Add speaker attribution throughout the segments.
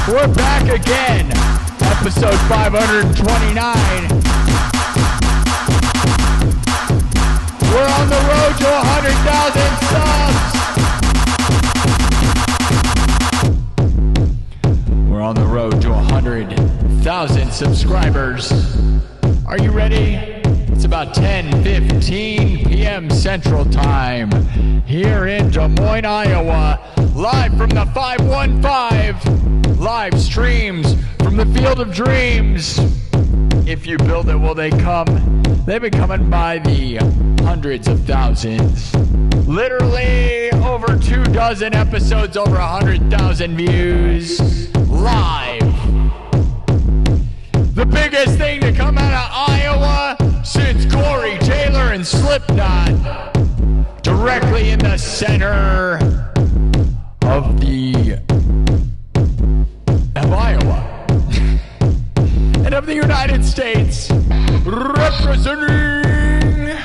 Speaker 1: We're back again. Episode 529. We're on the road to 100,000 subs. We're on the road to 100,000 subscribers. Are you ready? It's about 10:15 p.m. Central Time here in Des Moines, Iowa. Live from the 515. Live streams from the Field of Dreams. If you build it, will they come? They've been coming by the hundreds of thousands. Literally over 24 episodes, over 100,000 views. Live. The biggest thing to come out of Iowa since Corey Taylor and Slipknot. Directly in the center of Iowa. And of the United States. Representing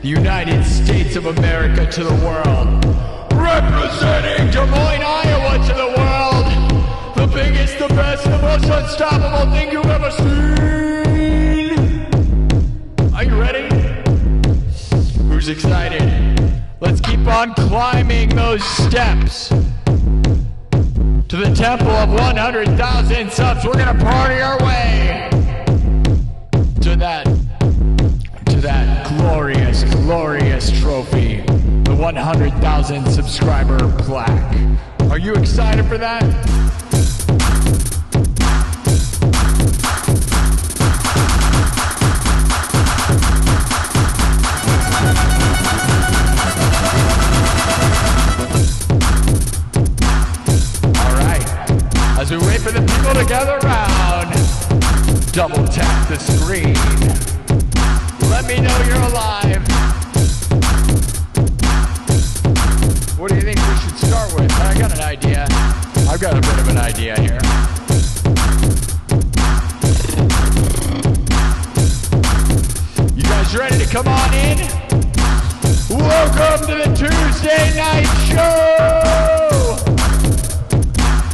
Speaker 1: the United States of America to the world. Representing Des Moines, Iowa to the world. The biggest, the best, the most unstoppable thing you've ever seen. Are you ready? Who's excited? Let's keep on climbing those steps to the temple of 100,000 subs. We're gonna party our way to that glorious, glorious trophy, the 100,000 subscriber plaque. Are you excited for that? As we wait for the people to gather around, double tap the screen. Let me know you're alive. What do you think we should start with? I got an idea. I've got a bit of an idea here. You guys ready to come on in? Welcome to the Tuesday night show!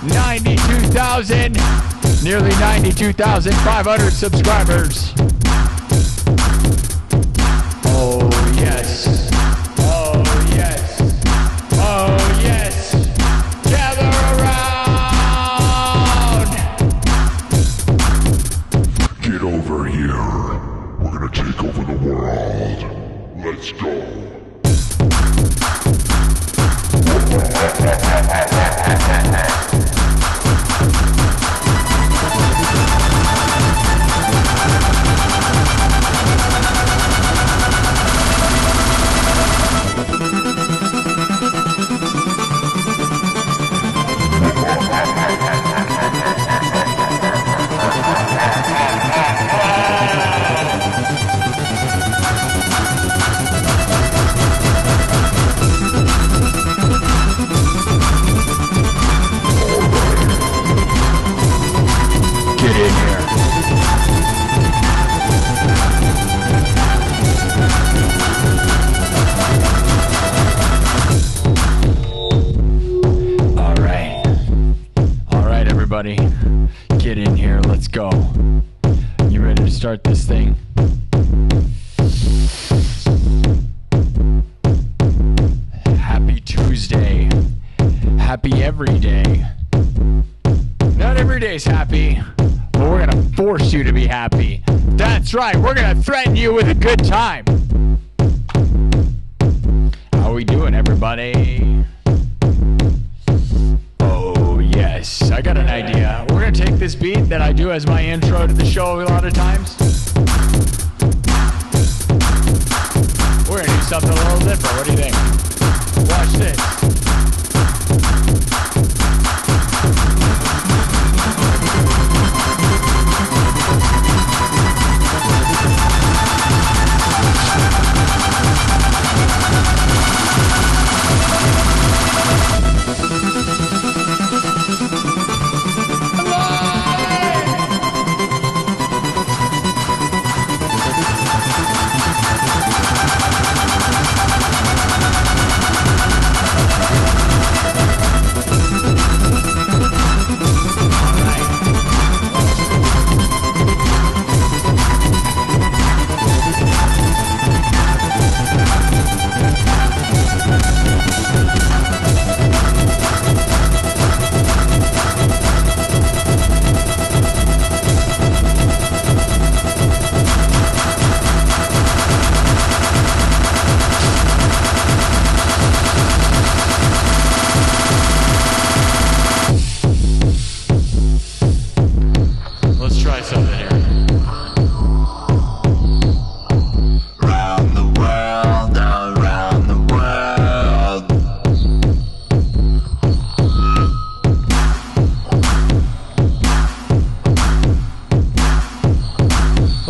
Speaker 1: 92,000, nearly 92,500 subscribers. Oh yes, oh yes, oh yes, gather around.
Speaker 2: Get over here, we're gonna take over the world. Let's go.
Speaker 1: Get in here, let's go. You ready to start this thing? Happy Tuesday. Happy every day. Not every day's happy, but we're gonna force you to be happy. That's right, we're gonna threaten you with a good time. How we doing, everybody? Yes, I got an idea. We're gonna take this beat that I do as my intro to the show a lot of times. We're gonna do something a little different. What do you think? Watch this.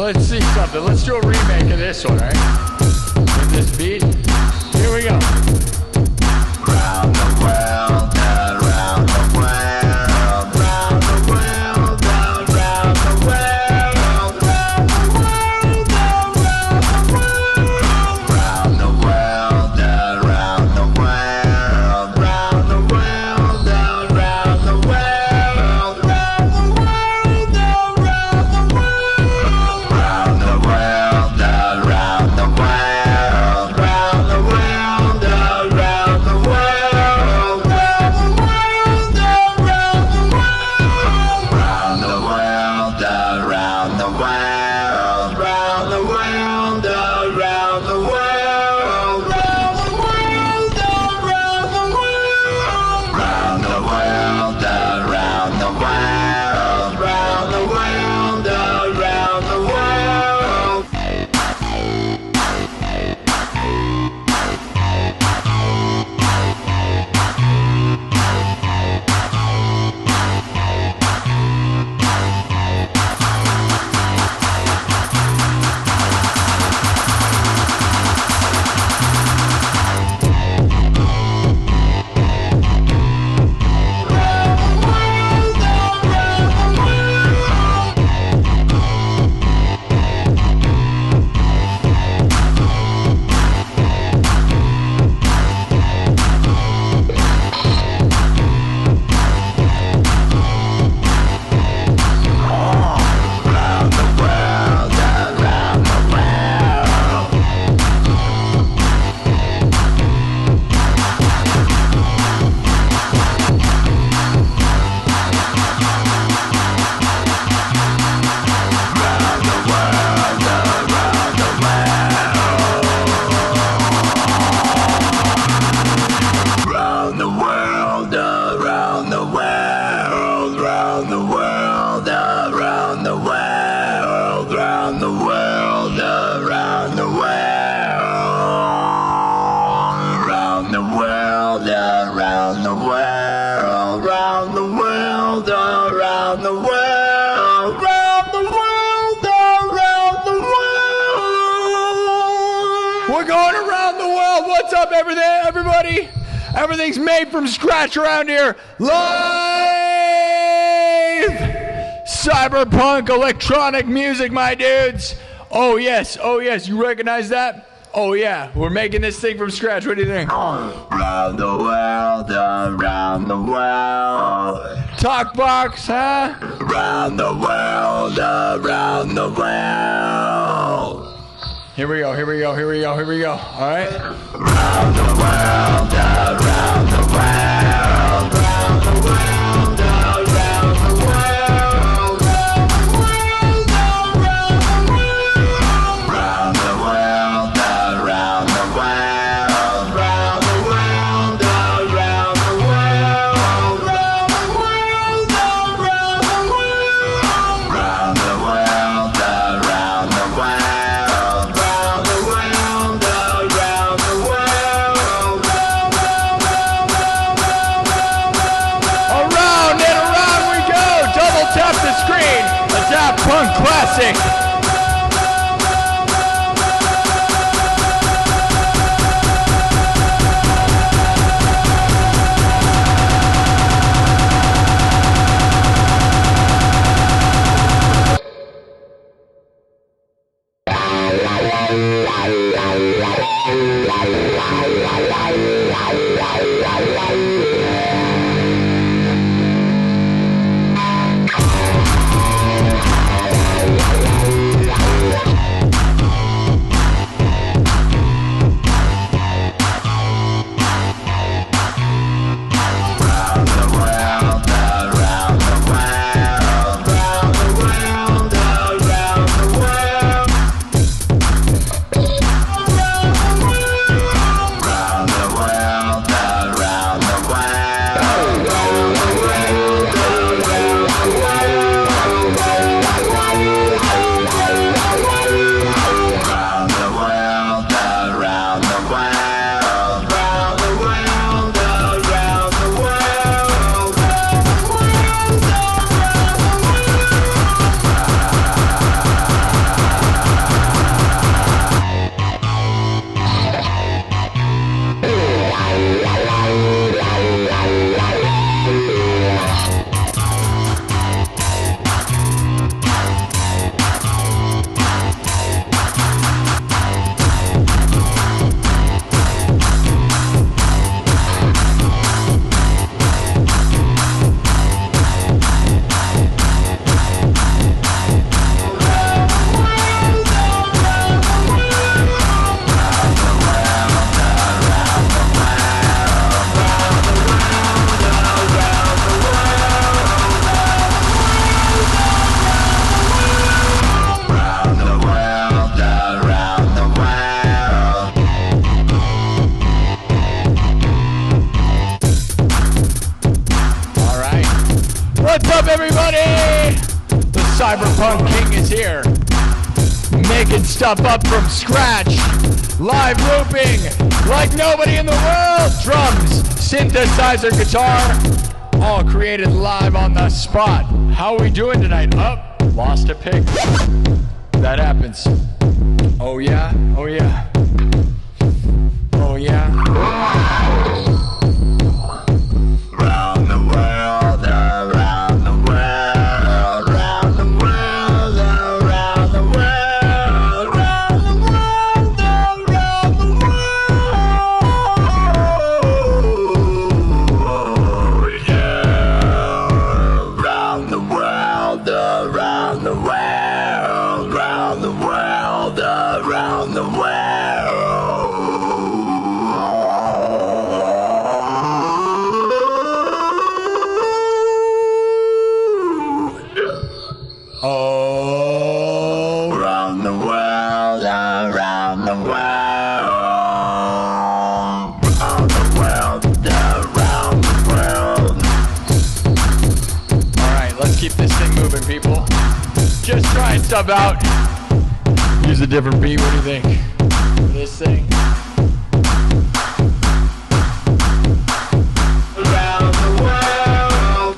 Speaker 1: Let's see something. Let's do a remake of this one, right? With this beat. Here we go. Round the world, around the world, round the world, round the world, round the world, round the world, around the world, round the world, around the world, round the world, around the world, round the world, around the world, round the world, around the world, round the world, around the world, round the world, around the world, round the world, around the world, round the world, around the world, round the world, around the world, round the world, around the world. Round the world, around the world, round the world, around the world, round the world, around the world, round the world, around the world, round the world, around the world, round the world, around the world. We're going around the world. What's up, everybody? Everything's made from scratch around here. Live! Cyberpunk electronic music, my dudes. Oh, yes. You recognize that? Oh, yeah. We're making this thing from scratch. What do you think? Around the world, around the world. Talkbox, huh? Around the world, around the world. Here we go. All right? Around the world, around the world, around the world, around the world, around the world, around the world, around the world, around the world, around the world, around the world, around the world, around the world, around the world, around the world. Tap the screen, a Daft Punk classic. What's up, everybody? The Cyberpunk King is here. Making stuff up from scratch. Live looping like nobody in the world. Drums, synthesizer, guitar, all created live on the spot. How are we doing tonight? Up, lost a pick. That happens. Oh yeah, oh yeah. Oh yeah.
Speaker 2: Round the world, around the world, round the world, around the world, round the world, around the world. Yeah. Round the world, around the world, round the world, around the world.
Speaker 1: Oh,
Speaker 2: Around the world, around the world, around the world, around the world.
Speaker 1: all right, let's keep this thing moving, people. Just trying stuff out. Use a different beat. What do you think? For this thing.
Speaker 2: Around the world.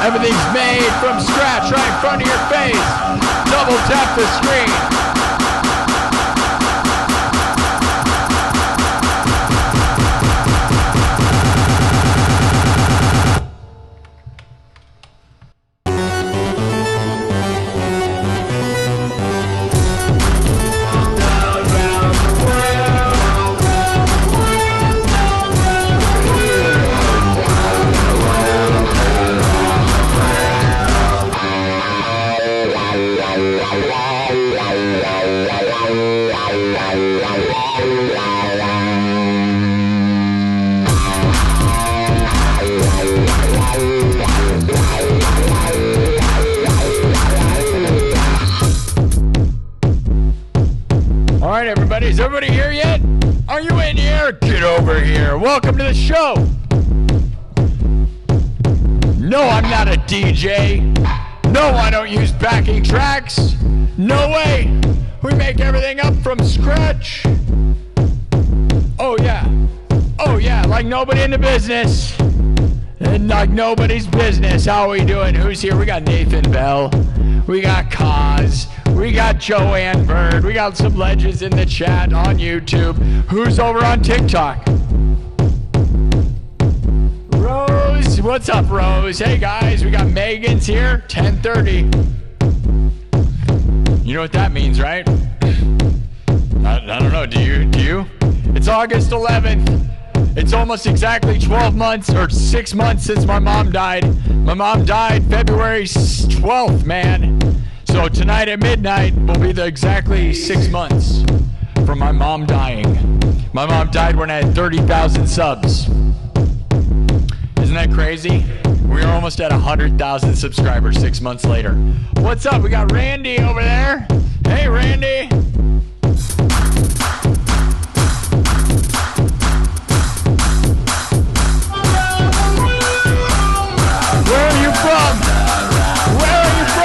Speaker 1: Everything's made from scratch right in front of your face. Double tap the screen. All right, everybody. Is everybody here yet? Are you in here? Get over here. Welcome to the show. No, I'm not a DJ. No, I don't use backing tracks. No way. We make everything up from scratch. Oh yeah, like nobody in the business. And like nobody's business. How are we doing? Who's here? We got Nathan Bell. We got Kaz. We got Joanne Bird. We got some legends in the chat on YouTube. Who's over on TikTok? Rose. What's up, Rose? Hey guys, we got Megan's here. 10:30. You know what that means, right? I don't know. Do you? It's August 11th. It's almost exactly 12 months or 6 months since my mom died. My mom died February 12th, man. So tonight at midnight will be the exactly 6 months from my mom dying. My mom died when I had 30,000 subs. Isn't that crazy? We're almost at 100,000 subscribers 6 months later. What's up? We got Randy over there. Hey, Randy. Where are you from? Where are you from?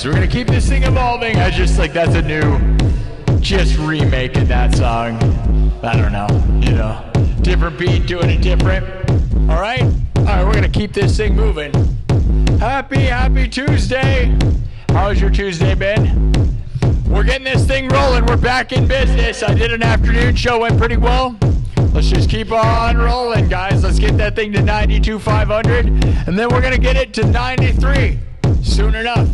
Speaker 1: We're gonna keep this thing evolving. I just like that's a new, just remaking that song. I don't know, different beat, doing it different. All right, we're gonna keep this thing moving. Happy Tuesday. How's your Tuesday been? We're getting this thing rolling. We're back in business. I did an afternoon show, went pretty well. Let's just keep on rolling, guys. Let's get that thing to 92,500, and then we're gonna get it to 93 soon enough.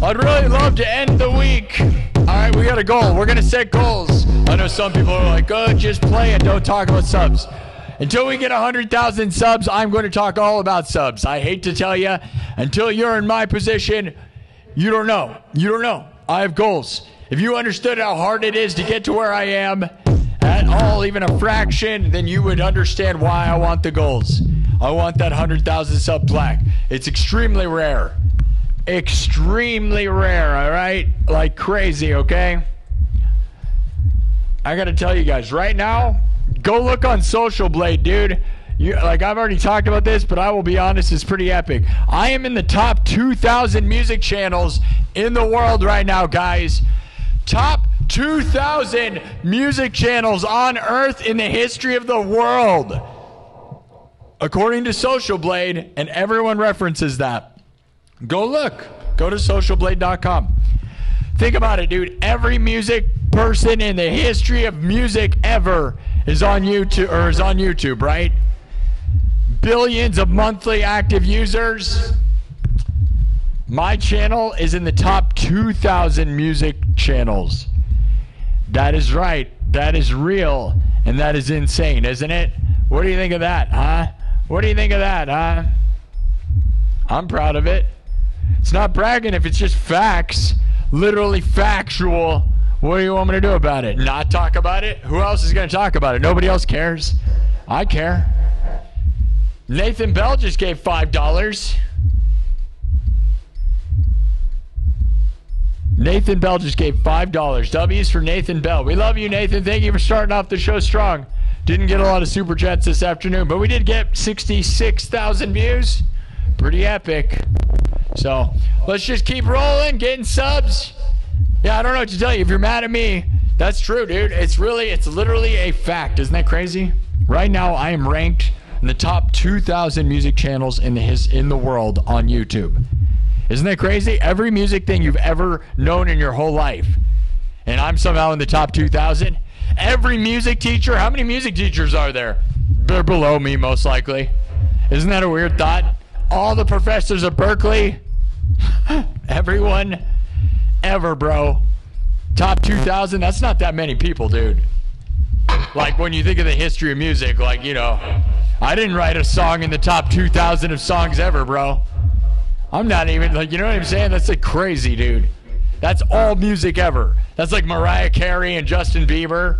Speaker 1: I'd really love to end the week. All right, we got a goal. We're going to set goals. I know some people are like, oh, just play it. Don't talk about subs. Until we get 100,000 subs, I'm going to talk all about subs. I hate to tell you, until you're in my position, you don't know. You don't know. I have goals. If you understood how hard it is to get to where I am at all, even a fraction, then you would understand why I want the goals. I want that 100,000 sub plaque. It's extremely rare. Extremely rare, all right? Like crazy, okay? I gotta tell you guys, right now, go look on Social Blade, dude. I've already talked about this, but I will be honest, it's pretty epic. I am in the top 2,000 music channels in the world right now, guys. Top 2,000 music channels on Earth in the history of the world. According to Social Blade, and everyone references that. Go look. Go to socialblade.com. Think about it, dude. Every music person in the history of music ever is on YouTube, right? Billions of monthly active users. My channel is in the top 2,000 music channels. That is right. That is real. And that is insane, isn't it? What do you think of that, huh? What do you think of that, huh? I'm proud of it. It's not bragging if it's just facts, literally factual. What do you want me to do about it? Not talk about it? Who else is going to talk about it? Nobody else cares. I care. Nathan Bell just gave $5. Nathan Bell just gave $5. W's for Nathan Bell. We love you, Nathan. Thank you for starting off the show strong. Didn't get a lot of super chats this afternoon, but we did get 66,000 views. Pretty epic. So let's just keep rolling, getting subs. Yeah, I don't know what to tell you. If you're mad at me, that's true, dude. It's literally a fact. Isn't that crazy? Right now, I am ranked in the top 2,000 music channels in the world on YouTube. Isn't that crazy? Every music thing you've ever known in your whole life, and I'm somehow in the top 2,000. Every music teacher. How many music teachers are there? They're below me, most likely. Isn't that a weird thought? All the professors of Berkeley, everyone ever, bro. Top 2,000, that's not that many people, dude. Like when you think of the history of music, like, you know, I didn't write a song in the top 2,000 of songs ever, bro. I'm not even, like, you know what I'm saying? That's like crazy, dude. That's all music ever. That's like Mariah Carey and Justin Bieber.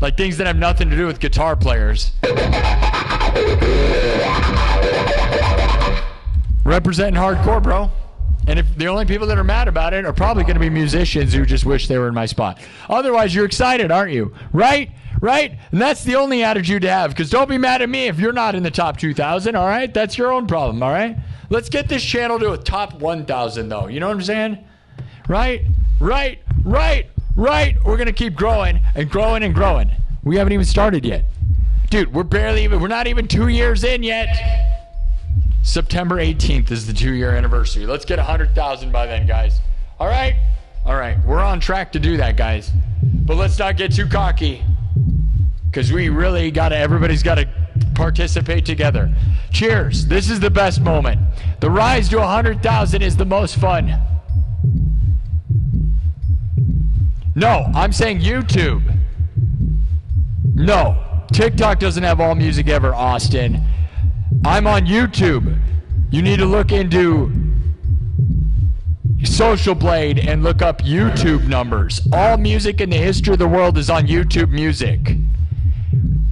Speaker 1: Like things that have nothing to do with guitar players. Representing hardcore, bro. And if the only people that are mad about it are probably going to be musicians who just wish they were in my spot. Otherwise, you're excited, aren't you? Right? Right? And that's the only attitude to have, because don't be mad at me if you're not in the top 2,000, all right? That's your own problem, all right? Let's get this channel to a top 1,000, though. You know what I'm saying? Right? Right? Right? Right? We're going to keep growing and growing and growing. We haven't even started yet. Dude, we're not even 2 years in yet. September 18th is the 2-year anniversary. Let's get 100,000 by then, guys. All right? All right. We're on track to do that, guys. But let's not get too cocky, because we really everybody's got to participate together. Cheers. This is the best moment. The rise to 100,000 is the most fun. No, I'm saying YouTube. No. TikTok doesn't have all music ever, Austin. I'm on YouTube. You need to look into Social Blade and look up YouTube numbers. All music in the history of the world is on YouTube Music,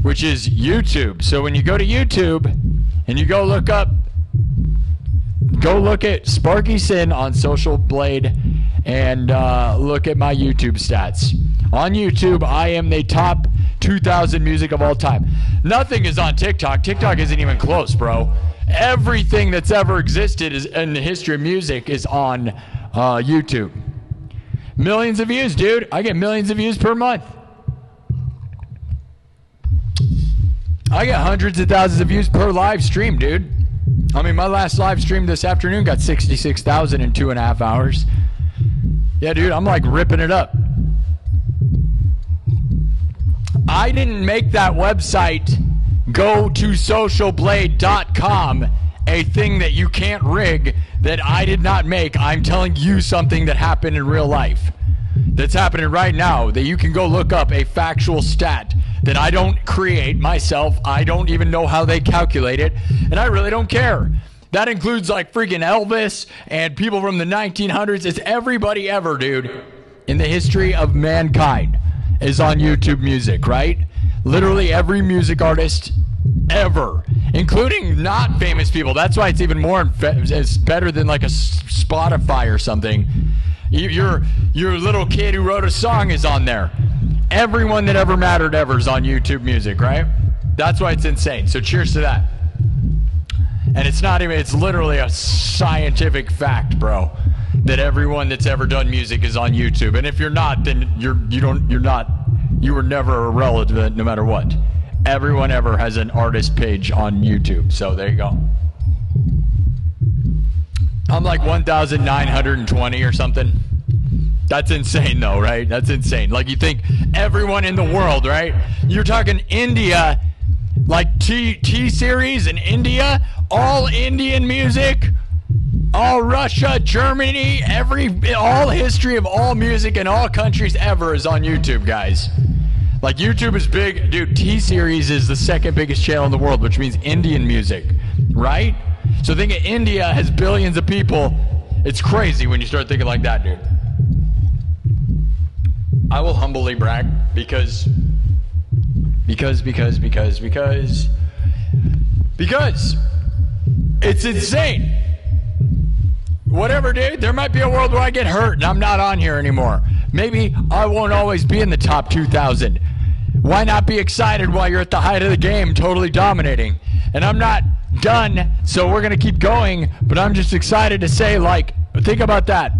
Speaker 1: which is YouTube. So when you go to YouTube and you go look at Sparky SINN on Social Blade and look at my YouTube stats. On YouTube, I am the top 2,000 music of all time. Nothing is on TikTok. TikTok isn't even close, bro. Everything that's ever existed in the history of music is on YouTube. Millions of views, dude. I get millions of views per month. I get hundreds of thousands of views per live stream, dude. I mean, my last live stream this afternoon got 66,000 in 2.5 hours. Yeah, dude, I'm like ripping it up. I didn't make that website, go to socialblade.com, a thing that you can't rig, that I did not make. I'm telling you something that happened in real life, that's happening right now, that you can go look up, a factual stat that I don't create myself. I don't even know how they calculate it, and I really don't care. That includes like freaking Elvis and people from the 1900s. It's everybody ever, dude, in the history of mankind is on YouTube Music, right? Literally every music artist ever, including not famous people. That's why it's even more, it's better than like a Spotify or something. Your little kid who wrote a song is on there. Everyone that ever mattered ever is on YouTube Music, right? That's why it's insane. So cheers to that. And it's not even, it's literally a scientific fact, bro, that everyone that's ever done music is on YouTube. And if you're not, then you were never irrelevant no matter what. Everyone ever has an artist page on YouTube. So there you go. I'm like 1,920 or something. That's insane though, right? That's insane. Like you think everyone in the world, right? You're talking India, like T-Series in India, all Indian music, all Russia, Germany, all history of all music in all countries ever is on YouTube, guys. Like YouTube is big, dude. T-Series is the second biggest channel in the world, which means Indian music, right? So think of India has billions of people. It's crazy when you start thinking like that, dude. I will humbly brag because it's insane. Whatever, dude. There might be a world where I get hurt and I'm not on here anymore. Maybe I won't always be in the top 2,000. Why not be excited while you're at the height of the game, totally dominating? And I'm not done, so we're going to keep going, but I'm just excited to say, like, think about that.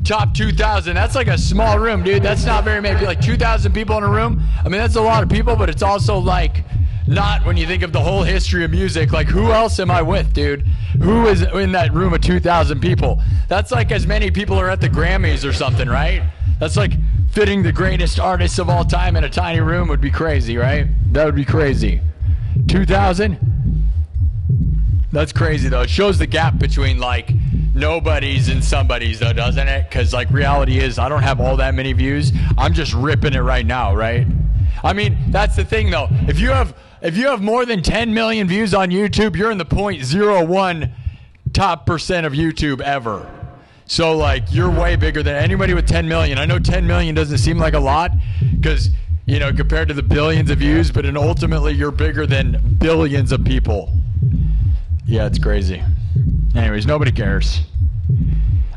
Speaker 1: Top 2,000, that's like a small room, dude. That's not very many, like 2,000 people in a room. I mean, that's a lot of people, but it's also like not when you think of the whole history of music. Like, who else am I with, dude? Who is in that room of 2,000 people? That's like as many people are at the Grammys or something, right? That's like fitting the greatest artists of all time in a tiny room would be crazy, right? That would be crazy. 2,000? That's crazy, though. It shows the gap between, like, nobody's and somebody's, though, doesn't it? Because, like, reality is I don't have all that many views. I'm just ripping it right now, right? I mean, that's the thing though. If you have more than 10 million views on YouTube, you're in the 0.01 top percent of YouTube ever. So like you're way bigger than anybody with 10 million. I know 10 million doesn't seem like a lot because, you know, compared to the billions of views, but ultimately you're bigger than billions of people. Yeah, it's crazy. Anyways, nobody cares.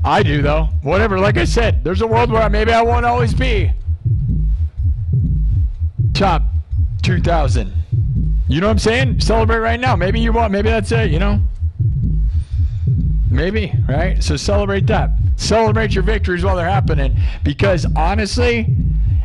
Speaker 1: I do though. Whatever, like I said, there's a world where maybe I won't always be top 2,000. You know what I'm saying? Celebrate right now. Maybe you won't. Maybe that's it, you know? Maybe, right? So celebrate that. Celebrate your victories while they're happening. Because honestly,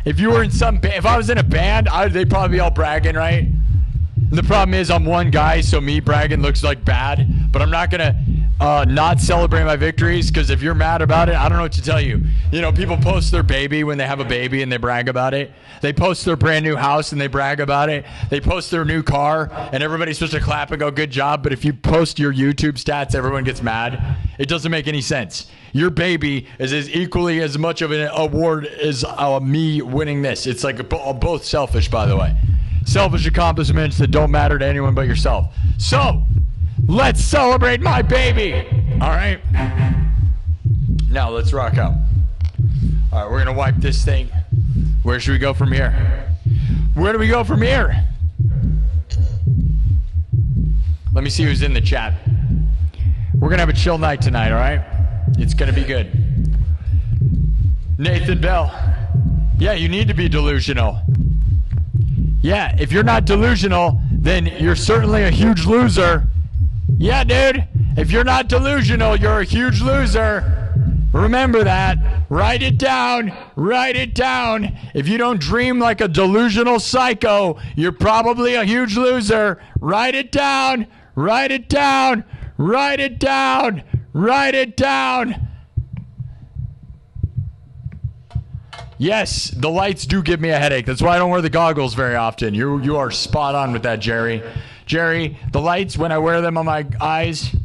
Speaker 1: if you were in if I was in a band, they'd probably be all bragging, right? And the problem is I'm one guy, so me bragging looks like bad. But I'm not going to not celebrate my victories, because if you're mad about it, I don't know what to tell you. You know, people post their baby when they have a baby and they brag about it. They post their brand new house and they brag about it. They post their new car and everybody's supposed to clap and go, good job. But if you post your YouTube stats, everyone gets mad. It doesn't make any sense. Your baby is equally as much of an award as me winning this. It's like both selfish, by the way. Selfish accomplishments that don't matter to anyone but yourself. So, let's celebrate my baby. All right. Now let's rock out. All right, we're going to wipe this thing. Where should we go from here? Where do we go from here? Let me see who's in the chat. We're going to have a chill night tonight, all right? It's going to be good. Nathan Bell. Yeah, you need to be delusional. Yeah, if you're not delusional, then you're certainly a huge loser. Yeah, dude. If you're not delusional, you're a huge loser. Remember that. Write it down. Write it down. If you don't dream like a delusional psycho, you're probably a huge loser. Write it down. Write it down. Write it down. Write it down. Yes, the lights do give me a headache. That's why I don't wear the goggles very often. You are spot on with that, Jerry. Jerry, the lights, when I wear them on my eyes,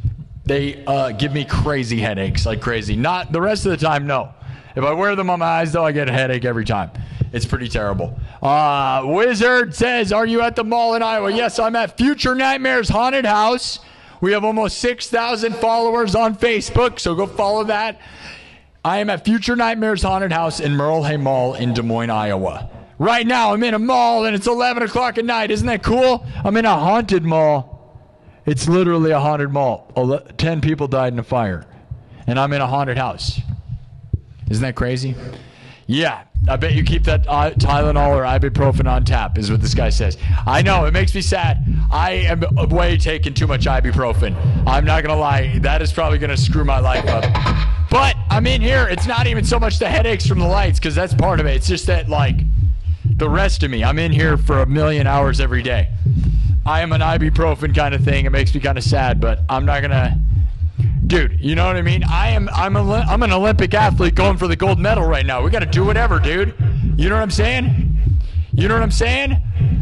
Speaker 1: they give me crazy headaches, like crazy. Not the rest of the time, no. If I wear them on my eyes, though, I get a headache every time. It's pretty terrible. Wizard says, are you at the mall in Iowa? Yes, I'm at Future Nightmares Haunted House. We have almost 6,000 followers on Facebook, so go follow that. I am at Future Nightmares Haunted House in Merle Hay Mall in Des Moines, Iowa. Right now, I'm in a mall, and it's 11 o'clock at night. Isn't that cool? I'm in a haunted mall. It's literally a haunted mall. 10 people died in a fire, and I'm in a haunted house. Isn't that crazy? Yeah, I bet you keep that Tylenol or ibuprofen on tap, is what this guy says. I know, it makes me sad. I am way taking too much ibuprofen. I'm not going to lie. That is probably going to screw my life up. But I'm in here. It's not even so much the headaches from the lights, because that's part of it. It's just that, like, the rest of me. I'm in here for 1 million hours every day. I am an ibuprofen kind of thing. It makes me kind of sad, but I'm not going to... Dude, you know what I mean? I'm an Olympic athlete going for the gold medal right now. We got to do whatever, dude. You know what I'm saying? You know what I'm saying?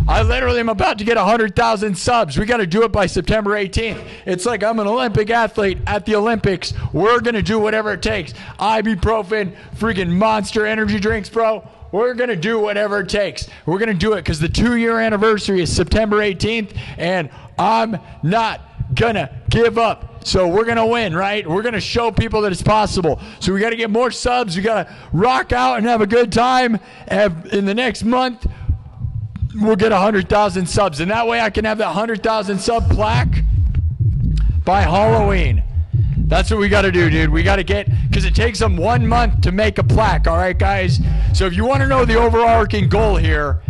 Speaker 1: I literally am about to get 100,000 subs. We got to do it by September 18th. It's like I'm an Olympic athlete at the Olympics. We're going to do whatever it takes. Ibuprofen, freaking Monster energy drinks, bro. We're going to do whatever it takes. We're going to do it because the 2-year anniversary is September 18th, and I'm not going to give up. So we're going to win, right? We're going to show people that it's possible. So we got to get more subs. We got to rock out and have a good time. In the next month, we'll get 100,000 subs. And that way I can have that 100,000 sub plaque by Halloween. That's what we got to do, dude. We got to get, because it takes them 1 month to make a plaque, all right, guys? So if you want to know the overarching goal here,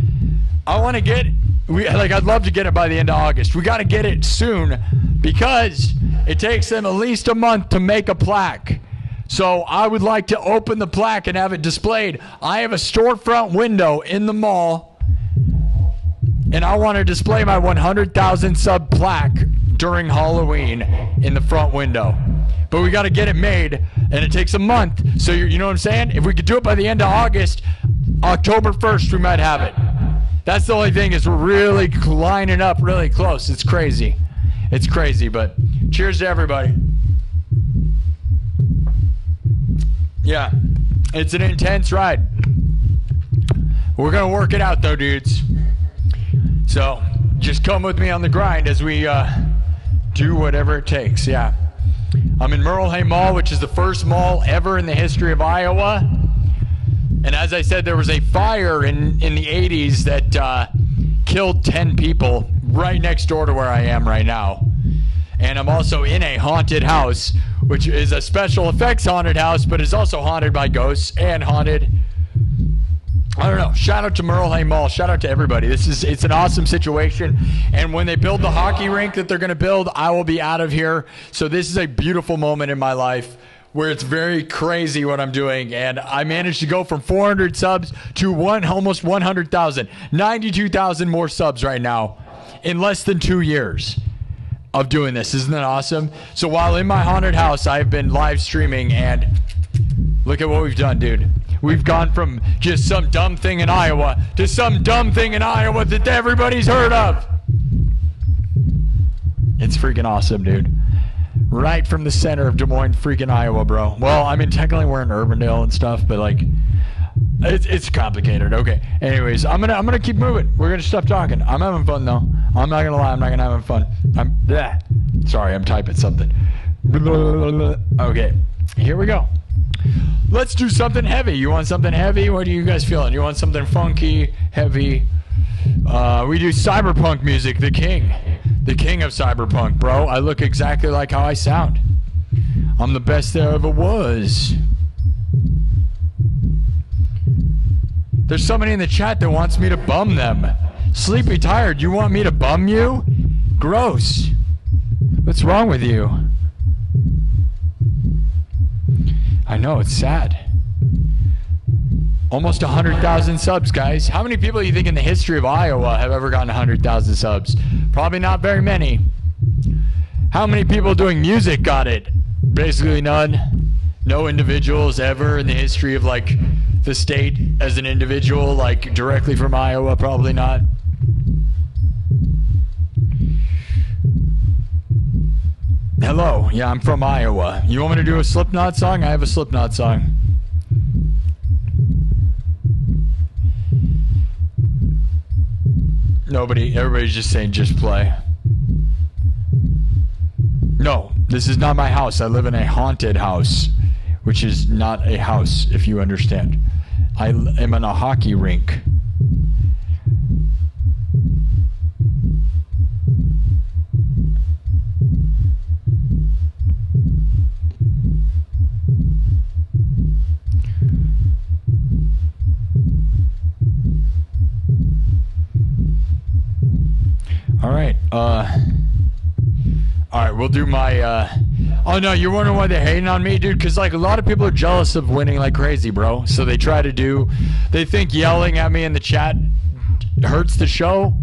Speaker 1: I want to get, I'd love to get it by the end of August. We got to get it soon because it takes them at least a month to make a plaque. So I would like to open the plaque and have it displayed. I have a storefront window in the mall, and I want to display my 100,000 sub plaque during Halloween in the front window. But we got to get it made, and it takes a month. So you know what I'm saying? If we could do it by the end of August, October 1st, we might have it. That's the only thing, is we're really lining up really close. It's crazy. It's crazy, but cheers to everybody. Yeah, it's an intense ride. We're going to work it out, though, dudes. So just come with me on the grind as we do whatever it takes. Yeah. I'm in Merlehay Mall, which is the first mall ever in the history of Iowa. And as I said, there was a fire in the 80s that killed 10 people right next door to where I am right now. And I'm also in a haunted house, which is a special effects haunted house, but is also haunted by ghosts and haunted. I don't know. Shout out to Merlehay Mall. Shout out to everybody. It's an awesome situation. And when they build the hockey rink that they're going to build, I will be out of here. So this is a beautiful moment in my life where it's very crazy what I'm doing. And I managed to go from 400 subs to almost 100,000. 92,000 more subs right now in less than 2 years of doing this. Isn't that awesome? So while in my haunted house, I've been live streaming, and look at what we've done, dude. We've gone from just some dumb thing in Iowa to some dumb thing in Iowa that everybody's heard of. It's freaking awesome, dude. Right from the center of Des Moines, freaking Iowa, bro. Well, I mean, technically we're in Urbandale and stuff, but like, it's complicated. Okay. Anyways, I'm gonna keep moving. We're gonna stop talking. I'm having fun though. I'm not gonna lie. I'm not gonna have fun. Sorry, I'm typing something. Okay. Here we go. Let's do something heavy. You want something heavy? What are you guys feeling? You want something funky, heavy? We do cyberpunk music, the king of cyberpunk, bro. I look exactly like how I sound. I'm the best there ever was. There's somebody in the chat that wants me to bum them. Sleepy tired, you want me to bum you? Gross. What's wrong with you? I know, it's sad. Almost 100,000 subs, guys. How many people do you think in the history of Iowa have ever gotten 100,000 subs? Probably not very many. How many people doing music got it? Basically none. No individuals ever in the history of like the state as an individual, like directly from Iowa, probably not. Hello, yeah, I'm from Iowa. You want me to do a Slipknot song? I have a Slipknot song. Everybody's just saying just play. No, this is not my house. I live in a haunted house, which is not a house, if you understand. I am in a hockey rink. Alright, we'll do my, oh no, you're wondering why they're hating on me, dude? Because, like, a lot of people are jealous of winning like crazy, bro. So they think yelling at me in the chat hurts the show.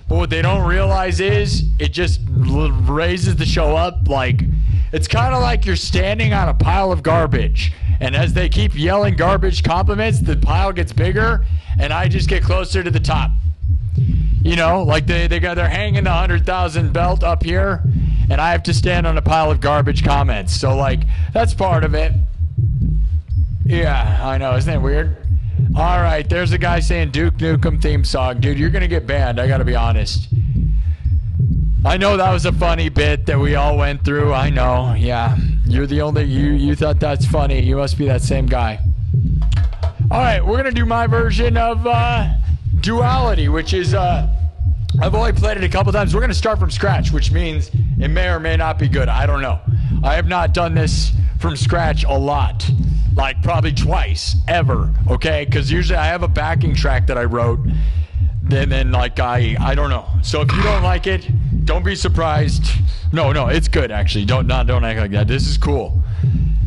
Speaker 1: But what they don't realize is, it just raises the show up. Like, it's kind of like you're standing on a pile of garbage. And as they keep yelling garbage compliments, the pile gets bigger, and I just get closer to the top. You know, like they're hanging the 100,000 belt up here, and I have to stand on a pile of garbage comments. So, like, that's part of it. Yeah, I know. Isn't that weird? All right, there's a guy saying Duke Nukem theme song. Dude, you're going to get banned. I got to be honest. I know that was a funny bit that we all went through. I know. Yeah. You're the only... You thought that's funny. You must be that same guy. All right, we're going to do my version of Duality, which is... I've only played it a couple times. We're going to start from scratch, which means it may or may not be good. I don't know. I have not done this from scratch a lot. Like, probably twice, ever, okay? Because usually I have a backing track that I wrote. Then like, I don't know. So if you don't like it, don't be surprised. No, it's good, actually. Don't act like that. This is cool.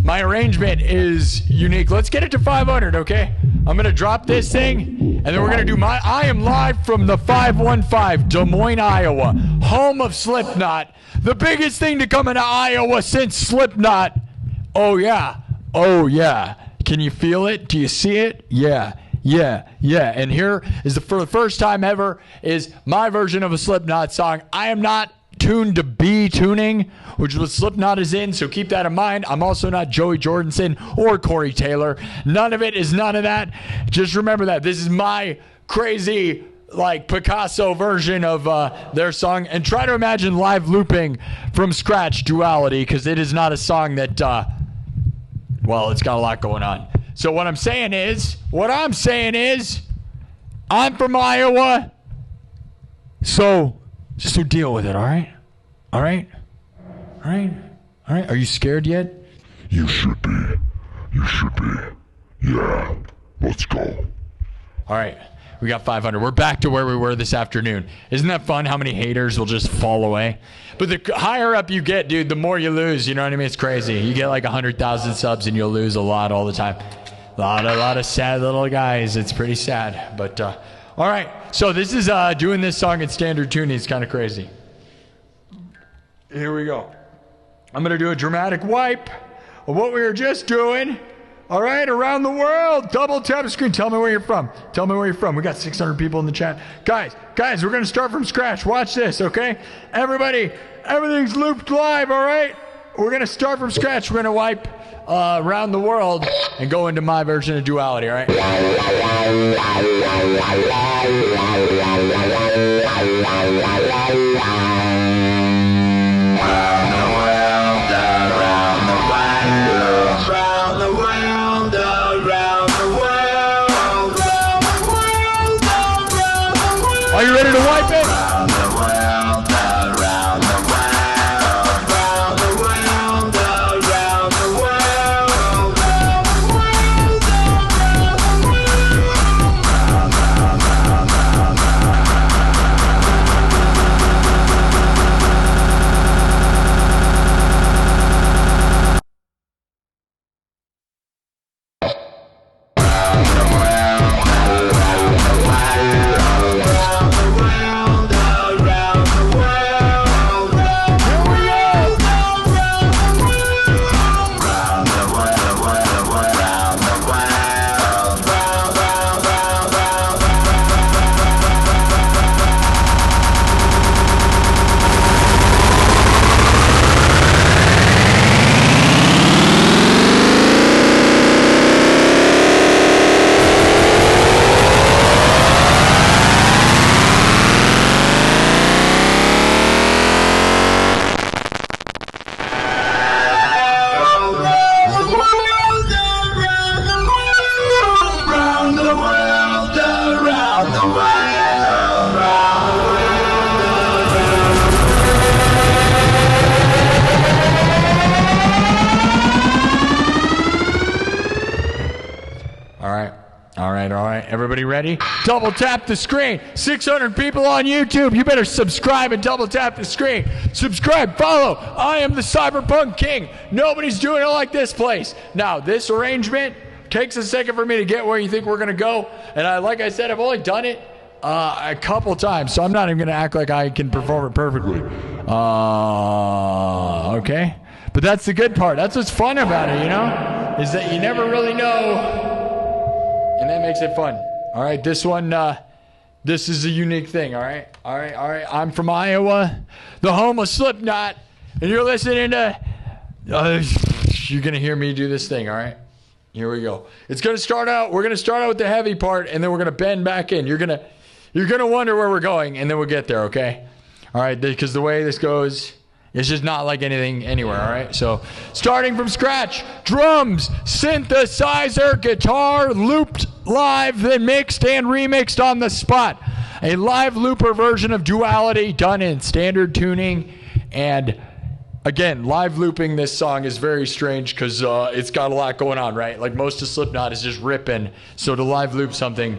Speaker 1: My arrangement is unique. Let's get it to 500, okay? I'm going to drop this thing, and then we're going to do I am live from the 515, Des Moines, Iowa, home of Slipknot. The biggest thing to come into Iowa since Slipknot. Oh, yeah. Can you feel it? Do you see it? Yeah. And here is for the first time ever is my version of a Slipknot song. I am not tuned to B tuning, which is what Slipknot is in, so keep that in mind. I'm also not Joey Jordison or Corey Taylor. None of it is none of that. Just remember that. This is my crazy, like, Picasso version of their song. And try to imagine live looping from scratch Duality, because it is not a song that, well, it's got a lot going on. So what I'm saying is, I'm from Iowa, so just deal with it, all right? All right? All right? All right? Are you scared yet?
Speaker 2: You should be. You should be. Yeah. Let's go.
Speaker 1: All right. We got 500. We're back to where we were this afternoon. Isn't that fun how many haters will just fall away? But the higher up you get, dude, the more you lose. You know what I mean? It's crazy. You get like 100,000 subs and you'll lose a lot all the time. A lot of sad little guys. It's pretty sad. But, all right. So this is doing this song in standard tuning. It's kind of crazy. Here we go. I'm going to do a dramatic wipe of what we were just doing. All right, around the world. Double tap the screen. Tell me where you're from. Tell me where you're from. We got 600 people in the chat. Guys, we're going to start from scratch. Watch this, okay? Everybody, everything's looped live, all right? We're going to start from scratch. We're going to wipe around the world and go into my version of Duality, all right? Are you ready to wipe it? Around the world, around the world, around the world, around the world, around the world, All right. Everybody ready? Double tap the screen. 600 people on YouTube. You better subscribe and double tap the screen. Subscribe, follow. I am the Cyberpunk King. Nobody's doing it like this place. Now, this arrangement takes a second for me to get where you think we're going to go. And like I said, I've only done it a couple times, so I'm not even going to act like I can perform it perfectly. Okay? But that's the good part. That's what's fun about it, you know? Is that you never really know. And that makes it fun. All right, this one, this is a unique thing, all right? All right. I'm from Iowa, the home of Slipknot, and you're listening to, you're going to hear me do this thing, all right? Here we go. It's going to start out, we're going to start out with the heavy part, and then we're going to bend back in. You're going to wonder where we're going, and then we'll get there, okay? All right, because the way this goes, it's just not like anything anywhere, all right? So, starting from scratch, drums, synthesizer, guitar, looped live, then mixed and remixed on the spot. A live looper version of Duality done in standard tuning. And again, live looping this song is very strange because it's got a lot going on, right? Like most of Slipknot is just ripping. So to live loop something,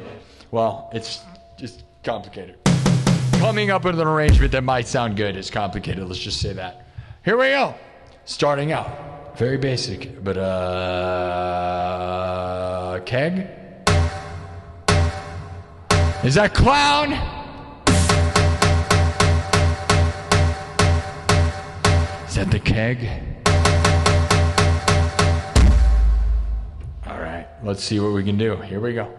Speaker 1: well, it's just complicated. Coming up with an arrangement that might sound good is complicated. Let's just say that. Here we go. Starting out. Very basic, but keg? Is that clown? Is that the keg? All right, let's see what we can do. Here we go.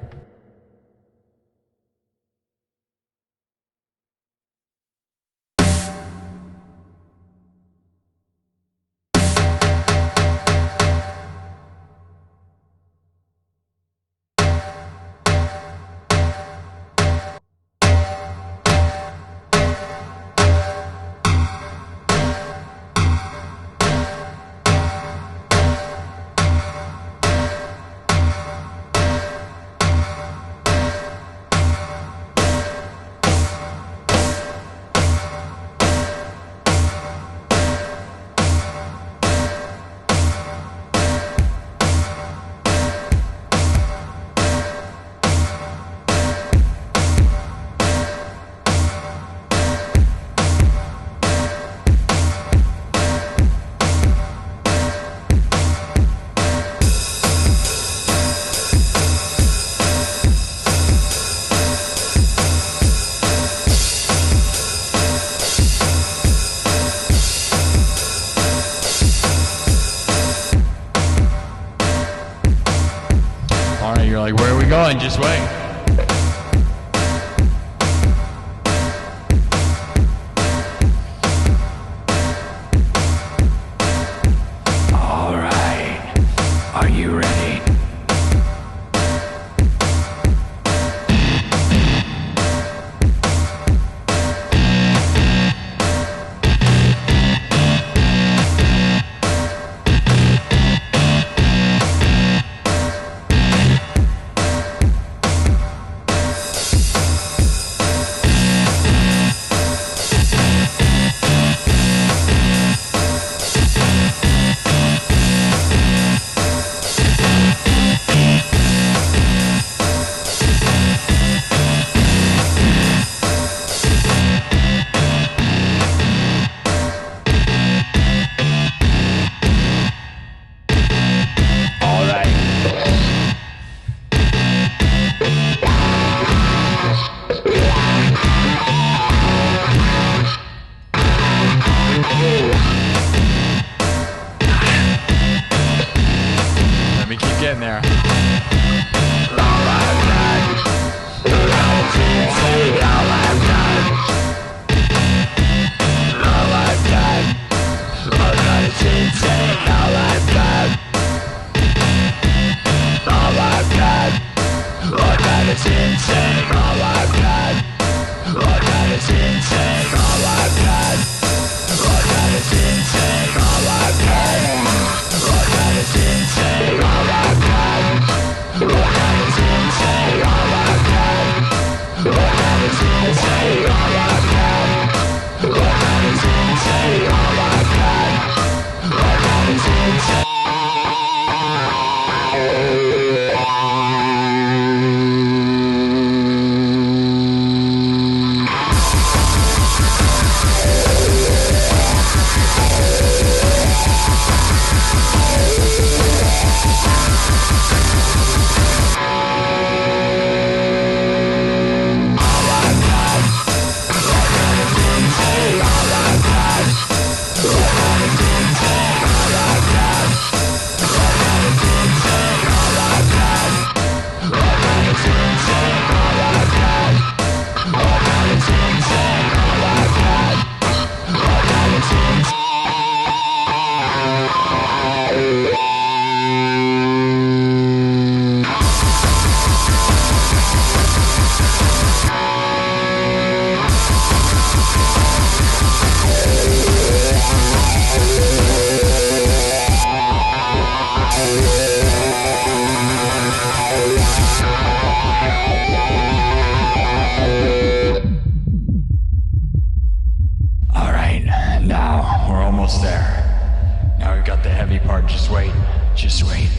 Speaker 1: going, just wait. All right, are you ready? Getting there.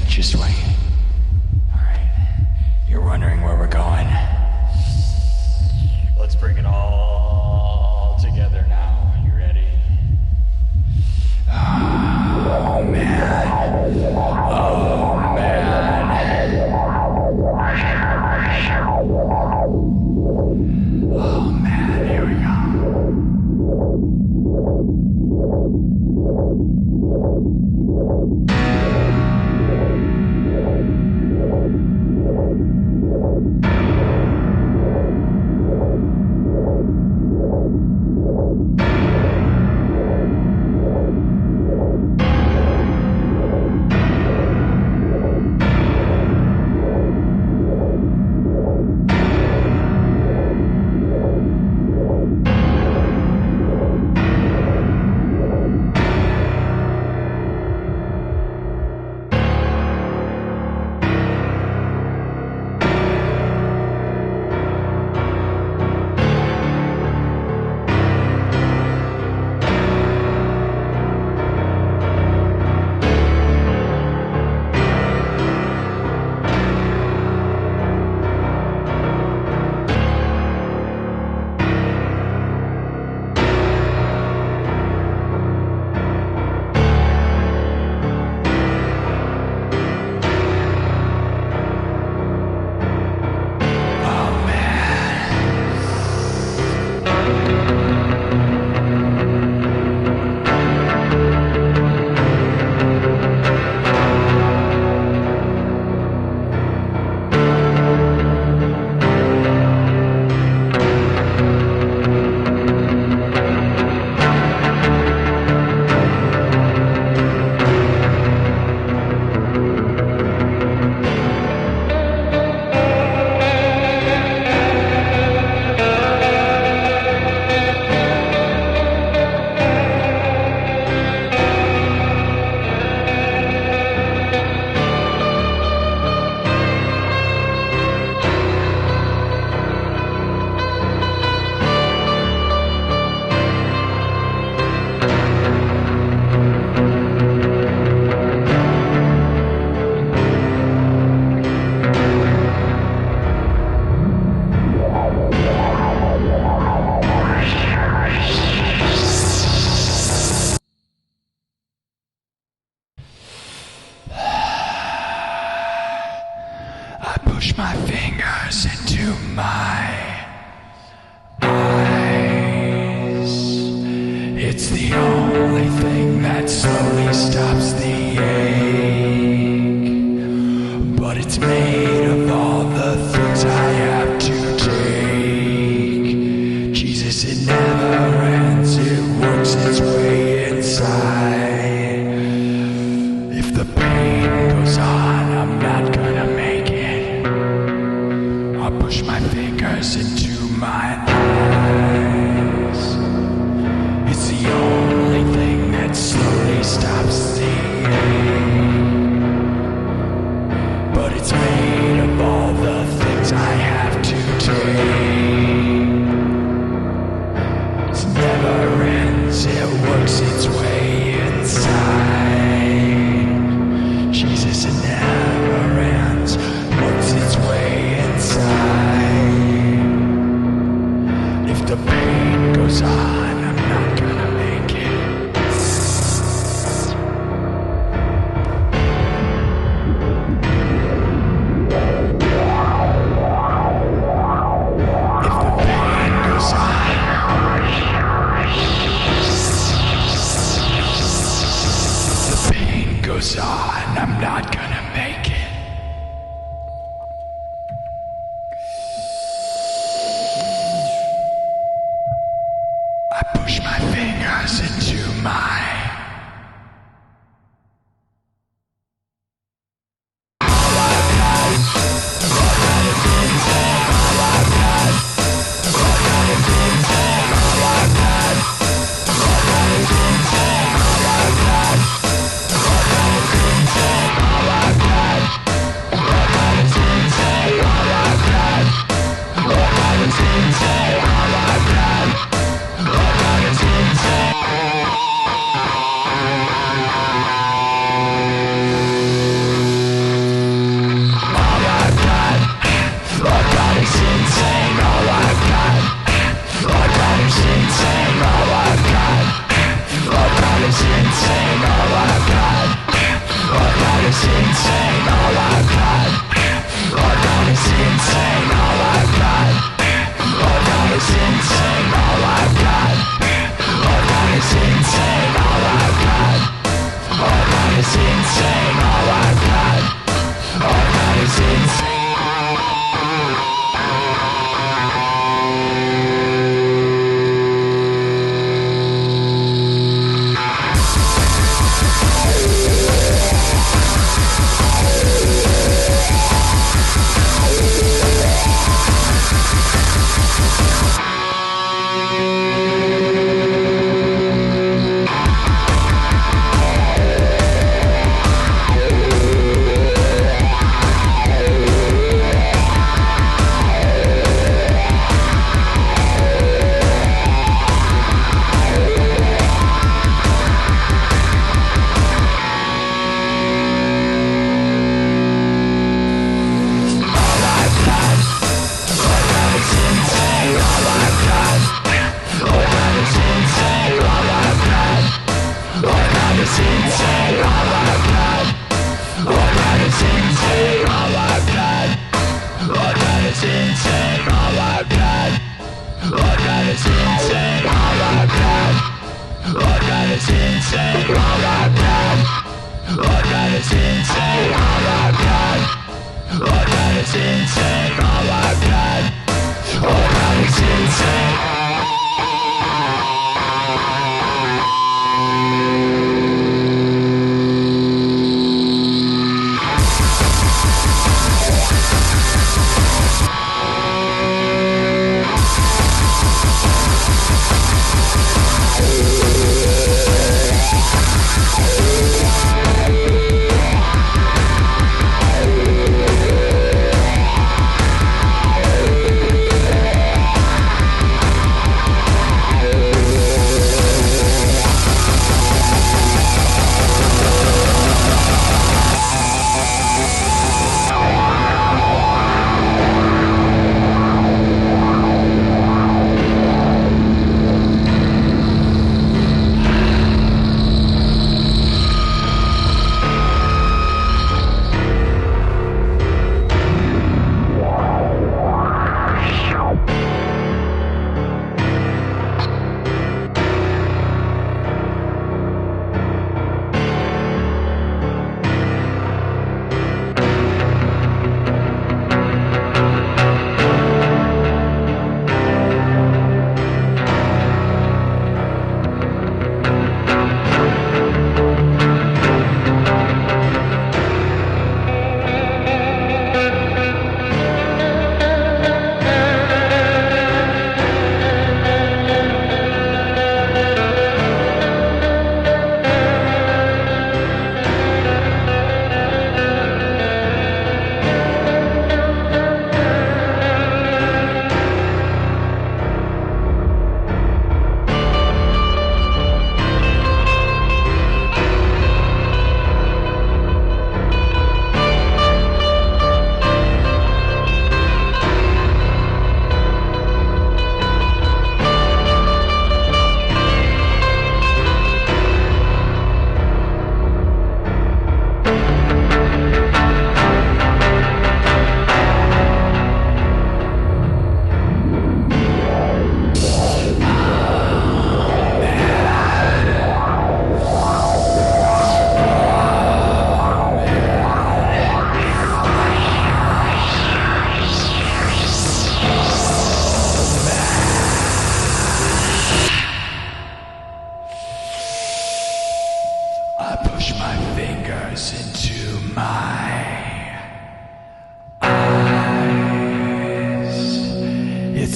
Speaker 1: Just wait. Alright. You're wondering where we're going. Let's bring it all together now. You ready? Oh man. Oh man. Oh man, here we go. my eyes. It's the only thing that slowly stops the ache, but it's made of all the things I have to take. Jesus, it never ends, it works its way inside. If the pain goes on, I'm not gonna make it. I'll push my fingers into my eyes. It's the only thing that slowly stops the ache, but it's made of all the things I have to take. It never ends, it works its way inside. Jesus, it never ends, works its way inside. If the pain goes on, I'm not gonna make it. If the pain goes on, if the pain goes on, I'm not gonna make it. I push my fingers into my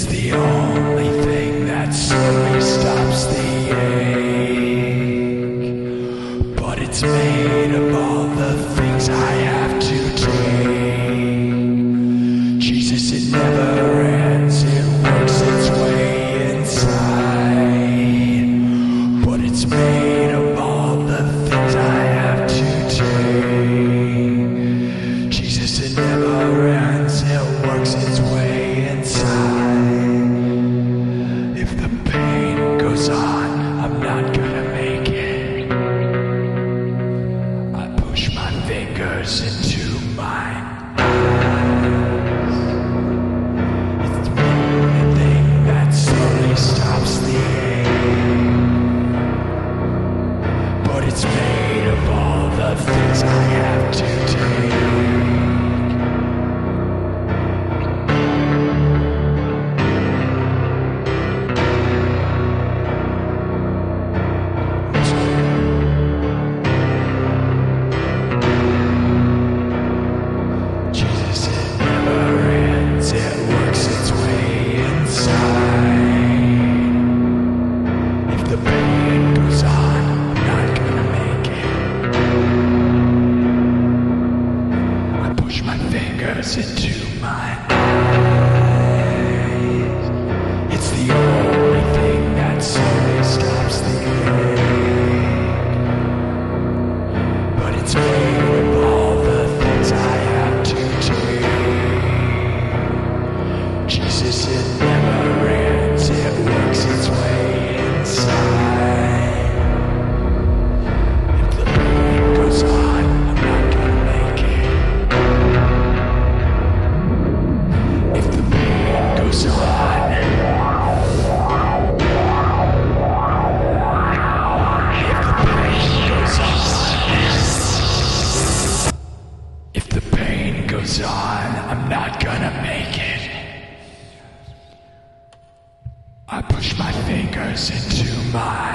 Speaker 1: It's the only thing that slowly stops the ache, but it's made of all the things I have to take. Jesus, it never ends, it works its way inside, but it's made of all the things I have to take. Jesus, it never ends, it works its way inside. If the pain goes on, I'm not gonna make it. I push my fingers into my eyes. It's the only thing that slowly stops the ache, but it's made of all the things I have to take. Jesus, it never ends, it works its way inside. If the pain goes on, I'm not gonna make it. I push my fingers into my eyes. It's the only thing that slowly stops the ache, but it's made of all the things I have to take. Jesus, it never ends, it works its way inside. If the pain goes on, I'm not gonna make it. If the pain goes on, if the pain goes on, I'm not gonna make it. I push my fingers into my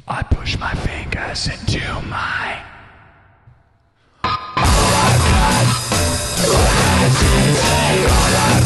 Speaker 1: I push my fingers into my all I've got is all I've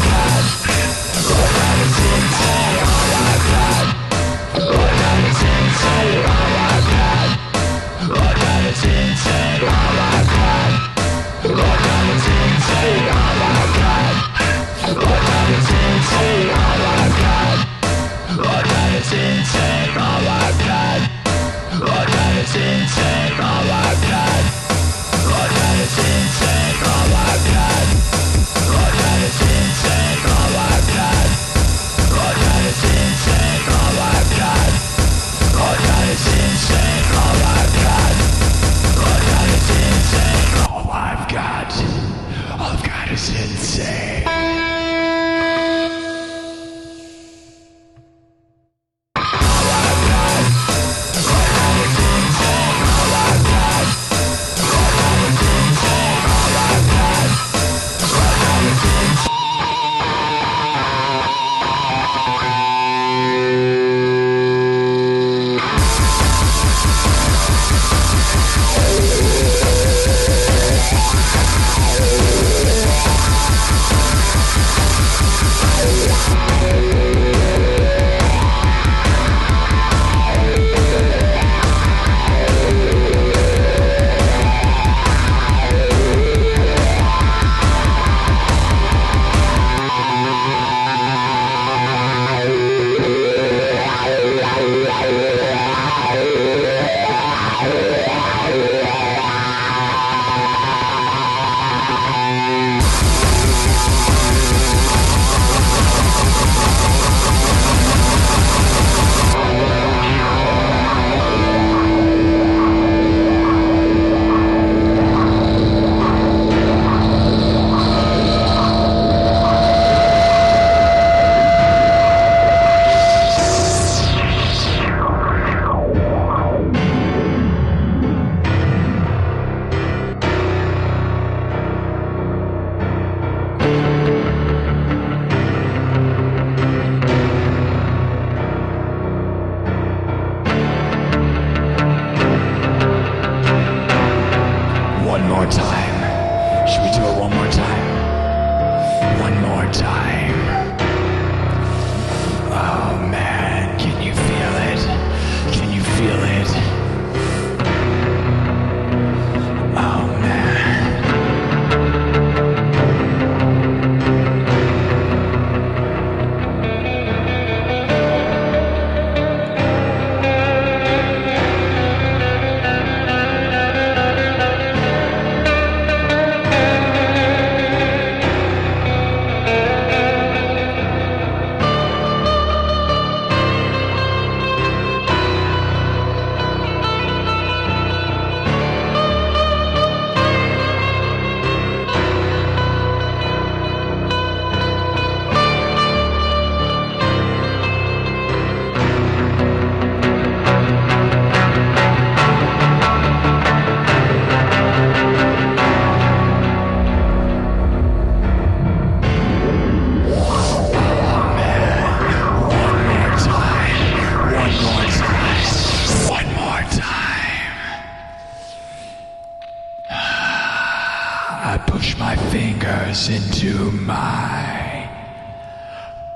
Speaker 1: fingers into my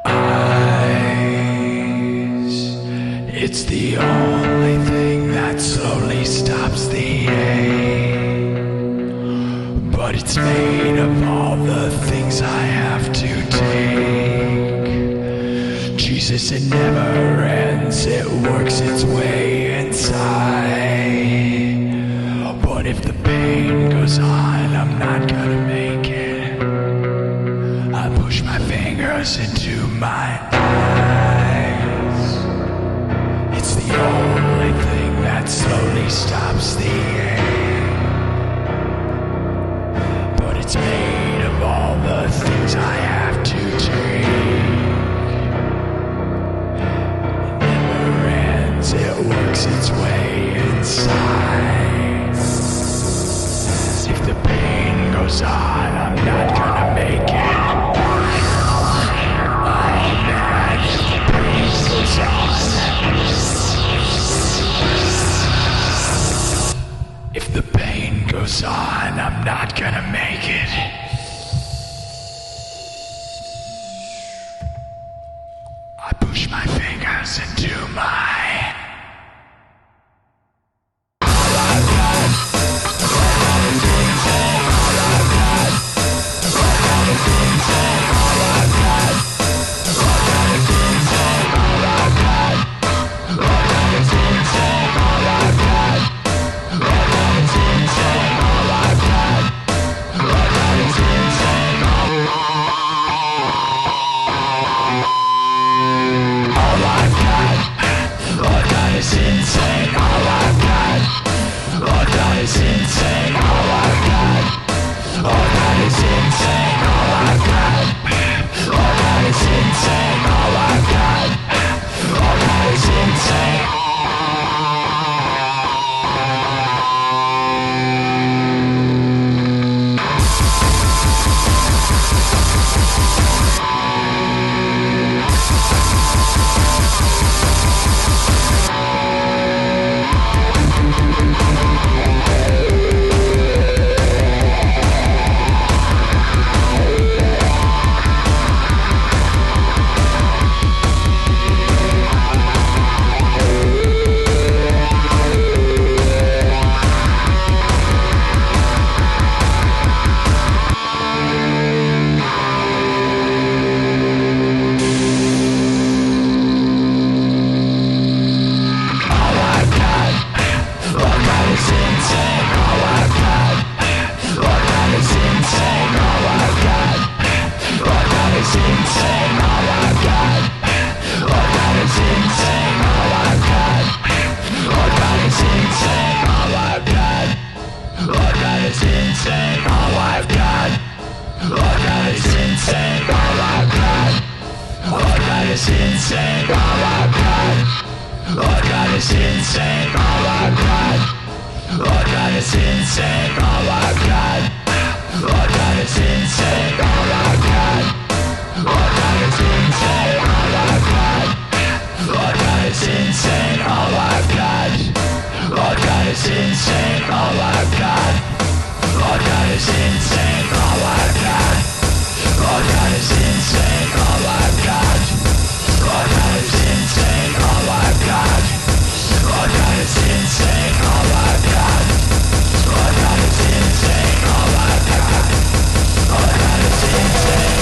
Speaker 1: eyes. It's the only thing that slowly stops the ache, but it's made of all the things I have to take. Jesus, it never ends, it works its way inside. But if the pain goes on, I'm not gonna make it. I push my fingers into my eyes. It's the only thing that slowly stops the ache, but it's made of all the things I have to take. It never ends, it works its way inside. If the pain goes on, I'm not gonna make it. If the pain goes on, I'm not gonna make it. I push my fingers into my... insane, all I've got. Oh God, it's insane, all I've got. Oh God, it's insane, all I've got. Oh God, it's insane, all I've got. Oh God, it's insane, all I've got. Oh God, it's insane, all I've got. Oh God, it's insane, all I've got. Oh God, it's insane, all I've got. Oh God, it's insane, all I've got. Oh God, it's insane, all I've got. Oh God, it's insane, all I've got. Oh God, it's insane, all I've got. Oh God, it's insane, all I've got. Oh God, it's insane, all I've got. Oh God, it's insane, all I've got. Oh God, it's insane, all I've got. Oh God, it's insane, all I've got. Oh God, it's insane.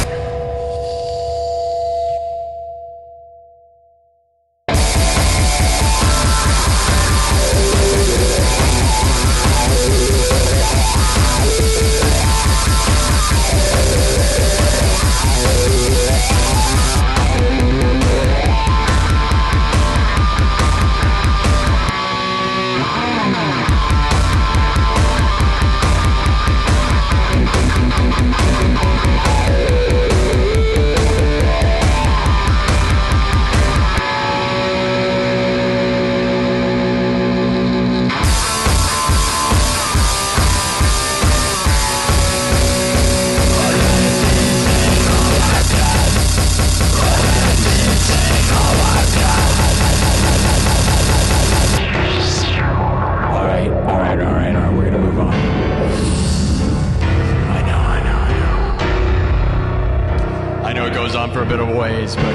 Speaker 1: For a bit of a ways, but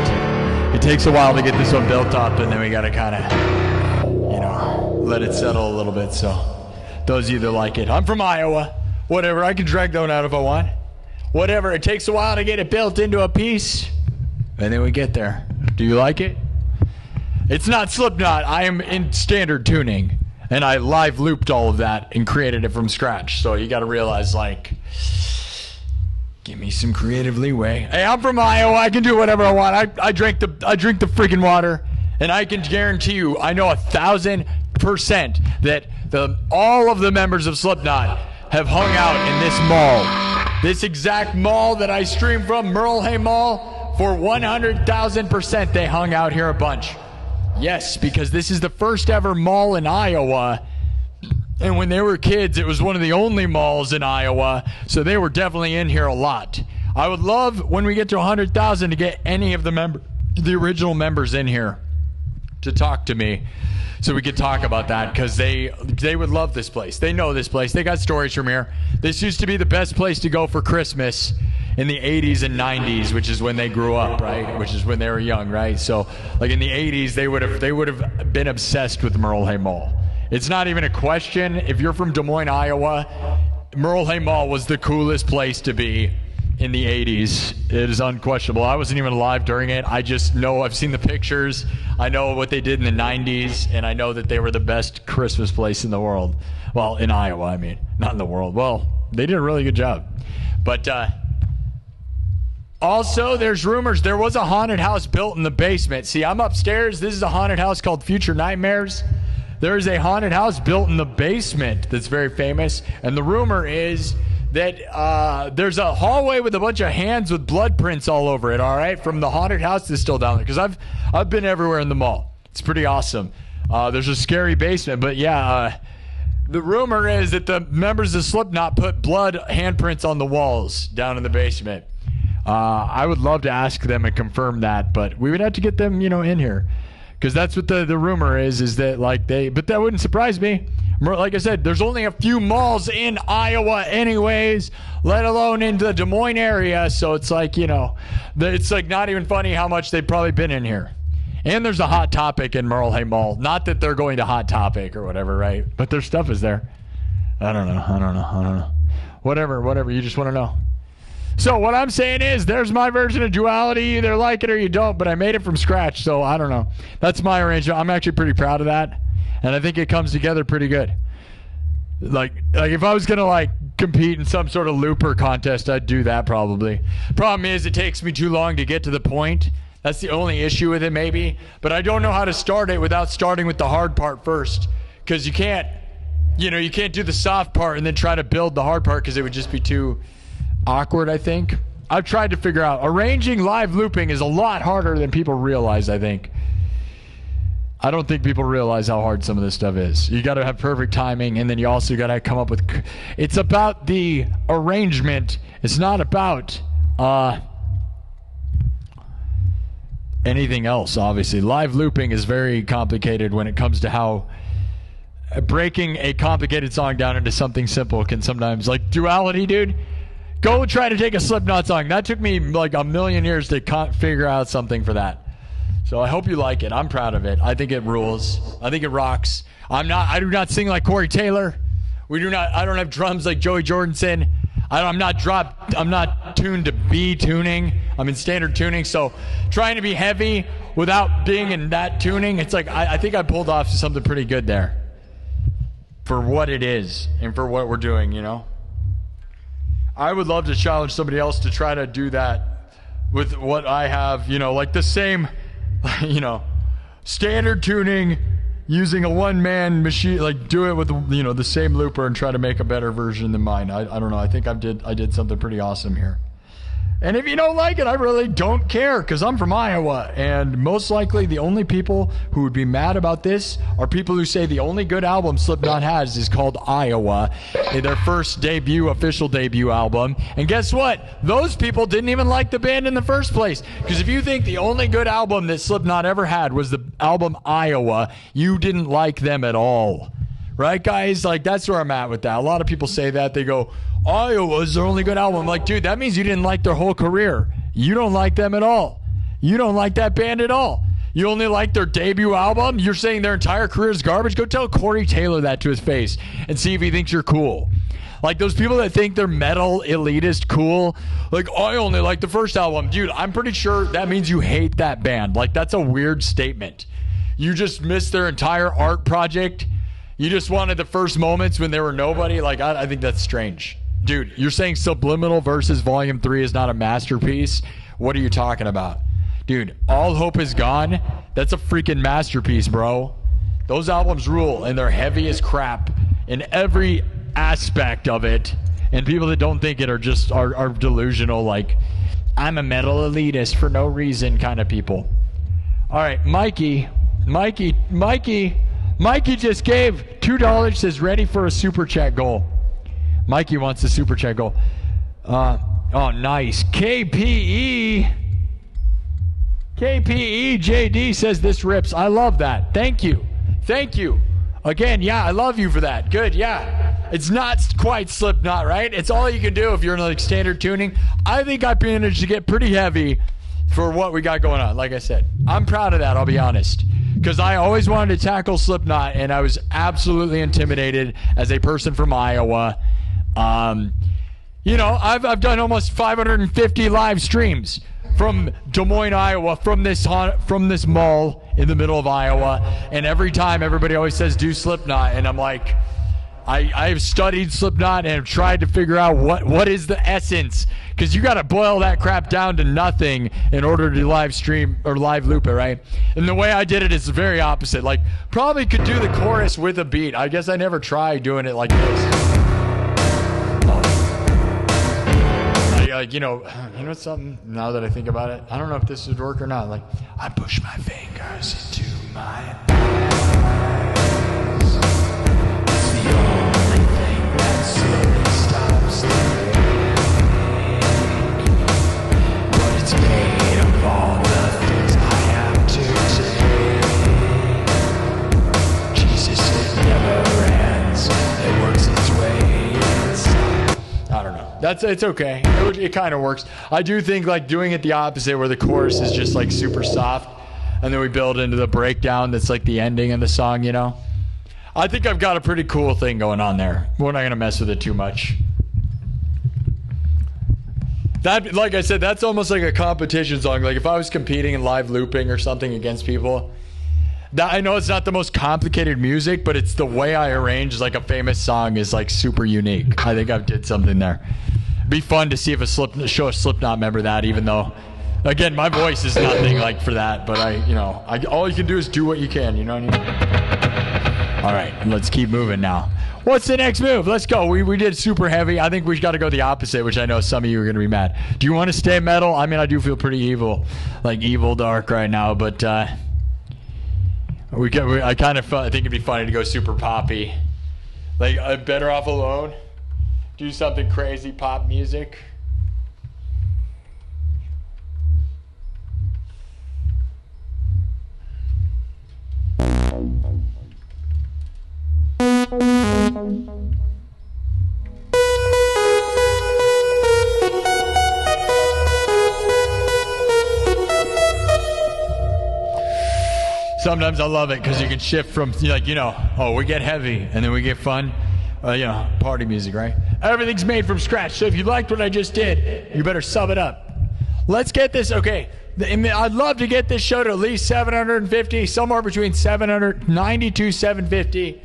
Speaker 1: it takes a while to get this one built up, and then we gotta kind of, let it settle a little bit. So those of you that like it, I'm from Iowa. Whatever, I can drag that one out if I want. Whatever, it takes a while to get it built into a piece, and then we get there. Do you like it? It's not Slipknot. I am in standard tuning, and I live looped all of that and created it from scratch. So you got to realize, give me some creative leeway. Hey, I'm from Iowa. I can do whatever I want. I drink the freaking water, and I can guarantee you, I know 1,000% that all of the members of Slipknot have hung out in this mall, this exact mall that I stream from, Merle Mall. For 100,000%, they hung out here a bunch. Yes, because this is the first ever mall in Iowa. And when they were kids, it was one of the only malls in Iowa, so they were definitely in here a lot. I would love, when we get to 100,000, to get any of the original members in here to talk to me, so we could talk about that, because they would love this place. They know this place. They got stories from here. This used to be the best place to go for Christmas in the 80s and 90s, which is when they grew up, right? Which is when they were young, right? So, in the 80s, they would have been obsessed with Merle Mall. It's not even a question. If you're from Des Moines, Iowa, Merle Mall was the coolest place to be in the 80s. It is unquestionable. I wasn't even alive during it. I just know, I've seen the pictures. I know what they did in the 90s, and I know that they were the best Christmas place in the world. Well, in Iowa, I mean. Not in the world. Well, they did a really good job. But also, there's rumors there was a haunted house built in the basement. See, I'm upstairs. This is a haunted house called Future Nightmares. There is a haunted house built in the basement that's very famous, and the rumor is that there's a hallway with a bunch of hands with blood prints all over it, all right, from the haunted house that's still down there, because I've been everywhere in the mall. It's pretty awesome. There's a scary basement, but yeah, the rumor is that the members of Slipknot put blood handprints on the walls down in the basement. I would love to ask them and confirm that, but we would have to get them, in here. Because that's what the rumor is that but that wouldn't surprise me. Like I said, there's only a few malls in Iowa anyways, let alone in the Des Moines area. So it's it's not even funny how much they've probably been in here. And there's a Hot Topic in Merle Mall. Not that they're going to Hot Topic or whatever, right? But their stuff is there. I don't know. Whatever. You just want to know. So what I'm saying is, there's my version of duality. You either like it or you don't, but I made it from scratch, so I don't know. That's my arrangement. I'm actually pretty proud of that, and I think it comes together pretty good. Like if I was gonna like compete in some sort of looper contest, I'd do that probably. Problem is, it takes me too long to get to the point. That's the only issue with it, maybe. But I don't know how to start it without starting with the hard part first, because you can't do the soft part and then try to build the hard part, because it would just be too awkward. I think I've tried to figure out arranging live looping is a lot harder than people realize. I don't think people realize how hard some of this stuff is. You got to have perfect timing, and then you also got to come up with... It's about the arrangement. It's not about anything else, obviously. Live looping is very complicated when it comes to how breaking a complicated song down into something simple can sometimes... Like Duality, dude. Go try to take a Slipknot song. That took me like a million years to figure out something for that. So I hope you like it. I'm proud of it. I think it rules. I think it rocks. I do not sing like Corey Taylor. I don't have drums like Joey Jordison. I'm not tuned to B tuning. I'm in standard tuning. So trying to be heavy without being in that tuning, it's like I think I pulled off something pretty good there for what it is and for what we're doing, you know. I would love to challenge somebody else to try to do that with what I have, you know, like the same, you know, standard tuning using a one-man machine, like do it with, you know, the same looper and try to make a better version than mine. I don't know. I think I did something pretty awesome here. And if you don't like it, I really don't care, because I'm from Iowa. And most likely the only people who would be mad about this are people who say the only good album Slipknot has is called Iowa, their first official debut album. And guess what? Those people didn't even like the band in the first place. Because if you think the only good album that Slipknot ever had was the album Iowa, you didn't like them at all. Right, guys? Like, that's where I'm at with that. A lot of people say that. They go, Iowa's their only good album. I'm like, dude, that means you didn't like their whole career. You don't like them at all. You don't like that band at all. You only like their debut album? You're saying their entire career is garbage? Go tell Corey Taylor that to his face and see if he thinks you're cool. Like those people that think they're metal elitist cool, like, I only like the first album. Dude, I'm pretty sure that means you hate that band. Like, that's a weird statement. You just missed their entire art project. You just wanted the first moments when they were nobody. Like, I think that's strange. Dude, you're saying Subliminal versus Volume 3 is not a masterpiece? What are you talking about? Dude, All Hope Is Gone? That's a freaking masterpiece, bro. Those albums rule, and they're heavy as crap in every aspect of it. And people that don't think it are just are delusional, like, I'm a metal elitist for no reason kind of people. All right, Mikey just gave $2, says ready for a super chat goal. Mikey wants a super chat goal. Oh, nice. KPE JD says this rips. I love that. Thank you. Again, yeah, I love you for that. Good, yeah. It's not quite Slipknot, right? It's all you can do if you're in like standard tuning. I think I managed to get pretty heavy for what we got going on. Like I said, I'm proud of that, I'll be honest. Because I always wanted to tackle Slipknot, and I was absolutely intimidated as a person from Iowa. You know, I've done almost 550 live streams from Des Moines, Iowa, from this mall in the middle of Iowa, and every time everybody always says do Slipknot, and I'm like, I've studied Slipknot and have tried to figure out what is the essence, because you got to boil that crap down to nothing in order to live stream or live loop it, right? And the way I did it is very opposite. Like, probably could do the chorus with a beat. I guess I never tried doing it like this. Like, you know something, now that I think about it, I don't know if this would work or not. Like, I push my fingers into my eyes. It's the only thing that slowly stops the pain. But it's made of all the things I have to take. Jesus, it never ends. It works its way inside. I don't know. It's okay. It kind of works. I do think like doing it the opposite, where the chorus is just like super soft, and then we build into the breakdown that's like the ending of the song, you know? I think I've got a pretty cool thing going on there. We're not going to mess with it too much. That, like I said, that's almost like a competition song. Like if I was competing in live looping or something against people, I know it's not the most complicated music, but it's the way I arrange like a famous song is like super unique. I think I did something there. Be fun to see if show a Slipknot member that, even though, again, my voice is nothing like for that, but all you can do is do what you can, you know what I mean? All right, let's keep moving now. What's the next move? Let's go. We did super heavy. I think we got to go the opposite, which I know some of you are going to be mad. Do you want to stay metal? I mean, I do feel pretty evil, like evil dark right now, but I kind of think it'd be funny to go super poppy. Like, I'm Better Off Alone. Do something crazy pop music. Sometimes I love it because you can shift from, we get heavy and then we get fun. Party music, right? Everything's made from scratch. So if you liked what I just did, you better sub it up. Let's get this. Okay. I'd love to get this show to at least 750, somewhere between 792, 750,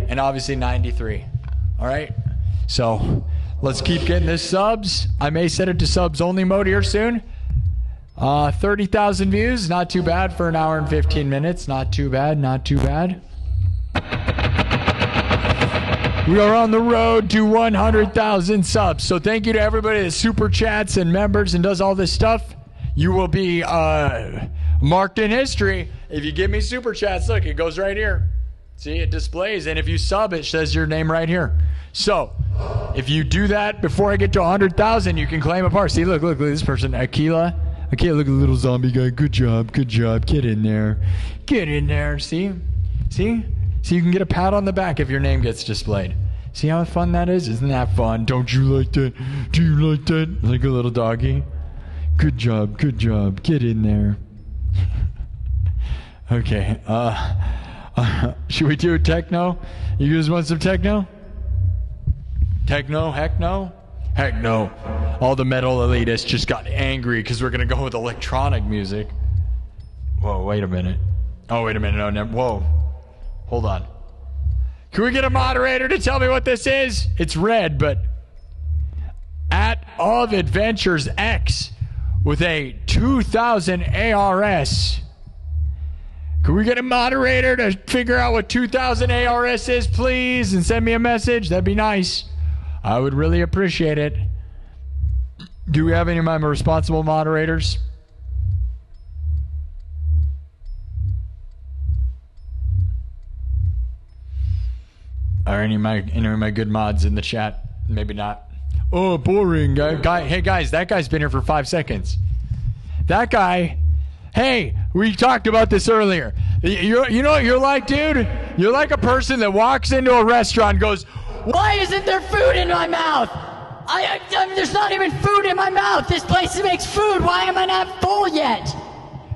Speaker 1: and obviously 93. All right. So let's keep getting this subs. I may set it to subs only mode here soon. 30,000 views. Not too bad for an hour and 15 minutes. Not too bad. Not too bad. We are on the road to 100,000 subs. So thank you to everybody that super chats and members and does all this stuff. You will be marked in history if you give me super chats. Look, it goes right here. See, it displays. And if you sub, it says your name right here. So if you do that before I get to 100,000, you can claim a part. See, look at this person, Aquila. Okay, look at the little zombie guy. Good job. Get in there. See? So you can get a pat on the back if your name gets displayed. See how fun that is? Isn't that fun? Don't you like that? Do you like that? Like a little doggy? Good job. Get in there. Okay. Should we do techno? You guys want some techno? Techno? Heck no? Heck no. All the metal elitists just got angry because we're going to go with electronic music. Whoa, wait a minute. Oh, wait a minute. No, never. Whoa. Hold on. Can we get a moderator to tell me what this is? It's red, but at of Adventures X with a 2000 ARS. Can we get a moderator to figure out what 2000 ARS is, please, and send me a message? That'd be nice. I would really appreciate it. Do we have any of my responsible moderators? Are any of my good mods in the chat? Maybe not. Oh, boring guy. Hey guys, that guy's been here for 5 seconds. That guy. Hey, we talked about this earlier. You know what you're like, dude? You're like a person that walks into a restaurant and goes, "Why isn't there food in my mouth? There's not even food in my mouth. This place makes food. Why am I not full yet?"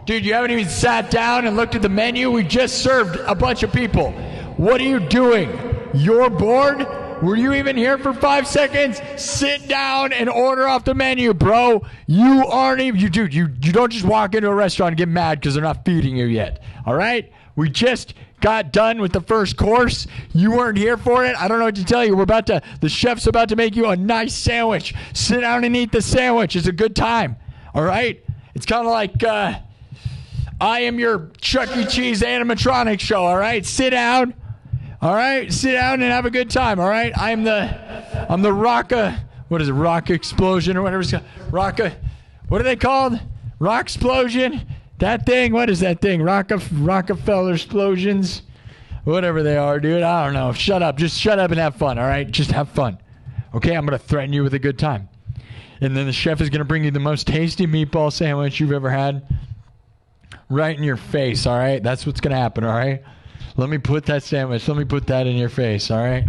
Speaker 1: Dude, you haven't even sat down and looked at the menu. We just served a bunch of people. What are you doing? You're bored? Were you even here for 5 seconds? Sit down and order off the menu, bro. You aren't even, you don't just walk into a restaurant and get mad because they're not feeding you yet. All right? We just got done with the first course. You weren't here for it. I don't know what to tell you. The chef's about to make you a nice sandwich. Sit down and eat the sandwich. It's a good time. All right? It's kind of like, I am your Chuck E. Cheese animatronic show. All right? Sit down. All right, sit down and have a good time. All right, I'm the what is it? Rock explosion or whatever it's called. What are they called? Rock explosion. That thing. What is that thing? Rockefeller explosions. Whatever they are, dude. I don't know. Shut up. Just shut up and have fun. All right, just have fun. Okay, I'm gonna threaten you with a good time, and then the chef is gonna bring you the most tasty meatball sandwich you've ever had, right in your face. All right, that's what's gonna happen. All right. Let me put that in your face, all right?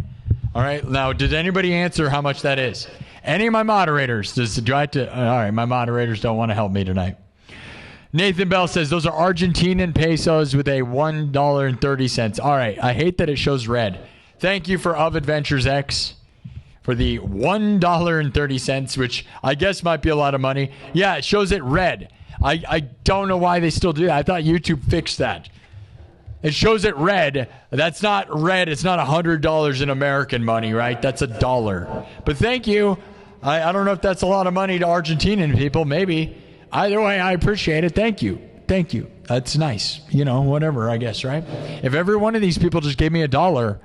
Speaker 1: All right, now, did anybody answer how much that is? Any of my moderators? All right, my moderators don't want to help me tonight. Nathan Bell says, those are Argentinian pesos with a $1.30. All right, I hate that it shows red. Thank you for Of Adventures X for the $1.30, which I guess might be a lot of money. Yeah, it shows it red. I don't know why they still do that. I thought YouTube fixed that. It shows it red. That's not red. It's not $100 in American money, right? That's $1. But thank you. I don't know if that's a lot of money to Argentinian people. Maybe. Either way, I appreciate it. Thank you. Thank you. That's nice. You know, whatever, I guess, right? If every one of these people just gave me $1,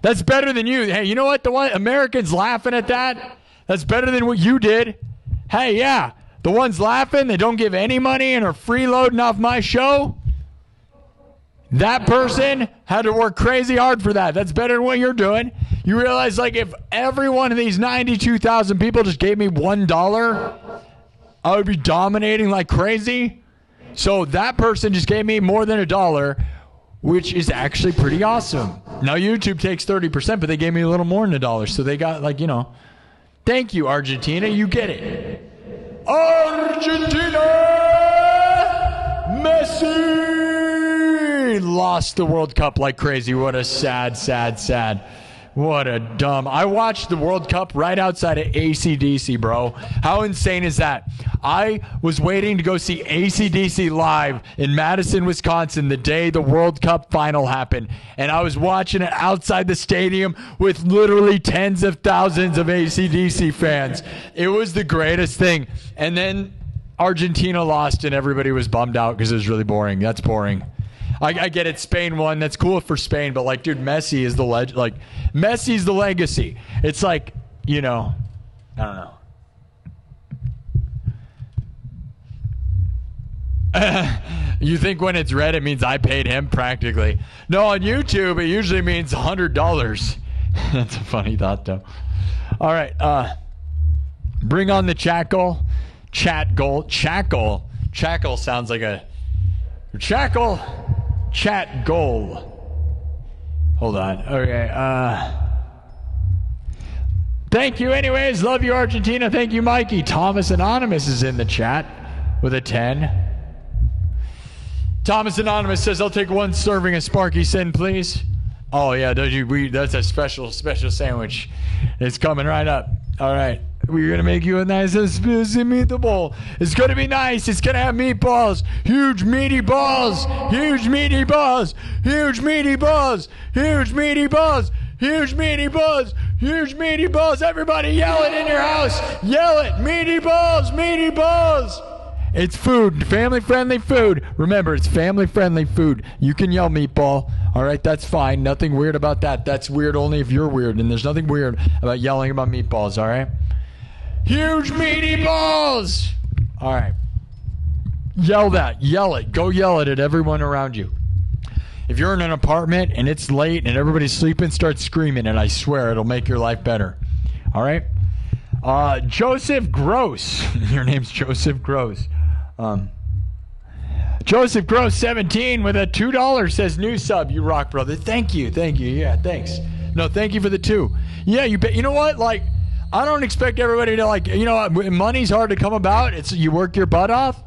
Speaker 1: that's better than you. Hey, you know what? The one Americans laughing at that, that's better than what you did. Hey, yeah. The ones laughing, they don't give any money and are freeloading off my show. That person had to work crazy hard for that. That's better than what you're doing. You realize, like, if every one of these 92,000 people just gave me $1, I would be dominating like crazy. So that person just gave me more than $1, which is actually pretty awesome. Now, YouTube takes 30%, but they gave me a little more than $1. So they got, like, you know, thank you, Argentina. You get it. Argentina! Messi! Lost the World Cup like crazy. What a sad. What a dumb. I watched the World Cup right outside of AC/DC, bro. How insane is that? I was waiting to go see AC/DC live in Madison, Wisconsin the day the World Cup final happened. And I was watching it outside the stadium with literally tens of thousands of AC/DC fans. It was the greatest thing. And then Argentina lost and everybody was bummed out because it was really boring. That's boring. I get it. Spain won. That's cool for Spain. But, like, dude, Messi is the Messi's the legacy. It's like, you know, I don't know. You think when it's red, it means I paid him practically. No, on YouTube, it usually means $100. That's a funny thought, though. All right. Bring on the Chackle. Chackle sounds like a... Chackle. Chat goal. Hold on. Okay. Thank you anyways. Love you, Argentina. Thank you, Mikey. Thomas Anonymous is in the chat with a 10. Thomas Anonymous says, I'll take one serving of Sparky SINN, please. Oh, yeah. That's a special sandwich. It's coming right up. All right. We're going to make you a nice and spicy meatball. It's going to be nice. It's going to have meatballs. Huge meaty balls. Huge meaty balls. Huge meaty balls. Huge meaty balls. Huge meaty balls. Huge meaty balls. Everybody yell it in your house. Yell it. Meaty balls. Meaty balls. It's food. Family-friendly food. Remember, it's family-friendly food. You can yell meatball. All right, that's fine. Nothing weird about that. That's weird only if you're weird. And there's nothing weird about yelling about meatballs, all right? Huge meaty balls! All right. Yell that. Yell it. Go yell it at everyone around you. If you're in an apartment and it's late and everybody's sleeping, start screaming it. I swear it'll make your life better. All right? Joseph Gross. Your name's Joseph Gross. Joseph Gross 17 with a $2 says new sub. You rock, brother. Thank you. Yeah, thanks. No, thank you for the 2. Yeah, you bet. You know what? Like, I don't expect everybody to, like, you know, money's hard to come about. It's you work your butt off.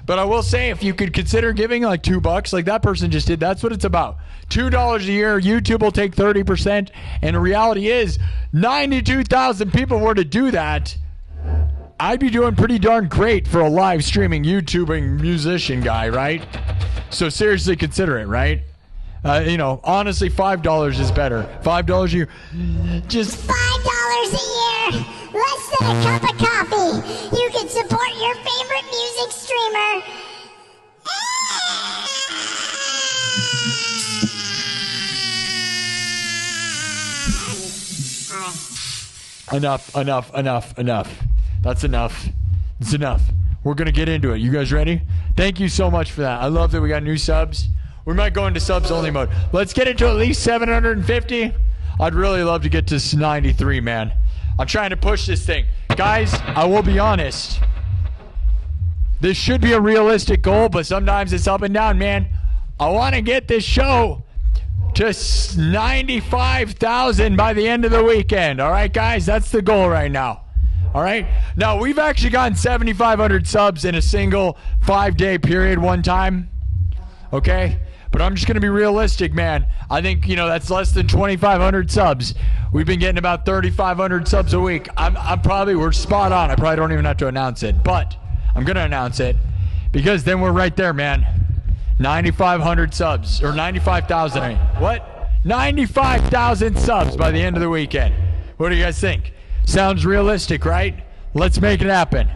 Speaker 1: But I will say, if you could consider giving like $2, like that person just did, that's what it's about. $2 a year. YouTube will take 30%. And the reality is, 92,000 people were to do that. I'd be doing pretty darn great for a live streaming YouTubing musician guy, right? So seriously consider it, right? You know, honestly, $5 is better. $5 a year. Just
Speaker 3: $5 a year. Less than a cup of coffee. You can support your favorite music streamer.
Speaker 1: Enough. That's enough. It's enough. We're going to get into it. You guys ready? Thank you so much for that. I love that we got new subs. We might go into subs only mode. Let's get into at least 750. I'd really love to get to 93, man. I'm trying to push this thing. Guys, I will be honest. This should be a realistic goal, but sometimes it's up and down, man. I want to get this show to 95,000 by the end of the weekend. All right, guys? That's the goal right now. All right? Now, we've actually gotten 7,500 subs in a single 5-day period one time. Okay? But I'm just going to be realistic, man. I think, you know, that's less than 2,500 subs. We've been getting about 3,500 subs a week. We're spot on. I probably don't even have to announce it. But I'm going to announce it because then we're right there, man. 9,500 subs, or 95,000. What? 95,000 subs by the end of the weekend. What do you guys think? Sounds realistic, right? Let's make it happen.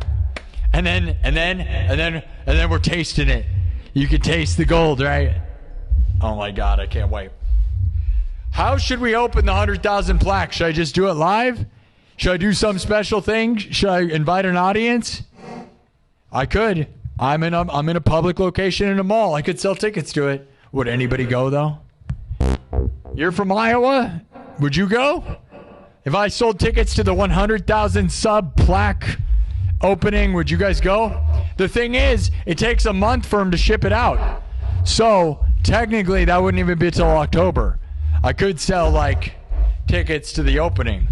Speaker 1: And then we're tasting it. You can taste the gold, right? Oh my God, I can't wait. How should we open the 100,000 plaque? Should I just do it live? Should I do some special thing? Should I invite an audience? I could. I'm in a public location in a mall. I could sell tickets to it. Would anybody go though? You're from Iowa? Would you go? If I sold tickets to the 100,000 sub plaque opening, would you guys go? The thing is, it takes a month for them to ship it out. So technically that wouldn't even be till October. I could sell like tickets to the opening.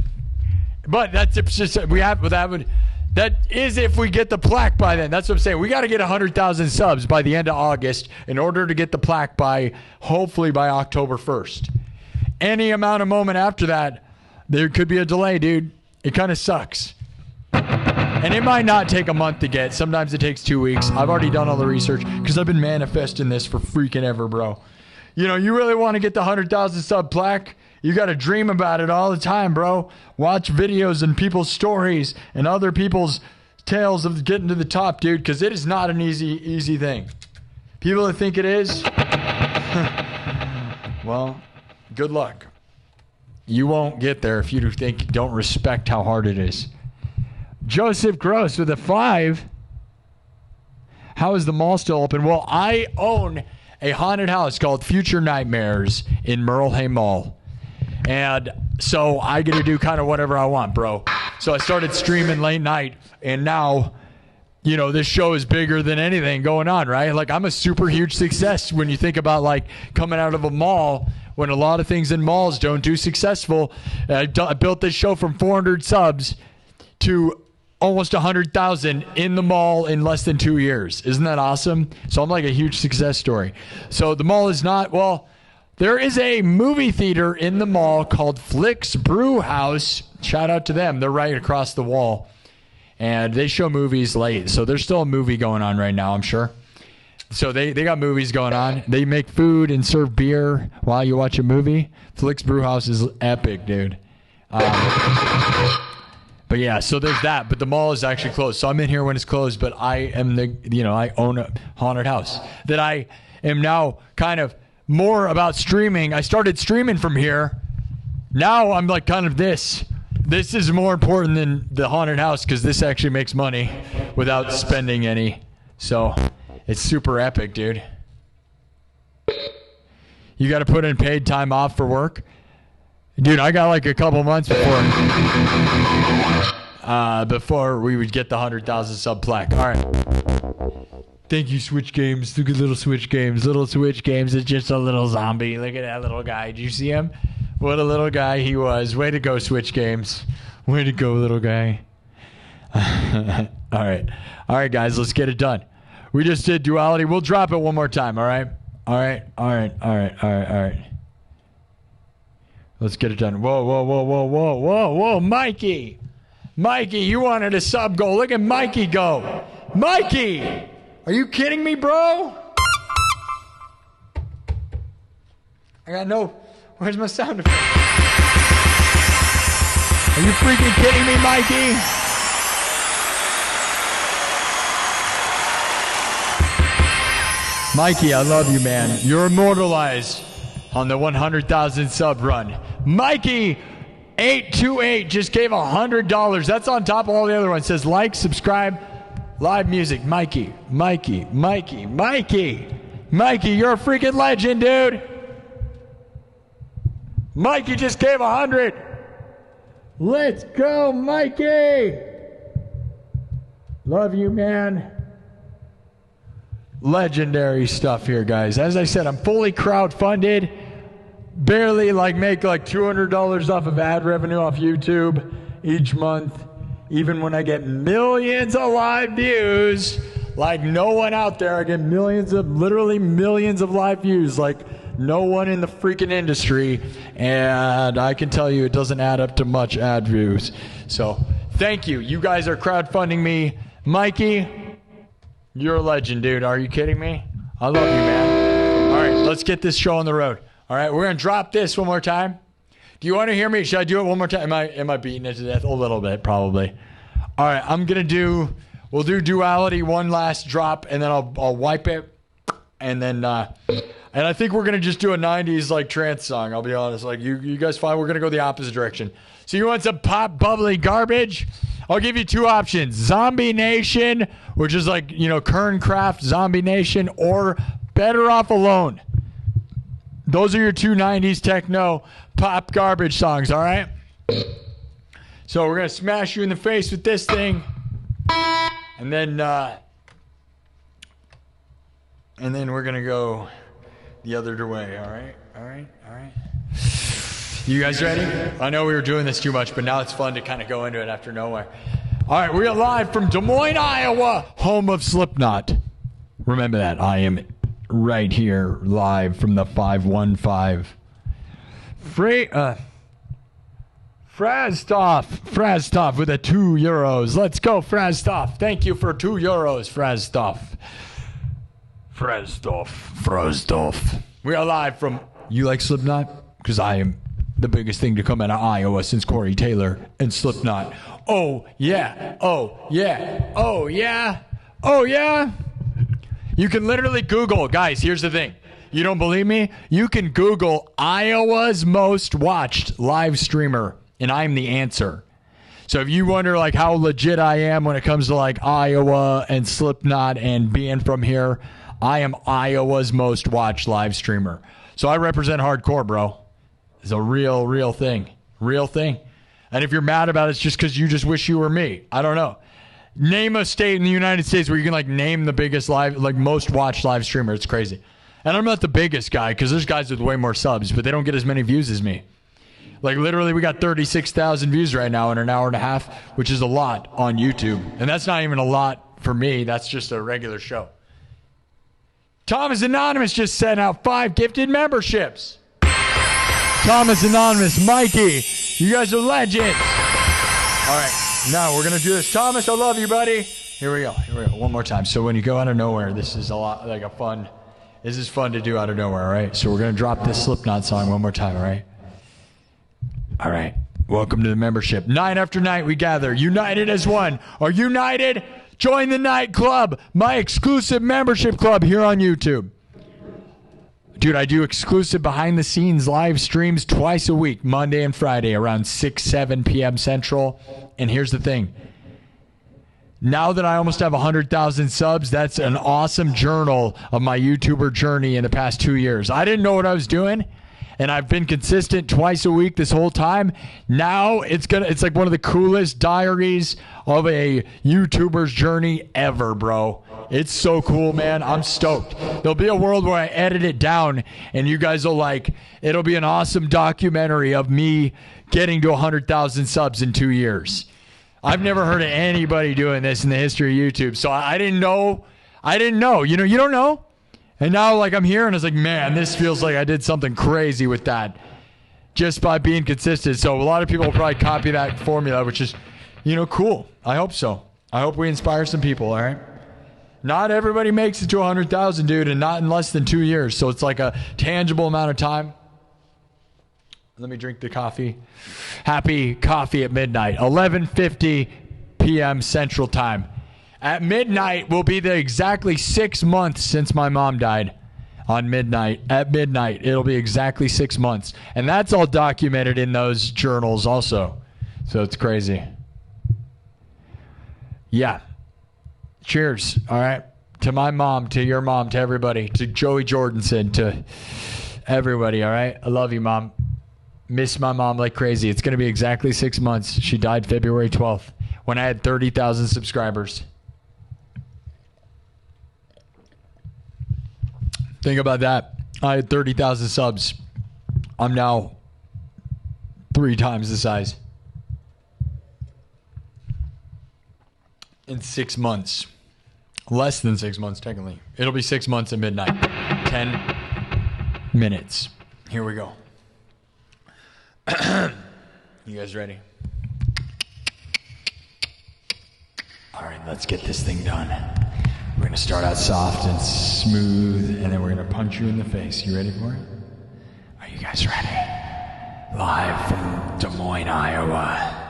Speaker 1: But that's just that is if we get the plaque by then. That's what I'm saying. We got to get 100,000 subs by the end of August in order to get the plaque hopefully by October 1st. Any amount of moment after that, there could be a delay, dude. It kind of sucks. And it might not take a month to get. Sometimes it takes 2 weeks. I've already done all the research because I've been manifesting this for freaking ever, bro. You know, you really want to get the 100,000 sub plaque? You got to dream about it all the time, bro. Watch videos and people's stories and other people's tales of getting to the top, dude, because it is not an easy thing. People that think it is, well, good luck. You won't get there if you don't respect how hard it is. Joseph Gross with a 5. How is the mall still open? Well, I own a haunted house called Future Nightmares in Merle Mall. And so I get to do kind of whatever I want, bro. So I started streaming late night, and now, you know, this show is bigger than anything going on, right? Like, I'm a super huge success when you think about, like, coming out of a mall when a lot of things in malls don't do successful. I built this show from 400 subs to almost 100,000 in the mall in less than 2 years. Isn't that awesome? So I'm like a huge success story. So the mall is not, well, there is a movie theater in the mall called Flicks Brew House. Shout out to them. They're right across the wall. And they show movies late. So there's still a movie going on right now, I'm sure. So they got movies going on. They make food and serve beer while you watch a movie. Flicks Brew House is epic, dude. But yeah, so there's that. But the mall is actually closed. So I'm in here when it's closed. But I own a haunted house that I am now kind of more about streaming. I started streaming from here. Now I'm like kind of this. This is more important than the haunted house because this actually makes money without spending any. So it's super epic, dude. You got to put in paid time off for work. Dude, I got like a couple months before we would get the 100,000 sub plaque. All right. Thank you, Switch Games. Look at Little Switch Games. Little Switch Games is just a little zombie. Look at that little guy. Did you see him? What a little guy he was. Way to go, Switch Games. Way to go, little guy. All right. All right, guys. Let's get it done. We just did duality. We'll drop it one more time, all right? All right. All right. All right. All right. All right. Let's get it done. Whoa, whoa, whoa, whoa, whoa, whoa, whoa. Mikey. Mikey, you wanted a sub goal. Look at Mikey go. Mikey! Are you kidding me, bro? I got no... Where's my sound effect? Are you freaking kidding me, Mikey? Mikey, I love you, man. You're immortalized on the 100,000 sub run. Mikey 828 just gave $100. That's on top of all the other ones. It says like, subscribe, live music. Mikey, Mikey, Mikey, Mikey. Mikey, you're a freaking legend, dude. Mikey just gave 100. Let's go, Mikey. Love you, man. Legendary stuff here, guys. As I said, I'm fully crowdfunded. Barely make $200 off of ad revenue off YouTube each month. Even when I get millions of live views, like no one out there, I get literally millions of live views, like no one in the freaking industry. And I can tell you it doesn't add up to much ad views. So thank you. You guys are crowdfunding me. Mikey, you're a legend, dude. Are you kidding me? I love you, man. All right, let's get this show on the road. All right, we're going to drop this one more time. Do you want to hear me? Should I do it one more time? Am I beating it to death? A little bit, probably. All right, we'll do duality, one last drop, and then I'll wipe it. And then, and I think we're going to just do a 90s like trance song. I'll be honest. Like you guys fine. We're going to go the opposite direction. So you want some pop bubbly garbage? I'll give you two options. Zombie Nation, which is like, Kernkraft, Zombie Nation, or Better Off Alone. Those are your two 90s techno pop garbage songs, all right? So we're going to smash you in the face with this thing. And then we're going to go the other way, all right? All right? You guys ready? I know we were doing this too much, but now it's fun to kind of go into it after nowhere. All right, we are live from Des Moines, Iowa, home of Slipknot. Remember that. I am right here live from the 515. Frazstov with a €2. Let's go, Frazstov. Thank you for €2, Frazstov. We are live from... You like Slipknot? Because I am the biggest thing to come out of Iowa since Corey Taylor and Slipknot. Oh, yeah. You can literally Google, guys, here's the thing. You don't believe me? You can Google Iowa's most watched live streamer, and I'm the answer. So if you wonder like how legit I am when it comes to like Iowa and Slipknot and being from here, I am Iowa's most watched live streamer. So I represent hardcore, bro. It's a real thing. Real thing. And if you're mad about it, it's just because you just wish you were me. I don't know. Name a state in the United States where you can like name the biggest most watched live streamer. It's crazy. And I'm not the biggest guy because there's guys with way more subs, but they don't get as many views as me. Like literally we got 36,000 views right now in an hour and a half, which is a lot on YouTube. And that's not even a lot for me. That's just a regular show. Thomas Anonymous just sent out 5 gifted memberships. Thomas Anonymous, Mikey, you guys are legends. All right, now we're going to do this. Thomas, I love you, buddy. Here we go. One more time. So when you go out of nowhere, this is a lot like this is fun to do out of nowhere, all right? So we're going to drop this Slipknot song one more time, all right? All right. Welcome to the membership. Night after night we gather, united as one. Are you united? Join the Night Club, my exclusive membership club here on YouTube. Dude, I do exclusive behind-the-scenes live streams twice a week, Monday and Friday, around 7 p.m. Central. And here's the thing. Now that I almost have 100,000 subs, that's an awesome journal of my YouTuber journey in the past 2 years. I didn't know what I was doing, and I've been consistent twice a week this whole time. Now it's like one of the coolest diaries of a YouTuber's journey ever, bro. It's so cool, man. I'm stoked. There'll be a world where I edit it down and you guys will it'll be an awesome documentary of me getting to 100,000 subs in 2 years. I've never heard of anybody doing this in the history of YouTube. So I didn't know. You don't know. And now I'm here and it's like, man, this feels like I did something crazy with that just by being consistent. So a lot of people will probably copy that formula, which is, cool. I hope so. I hope we inspire some people, all right? Not everybody makes it to 100,000, dude, and not in less than 2 years. So it's like a tangible amount of time. Let me drink the coffee. Happy coffee at midnight, 11:50 p.m. Central Time. At midnight will be the exactly 6 months since my mom died. On midnight, at midnight, it'll be exactly 6 months. And that's all documented in those journals also. So it's crazy. Yeah. Cheers, all right? To my mom, to your mom, to everybody, to Joey Jordanson, to everybody, all right? I love you, Mom. Miss my mom like crazy. It's going to be exactly 6 months. She died February 12th when I had 30,000 subscribers. Think about that. I had 30,000 subs. I'm now 3 times the size. In 6 months. Less than 6 months, technically. It'll be 6 months at midnight. 10 minutes. Here we go. You guys ready? All right, let's get this thing done. gonna start out soft and smooth, and then we're gonna punch you in the face. You ready for it? Are you guys ready? Live from Des Moines, Iowa.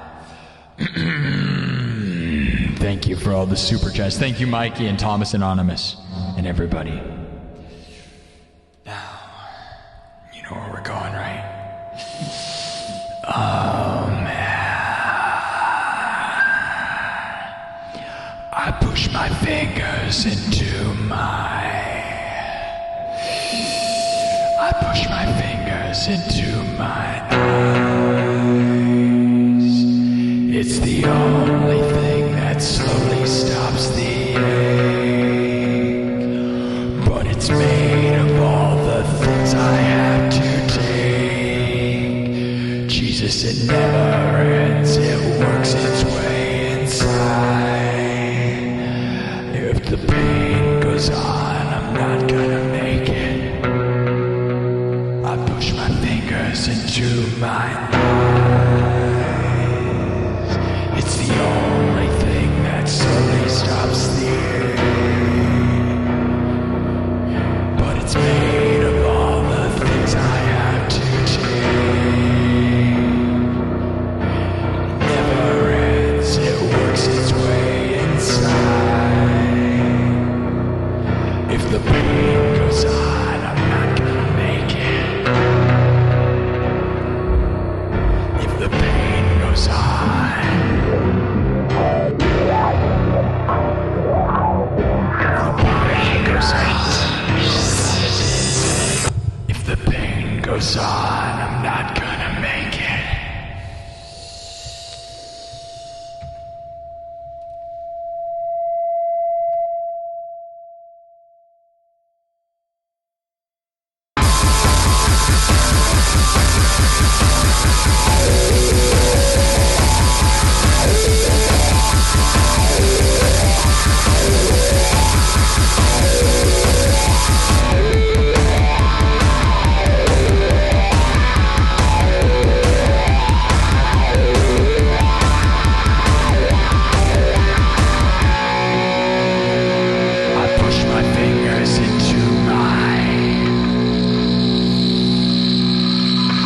Speaker 1: Thank you for all the super chats. Thank you, Mikey and Thomas Anonymous and everybody. Now, you know where we're going, right? Oh man. I push my fingers into my eyes. It's the only thing that slowly stops the ache. But it's made of all the things I have to take. Jesus, it never ends, it works its way inside. If the pain goes on, I'm not gonna make it. I push my fingers into my eyes. It's the only thing that slowly stops the ache. But it's made of all the things I have to take. It never ends, it works its way inside. If the pain goes on, I'm not gonna make it. If the pain goes on, if the pain goes on, I'm not gonna make it.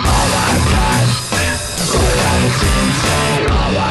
Speaker 1: All I've got is insane. All I've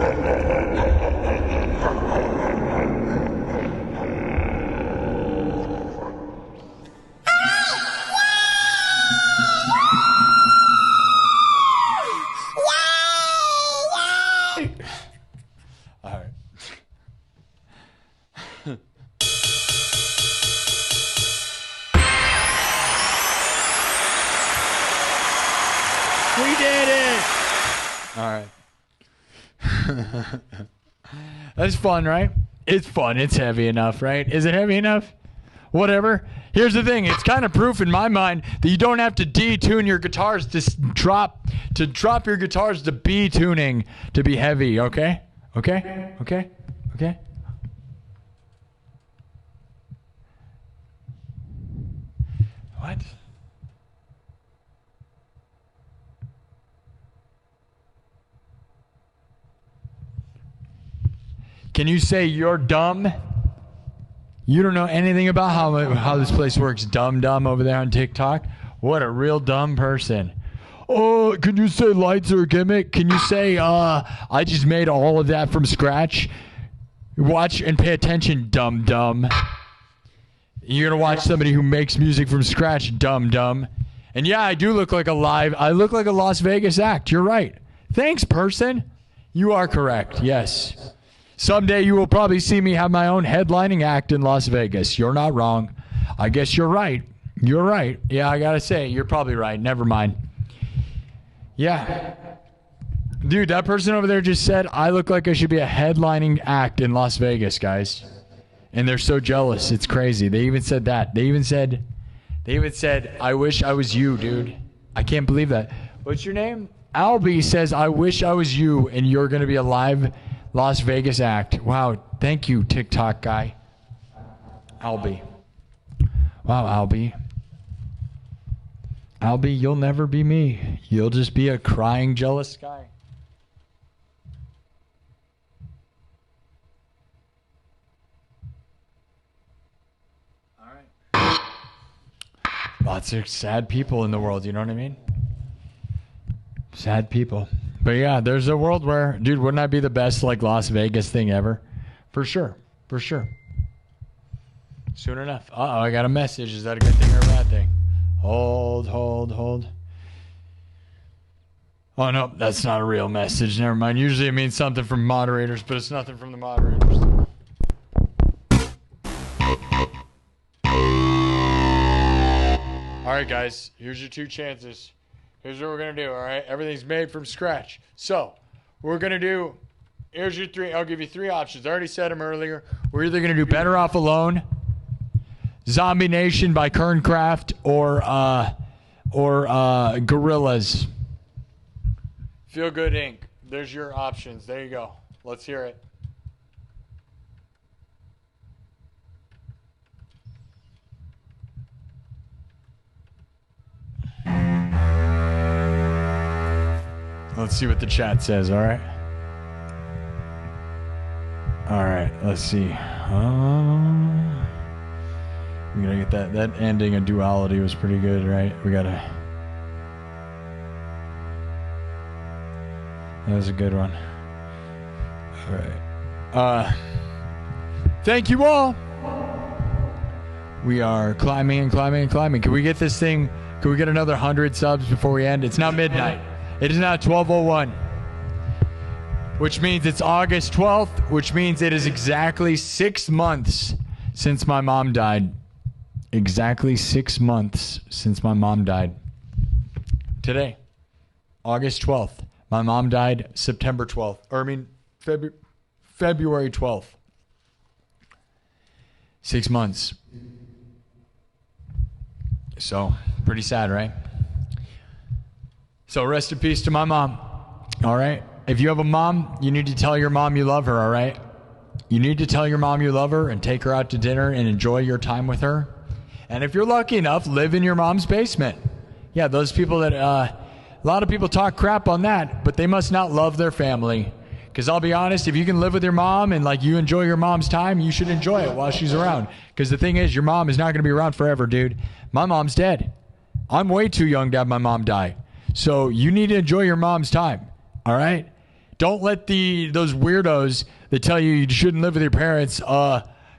Speaker 1: All right. We did it! All right. That's fun, right? It's fun. It's heavy enough, right? Is it heavy enough? Whatever. Here's the thing. It's kind of proof in my mind that you don't have to detune your guitars to drop your guitars to B tuning to be heavy, okay? Okay? Okay? Okay? What? Can you say you're dumb? You don't know anything about how this place works. Dumb over there on TikTok. What a real dumb person. Oh, can you say lights are a gimmick? Can you say I just made all of that from scratch? Watch and pay attention, dumb. You're gonna watch somebody who makes music from scratch, dumb. And yeah, I look like a Las Vegas act. You're right. Thanks, person. You are correct. Yes. Someday you will probably see me have my own headlining act in Las Vegas. You're not wrong. I guess you're right. You're right. Yeah, I gotta say, you're probably right. Never mind. Yeah. Dude, that person over there just said, I look like I should be a headlining act in Las Vegas, guys. And they're so jealous. It's crazy. They even said that. They even said, I wish I was you, dude. I can't believe that. What's your name? Albie says, I wish I was you and you're going to be a live Las Vegas act. Wow. Thank you, TikTok guy. Albie. Wow, Albie. Albie, you'll never be me. You'll just be a crying, jealous guy. All right. Lots of sad people in the world, you know what I mean? Sad people. But yeah, there's a world where, dude, wouldn't that be the best like Las Vegas thing ever? For sure. For sure. Soon enough. Uh-oh, I got a message. Is that a good thing or a bad thing? Hold. Oh, no, that's not a real message. Never mind. Usually it means something from moderators, but it's nothing from the moderators. All right, guys. Here's your 2 chances. Here's what we're going to do, all right? Everything's made from scratch. So, we're going to do, here's your 3, I'll give you 3 options. I already said them earlier. We're either going to do Better Off Alone, Zombie Nation by Kerncraft, or Gorillaz. Feel Good Inc. There's your options. There you go. Let's hear it. Let's see what the chat says, all right? All right, let's see. We gotta get that ending of duality was pretty good, right? We gotta. That was a good one. All right. Thank you all. We are climbing. Can we get this thing? Can we get another 100 subs before we end? It's now midnight. It is now 12:01, which means it's August 12th, which means it is exactly 6 months since my mom died. Exactly 6 months since my mom died. Today, August 12th. My mom died September 12th. February 12th. 6 months. So, pretty sad, right? So rest in peace to my mom, all right? If you have a mom, you need to tell your mom you love her, all right? You need to tell your mom you love her and take her out to dinner and enjoy your time with her. And if you're lucky enough, live in your mom's basement. Yeah, those people that, a lot of people talk crap on that, but they must not love their family. Because I'll be honest, if you can live with your mom and like you enjoy your mom's time, you should enjoy it while she's around. Because the thing is, your mom is not going to be around forever, dude. My mom's dead. I'm way too young to have my mom die. So you need to enjoy your mom's time, all right? don't let those weirdos that tell you shouldn't live with your parents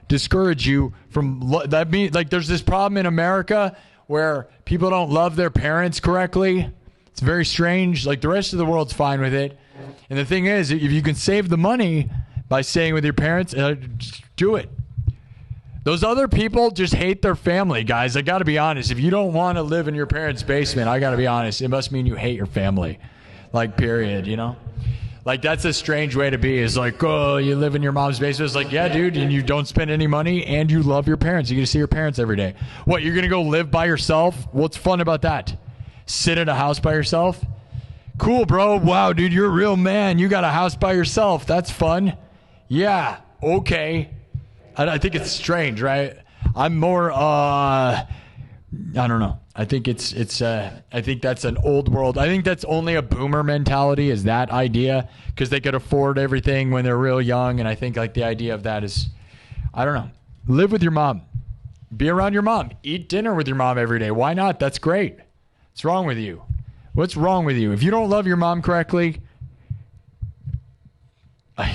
Speaker 1: discourage you from that. Means like there's this problem in America where people don't love their parents correctly. It's very strange. Like the rest of the world's fine with it. And the thing is, if you can save the money by staying with your parents, just do it. Those other people just hate their family, guys. I got to be honest. If you don't want to live in your parents' basement, I got to be honest. It must mean you hate your family. Like, period, you know? Like, that's a strange way to be. Is like, oh, you live in your mom's basement. It's like, yeah, dude, and you don't spend any money, and you love your parents. You get to see your parents every day. What, you're going to go live by yourself? What's fun about that? Sit in a house by yourself? Cool, bro. Wow, dude, you're a real man. You got a house by yourself. That's fun. Yeah, okay. I think it's strange, right? I'm more, I don't know. I think I think that's an old world. I think that's only a boomer mentality, is that idea, because they could afford everything when they're real young. And I think like the idea of that is, I don't know. Live with your mom. Be around your mom. Eat dinner with your mom every day. Why not? That's great. What's wrong with you? What's wrong with you? If you don't love your mom correctly,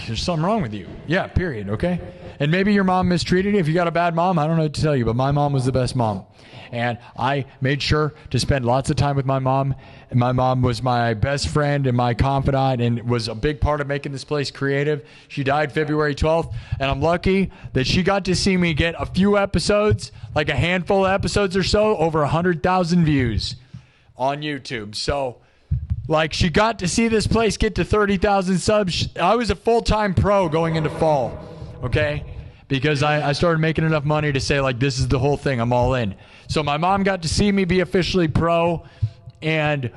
Speaker 1: there's something wrong with you. Yeah, period, okay? And maybe your mom mistreated you. If you got a bad mom, I don't know what to tell you, but my mom was the best mom. And I made sure to spend lots of time with my mom. And my mom was my best friend and my confidant and was a big part of making this place creative. She died February 12th, and I'm lucky that she got to see me get a few episodes, like a handful of episodes or so, over 100,000 views on YouTube. So, like, she got to see this place get to 30,000 subs. I was a full-time pro going into fall, okay? Because I started making enough money to say, like, this is the whole thing. I'm all in. So my mom got to see me be officially pro, and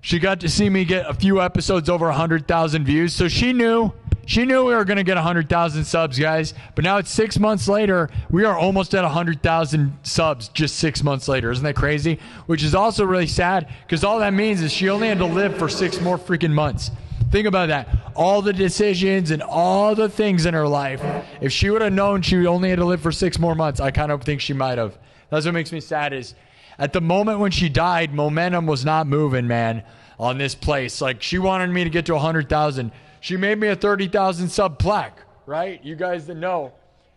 Speaker 1: she got to see me get a few episodes over 100,000 views. So she knew we were going to get 100,000 subs, guys. But now it's 6 months later. We are almost at 100,000 subs just 6 months later. Isn't that crazy? Which is also really sad, because all that means is she only had to live for 6 more freaking months. Think about that. All the decisions and all the things in her life. If she would have known she only had to live for 6 more months, I kind of think she might have. That's what makes me sad, is at the moment when she died, momentum was not moving, man, on this place. Like, she wanted me to get to 100,000. She made me a 30,000 sub plaque, right? You guys that know.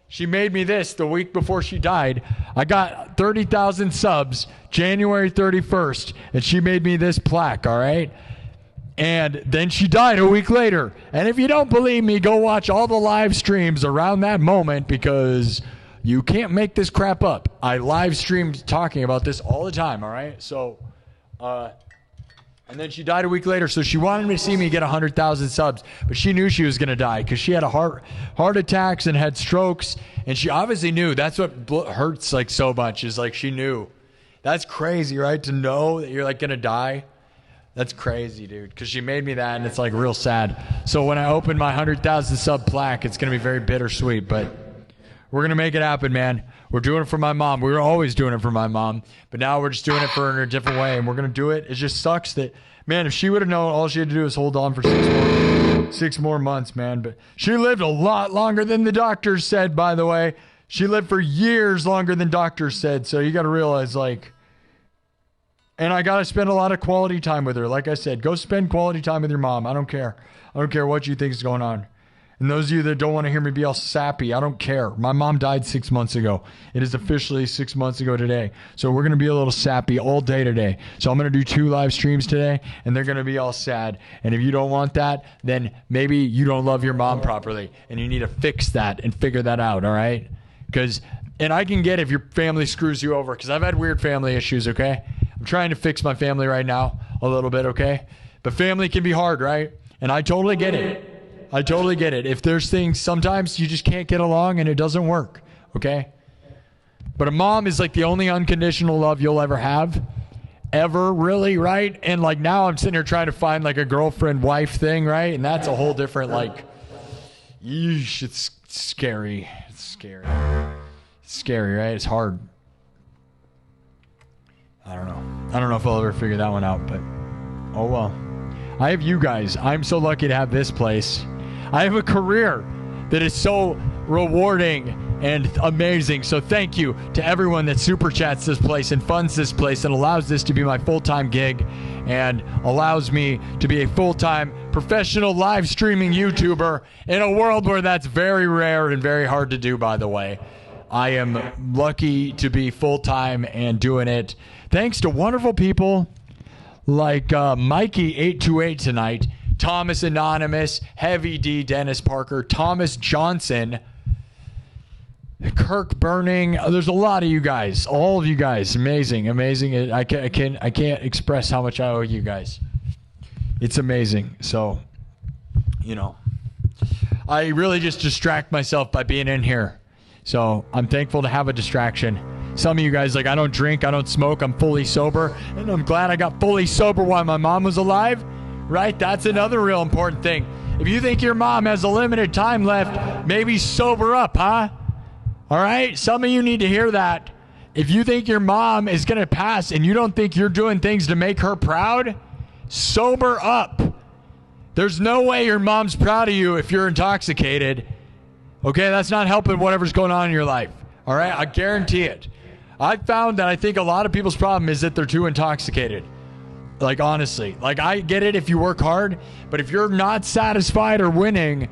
Speaker 1: She made me this the week before she died. I got 30,000 subs January 31st, and she made me this plaque, all right? And then she died a week later. And if you don't believe me, go watch all the live streams around that moment, because you can't make this crap up. I live streamed talking about this all the time, all right? So, and then she died a week later, so she wanted me to see me get 100,000 subs, but she knew she was going to die because she had a heart attacks and had strokes, and she obviously knew. That's what hurts like so much, is like she knew. That's crazy, right? To know that you're like going to die. That's crazy, dude, because she made me that, and it's like real sad. So when I open my 100,000 sub plaque, it's going to be very bittersweet, but we're going to make it happen, man. We're doing it for my mom. We were always doing it for my mom, but now we're just doing it for her in a different way, and we're going to do it. It just sucks that, man, if she would have known, all she had to do was hold on for 6 more months, man. But she lived a lot longer than the doctors said, by the way. She lived for years longer than doctors said, so you got to realize, like, and I got to spend a lot of quality time with her. Like I said, go spend quality time with your mom. I don't care. I don't care what you think is going on. And those of you that don't want to hear me be all sappy, I don't care. My mom died 6 months ago. It is officially 6 months ago today. So we're going to be a little sappy all day today. So I'm going to do 2 live streams today, and they're going to be all sad. And if you don't want that, then maybe you don't love your mom properly, and you need to fix that and figure that out, all right? And I can get if your family screws you over, because I've had weird family issues, okay? I'm trying to fix my family right now a little bit, okay? But family can be hard, right? And I totally get it. I totally get it. If there's things, sometimes you just can't get along and it doesn't work, okay? But a mom is like the only unconditional love you'll ever have, ever, really, right? And like now I'm sitting here trying to find like a girlfriend-wife thing, right? And that's a whole different, like, yeesh, it's scary. It's scary. It's scary, right? It's hard. I don't know if I'll ever figure that one out, but oh well. I have you guys. I'm so lucky to have this place. I have a career that is so rewarding and amazing. So thank you to everyone that super chats this place and funds this place and allows this to be my full-time gig and allows me to be a full-time professional live streaming YouTuber in a world where that's very rare and very hard to do, by the way. I am lucky to be full-time and doing it thanks to wonderful people like Mikey828 tonight, Thomas Anonymous, Heavy D, Dennis Parker, Thomas Johnson, Kirk Burning. There's a lot of you guys, all of you guys. Amazing. I can't express how much I owe you guys. It's amazing. So, I really just distract myself by being in here. So I'm thankful to have a distraction. Some of you guys, I don't drink, I don't smoke, I'm fully sober. And I'm glad I got fully sober while my mom was alive, right? That's another real important thing. If you think your mom has a limited time left, maybe sober up, huh? All right? Some of you need to hear that. If you think your mom is going to pass and you don't think you're doing things to make her proud, sober up. There's no way your mom's proud of you if you're intoxicated. Okay? That's not helping whatever's going on in your life. All right? I guarantee it. I've found that I think a lot of people's problem is that they're too intoxicated. Honestly. I get it if you work hard, but if you're not satisfied or winning,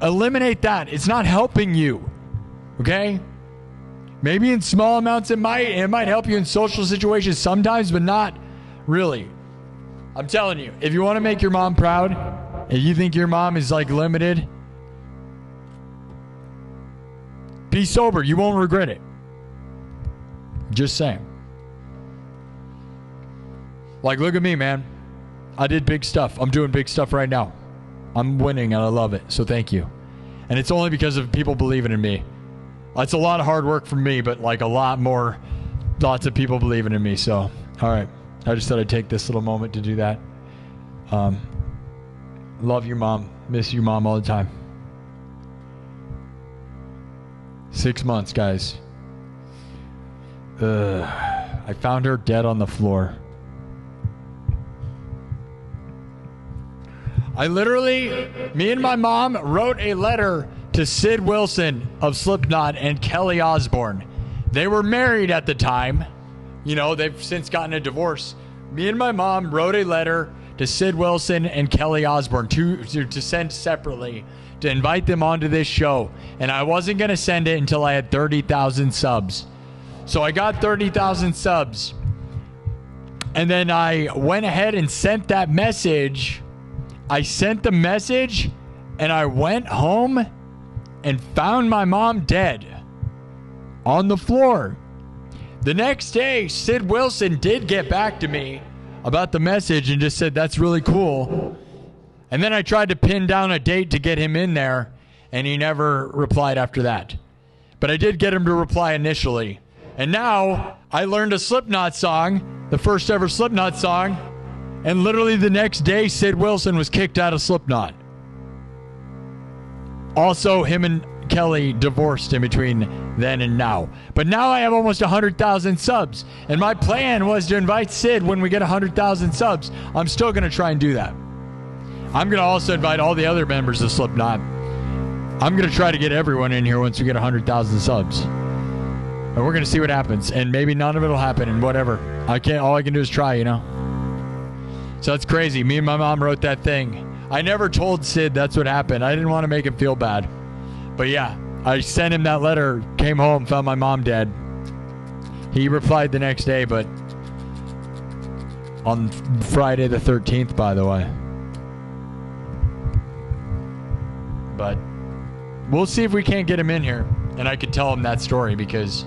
Speaker 1: eliminate that. It's not helping you. Okay? Maybe in small amounts it might help you in social situations sometimes, but not really. I'm telling you, if you want to make your mom proud, and you think your mom is limited, be sober. You won't regret it. Just saying. Look at me, man. I did big stuff. I'm doing big stuff right now. I'm winning and I love it. So thank you. And it's only because of people believing in me. It's a lot of hard work for me, but lots of people believing in me. So, all right. I just thought I'd take this little moment to do that. Love you, Mom. Miss you, Mom, all the time. 6 months, guys. I found her dead on the floor. Me and my mom wrote a letter to Sid Wilson of Slipknot and Kelly Osbourne. They were married at the time. They've since gotten a divorce. Me and my mom wrote a letter to Sid Wilson and Kelly Osbourne to send separately to invite them onto this show. And I wasn't going to send it until I had 30,000 subs. So I got 30,000 subs. And then I went ahead and sent that message. I sent the message and I went home and found my mom dead on the floor. The next day, Sid Wilson did get back to me about the message and just said, that's really cool. And then I tried to pin down a date to get him in there, and he never replied after that. But I did get him to reply initially. And now I learned a Slipknot song, the first ever Slipknot song, and literally the next day, Sid Wilson was kicked out of Slipknot. Also, him and Kelly divorced in between then and now. But now I have almost 100,000 subs. And my plan was to invite Sid when we get 100,000 subs. I'm still going to try and do that. I'm going to also invite all the other members of Slipknot. I'm going to try to get everyone in here once we get 100,000 subs. And we're going to see what happens. And maybe none of it will happen and whatever. All I can do is try, So that's crazy. Me and my mom wrote that thing. I never told Sid that's what happened. I didn't want to make him feel bad. But yeah, I sent him that letter, came home, found my mom dead. He replied the next day, but on Friday the 13th, by the way. But we'll see if we can't get him in here and I can tell him that story, because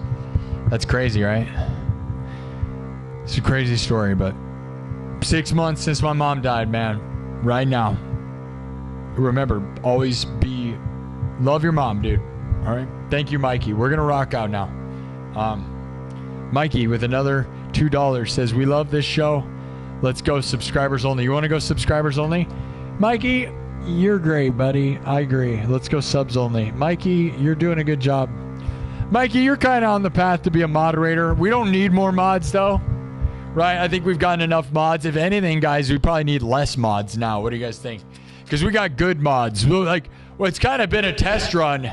Speaker 1: that's crazy, right? It's a crazy story, but 6 months since my mom died, man. Right now. Remember, always love your mom, dude. All right? Thank you, Mikey. We're going to rock out now. Mikey with another $2 says, we love this show. Let's go subscribers only. You want to go subscribers only? Mikey, you're great, buddy. I agree. Let's go subs only. Mikey, you're doing a good job. Mikey, you're kind of on the path to be a moderator. We don't need more mods, though. Right? I think we've gotten enough mods. If anything, guys, we probably need less mods now. What do you guys think? Because we got good mods. It's kind of been a test run.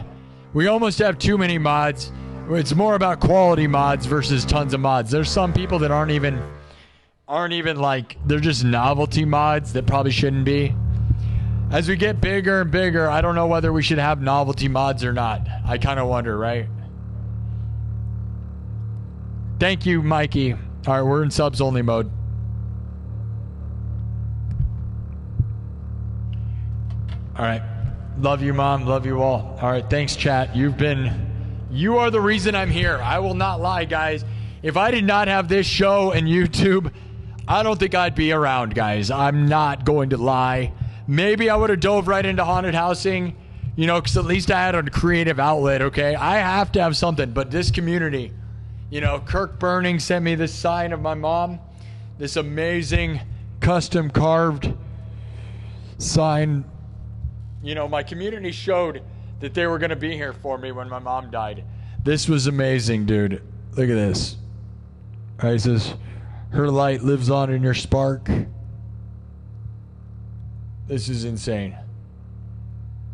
Speaker 1: We almost have too many mods. It's more about quality mods versus tons of mods. There's some people that aren't even they're just novelty mods that probably shouldn't be. As we get bigger and bigger, I don't know whether we should have novelty mods or not. I kind of wonder, right? Thank you, Mikey. All right, we're in subs only mode. All right. Love you, Mom. Love you all. All right, thanks, chat. You are the reason I'm here. I will not lie, guys. If I did not have this show and YouTube, I don't think I'd be around, guys. I'm not going to lie. Maybe I would have dove right into haunted housing, you know, because at least I had a creative outlet, okay? I have to have something, but this community, you know, Kirk Burning sent me this sign of my mom, this amazing custom carved sign. You know, my community showed that they were going to be here for me when my mom died. This was amazing, dude. Look at this. All right, it says, her light lives on in your spark. This is insane.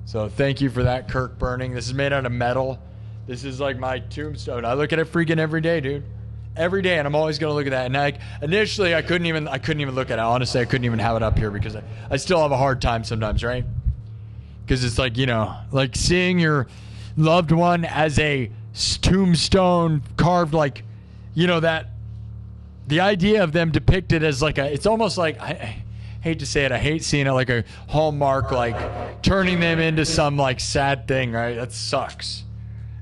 Speaker 1: So thank you for that, Kirk Burning. This is made out of metal. This is like my tombstone. I look at it freaking every day, dude. Every day, and I'm always gonna look at that. And initially I couldn't even look at it. Honestly, I couldn't even have it up here because I still have a hard time sometimes, right? Because it's like, you know, like seeing your loved one as a tombstone carved, like, you know, that the idea of them depicted as like it's almost like, I hate to say it, I hate seeing it like a Hallmark, like turning them into some like sad thing, right? That sucks.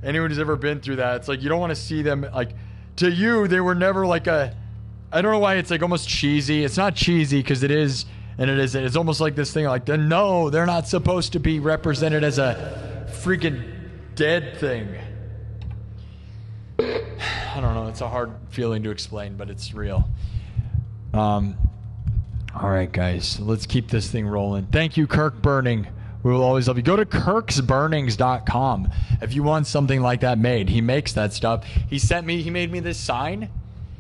Speaker 1: Anyone who's ever been through that, it's like you don't want to see them, like, to you they were never like a, I don't know why it's like almost cheesy. It's not cheesy because it is, and it is, it's almost like this thing like, no, they're not supposed to be represented as a freaking dead thing. I don't know, it's a hard feeling to explain, but it's real. All right, guys, let's keep this thing rolling. Thank you, Kirk Burning. We will always love you. Go to kirksburnings.com if you want something like that made. He makes that stuff. He made me this sign.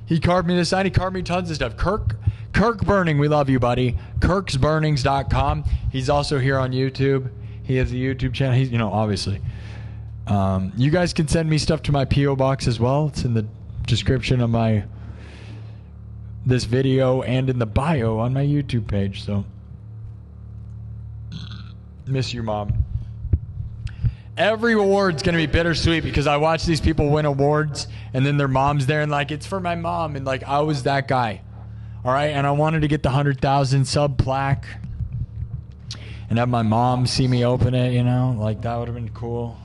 Speaker 1: He carved me this sign. He carved me tons of stuff. Kirk Burning, we love you, buddy. kirksburnings.com. He's also here on YouTube. He has a YouTube channel. He's, you know, obviously. You guys can send me stuff to my P.O. box as well. It's in the description of this video and in the bio on my YouTube page. So, miss you, Mom. Every award's gonna be bittersweet because I watch these people win awards and then their mom's there and like, it's for my mom, and like I was that guy. All right, and I wanted to get the 100,000 sub plaque and have my mom see me open it, you know, like that would have been cool.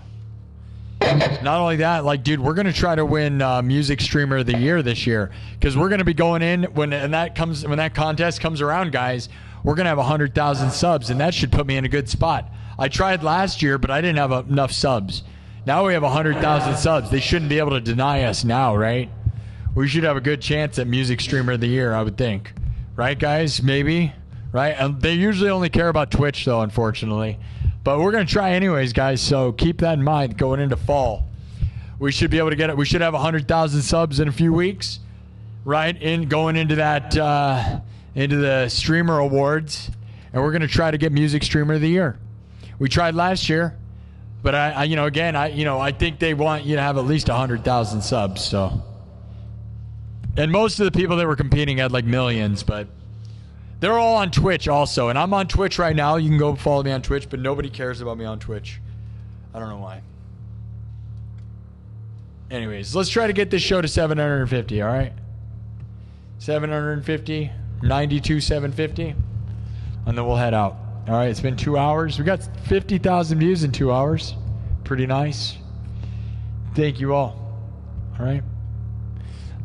Speaker 1: Not only that, like, dude, we're gonna try to win Music Streamer of the Year this year because we're gonna be going in when that contest comes around, guys. We're gonna have 100,000 subs, and that should put me in a good spot. I tried last year, but I didn't have enough subs. Now we have 100,000 subs. They shouldn't be able to deny us now, right? We should have a good chance at Music Streamer of the Year, I would think, right, guys? Maybe, right? And they usually only care about Twitch, though, unfortunately. But we're going to try anyways, guys, so keep that in mind going into fall. We should be able to get it. We should have 100,000 subs in a few weeks, right? Going into that, into the Streamer Awards. And we're going to try to get Music Streamer of the Year. We tried last year, but I think they want you to have at least 100,000 subs, so. And most of the people that were competing had like millions, but they're all on Twitch also, and I'm on Twitch right now. You can go follow me on Twitch, but nobody cares about me on Twitch. I don't know why. Anyways, let's try to get this show to 750, all right? 750, 92, 750, and then we'll head out. All right, it's been 2 hours. We got 50,000 views in 2 hours. Pretty nice. Thank you all. All right.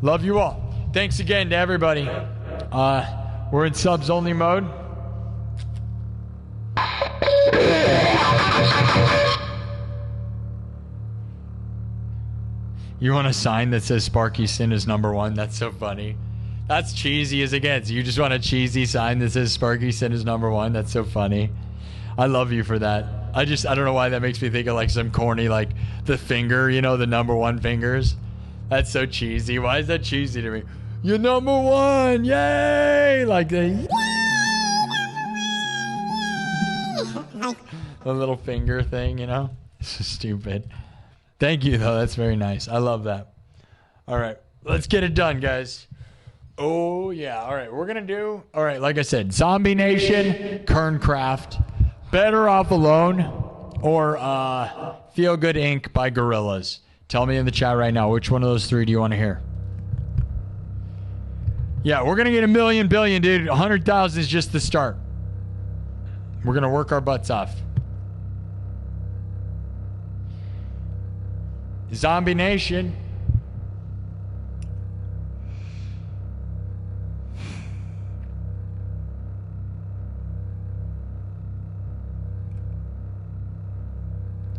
Speaker 1: Love you all. Thanks again to everybody. We're in subs only mode. You want a sign that says Sparky SINN is #1? That's so funny. That's cheesy as it gets. You just want a cheesy sign that says Sparky SINN is #1. That's so funny. I love you for that. I don't know why that makes me think of like some corny, like the finger, you know, the #1 fingers. That's so cheesy. Why is that cheesy to me? You're #1, yay! Like the little finger thing, you know? So stupid. Thank you, though. That's very nice. I love that. All right, let's get it done, guys. Oh, yeah. All right, we're going to do, all right, like I said, Zombie Nation, Kerncraft, Better Off Alone or Feel Good Inc. by Gorillaz? Tell me in the chat right now, which one of those three do you want to hear? Yeah, we're going to get 1 billion, dude. 100,000 is just the start. We're going to work our butts off. Zombie Nation.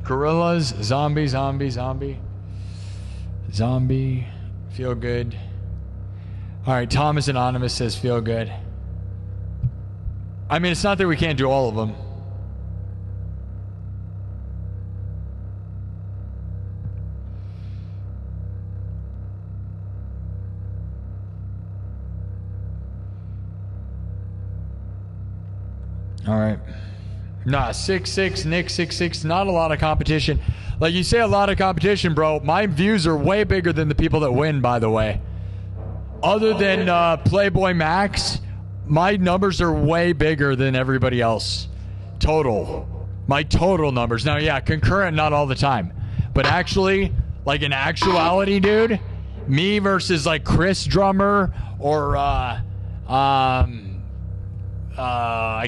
Speaker 1: Gorillaz, zombie, feel good. All right, Thomas Anonymous says feel good. I mean, it's not that we can't do all of them. All right. Nah, 6-6, Nick 6-6, not a lot of competition. Like you say, a lot of competition, bro. My views are way bigger than the people that win, by the way. Other than Playboy Max, my numbers are way bigger than everybody else. Total. My total numbers. Now, yeah, concurrent, not all the time. But actually, like in actuality, dude, me versus like Chris Drummer or I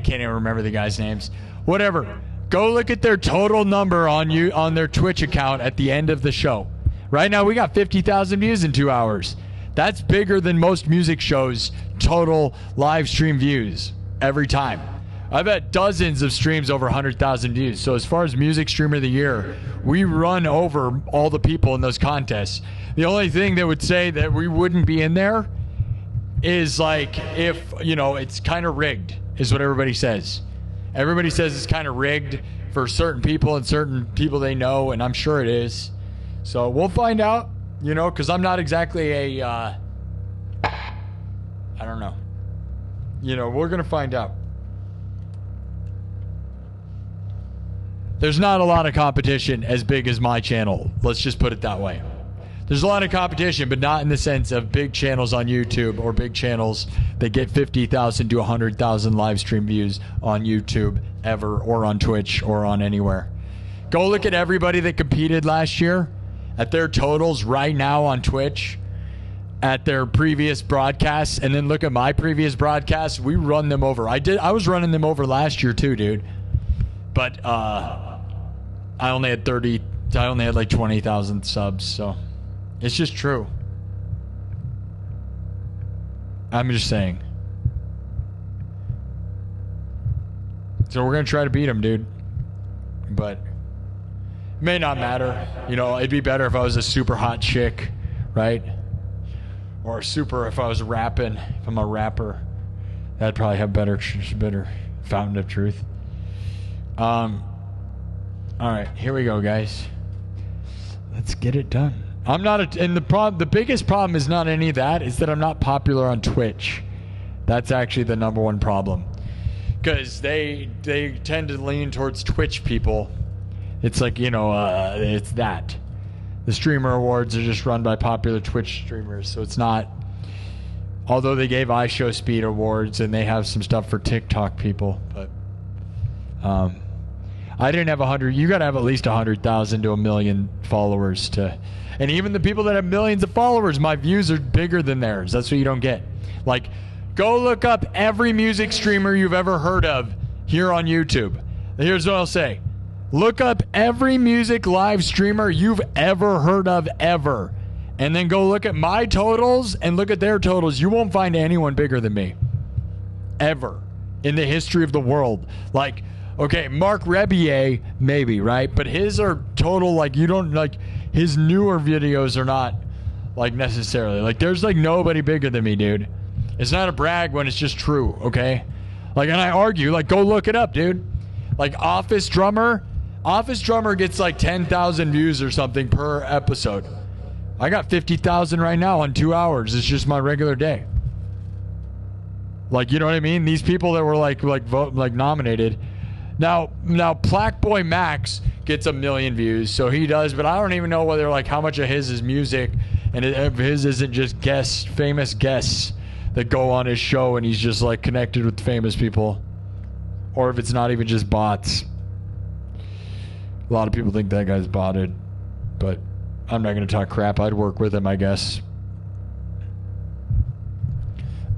Speaker 1: can't even remember the guys' names. Whatever. Go look at their total number on their Twitch account at the end of the show. Right now, we got 50,000 views in 2 hours. That's bigger than most music shows' total live stream views every time. I've had dozens of streams over 100,000 views. So as far as Music Streamer of the Year, we run over all the people in those contests. The only thing that would say that we wouldn't be in there is like if, you know, it's kind of rigged, is what everybody says. Everybody says it's kind of rigged for certain people and certain people they know, and I'm sure it is. So we'll find out, you know, because I'm not exactly a, I don't know. You know, we're going to find out. There's not a lot of competition as big as my channel. Let's just put it that way. There's a lot of competition, but not in the sense of big channels on YouTube or big channels that get 50,000 to 100,000 live stream views on YouTube ever, or on Twitch, or on anywhere. Go look at everybody that competed last year at their totals right now on Twitch at their previous broadcasts, and then look at my previous broadcasts. We run them over. I was running them over last year too, dude. But I only had like 20,000 subs, so it's just true. I'm just saying. So we're going to try to beat him, dude. But it may not matter. You know, it'd be better if I was a super hot chick, right? Or super if I was rapping. If I'm a rapper, that'd probably have better fountain of truth. All right, here we go, guys. Let's get it done. I'm not and the biggest problem is not any of that. It's that I'm not popular on Twitch. That's actually the number one problem, because they tend to lean towards Twitch people. It's like, you know, it's that the streamer awards are just run by popular Twitch streamers, so it's not. Although they gave iShowSpeed awards and they have some stuff for TikTok people, but I didn't have 100. You got to have at least 100,000 to 1 million followers to. And even the people that have millions of followers, my views are bigger than theirs. That's what you don't get. Like, go look up every music streamer you've ever heard of here on YouTube. Here's what I'll say. Look up every music live streamer you've ever heard of ever. And then go look at my totals and look at their totals. You won't find anyone bigger than me. Ever. In the history of the world. Like, okay, Mark Rebier, maybe, right? But his are total, like, you don't, like, his newer videos are not, like, necessarily. Like, there's, like, nobody bigger than me, dude. It's not a brag when it's just true, okay? Like, and I argue, like, go look it up, dude. Like, Office Drummer gets, like, 10,000 views or something per episode. I got 50,000 right now on 2 hours. It's just my regular day. Like, you know what I mean? These people that were, like nominated. Now, Plaque Boy Max gets 1 million views, so he does, but I don't even know whether, like, how much of his is music, and if his isn't just famous guests that go on his show, and he's just, like, connected with famous people. or if it's not even just bots. A lot of people think that guy's botted, but I'm not going to talk crap. I'd work with him, I guess.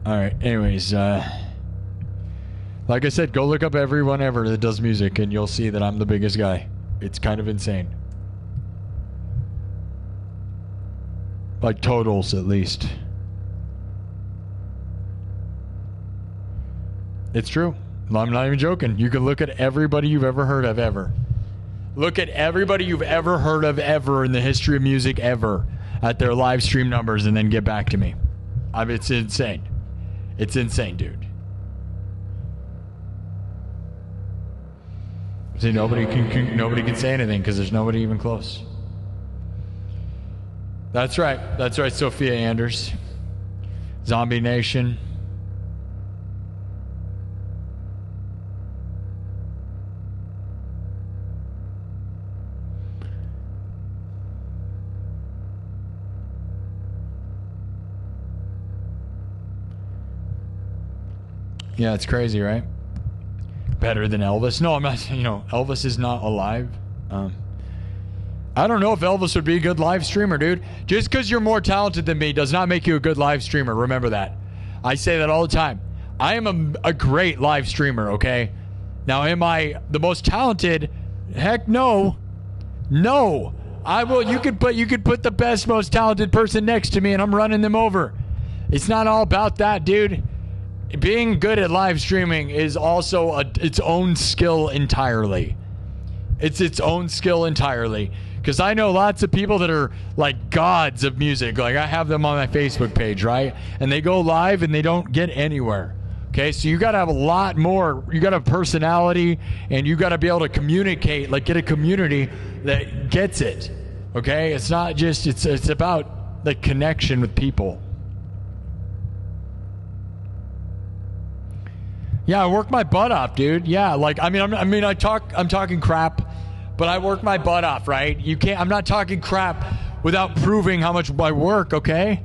Speaker 1: All right. Anyways, like I said, go look up everyone ever that does music, and you'll see that I'm the biggest guy. It's kind of insane. Like totals, at least. It's true. I'm not even joking. You can look at everybody you've ever heard of ever. Look at everybody you've ever heard of ever in the history of music ever at their live stream numbers and then get back to me. It's insane. It's insane, dude. See, nobody can say anything because there's nobody even close. That's right. That's right, Sophia Anders. Zombie Nation. Yeah, it's crazy, right? Better than Elvis. No, I'm not. Elvis is not alive. I don't know if Elvis would be a good live streamer, dude. Just because you're more talented than me does not make you a good live streamer. Remember that. I say that all the time. I am a great live streamer, okay? Now, am I the most talented? Heck no. No. I will. You could put the best, most talented person next to me, and I'm running them over. It's not all about that, dude. Being good at live streaming is also its own skill entirely. It's its own skill entirely. Because I know lots of people that are like gods of music. Like I have them on my Facebook page, right? And they go live and they don't get anywhere. Okay, so you got to have a lot more. You got to have personality and you got to be able to communicate, like get a community that gets it. Okay, it's not just, it's about the connection with people. Yeah, I work my butt off, dude. Yeah, like I'm talking crap, but I work my butt off, right? I'm not talking crap without proving how much I work, okay?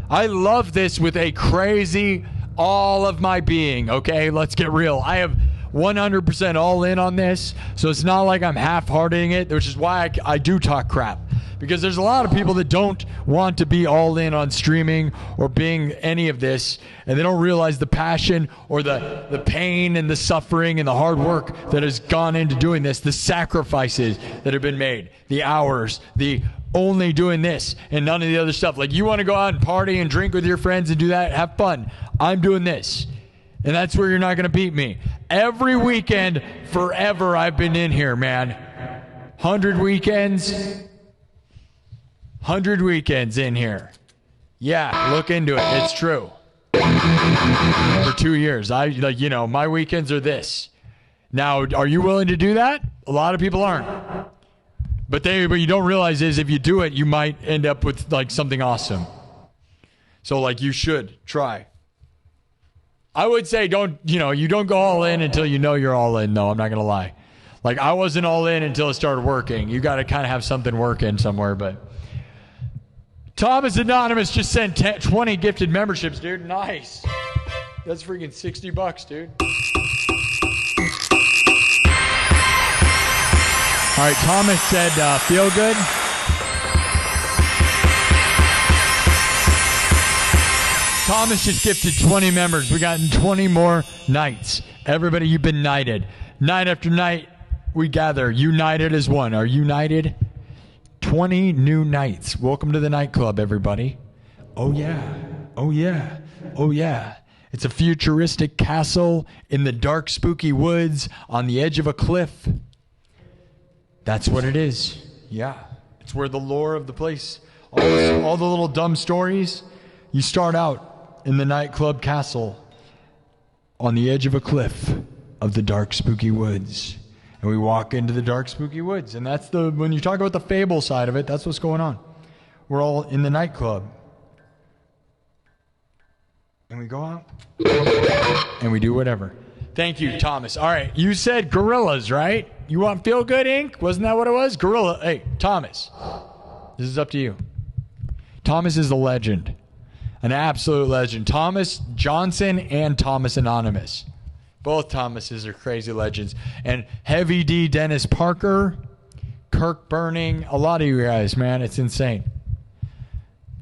Speaker 1: I love this with a crazy all of my being, okay? Let's get real. I have 100% all in on this, so it's not like I'm half-hearting it, which is why I do talk crap. Because there's a lot of people that don't want to be all in on streaming or being any of this, and they don't realize the passion or the pain and the suffering and the hard work that has gone into doing this, the sacrifices that have been made, the hours, the only doing this and none of the other stuff. Like you want to go out and party and drink with your friends and do that, have fun. I'm doing this. And that's where you're not going to beat me. Every weekend forever I've been in here, man. 100 weekends in here. Yeah, look into it. It's true. For 2 years. My weekends are this. Now, are you willing to do that? A lot of people aren't. But you don't realize is if you do it, you might end up with like something awesome. So like you should try. I would say you don't go all in until you know you're all in. No, I'm not going to lie. Like I wasn't all in until it started working. You got to kind of have something working somewhere, but Thomas Anonymous just sent 20 gifted memberships, dude. Nice. That's freaking $60, dude. All right, Thomas said, feel good. Thomas just gifted 20 members. We got 20 more nights. Everybody, you've been knighted. Night after night, we gather, united as one. Are you united? 20 new nights. Welcome to the nightclub, everybody. Oh, yeah. Oh, yeah. Oh, yeah. It's a futuristic castle in the dark, spooky woods on the edge of a cliff. That's what it is. Yeah. It's where the lore of the place, all the little dumb stories, you start out in the nightclub castle on the edge of a cliff of the dark, spooky woods. And we walk into the dark, spooky woods. And that's when you talk about the fable side of it, that's what's going on. We're all in the nightclub. And we go out. And we do whatever. Thank you, Thomas. All right, you said gorillas, right? You want Feel Good Inc.? Wasn't that what it was? Gorilla. Hey, Thomas. This is up to you. Thomas is a legend. An absolute legend. Thomas Johnston and Thomas Anonymous. Both Thomases are crazy legends. And Heavy D, Dennis Parker, Kirk Burning, a lot of you guys, man. It's insane.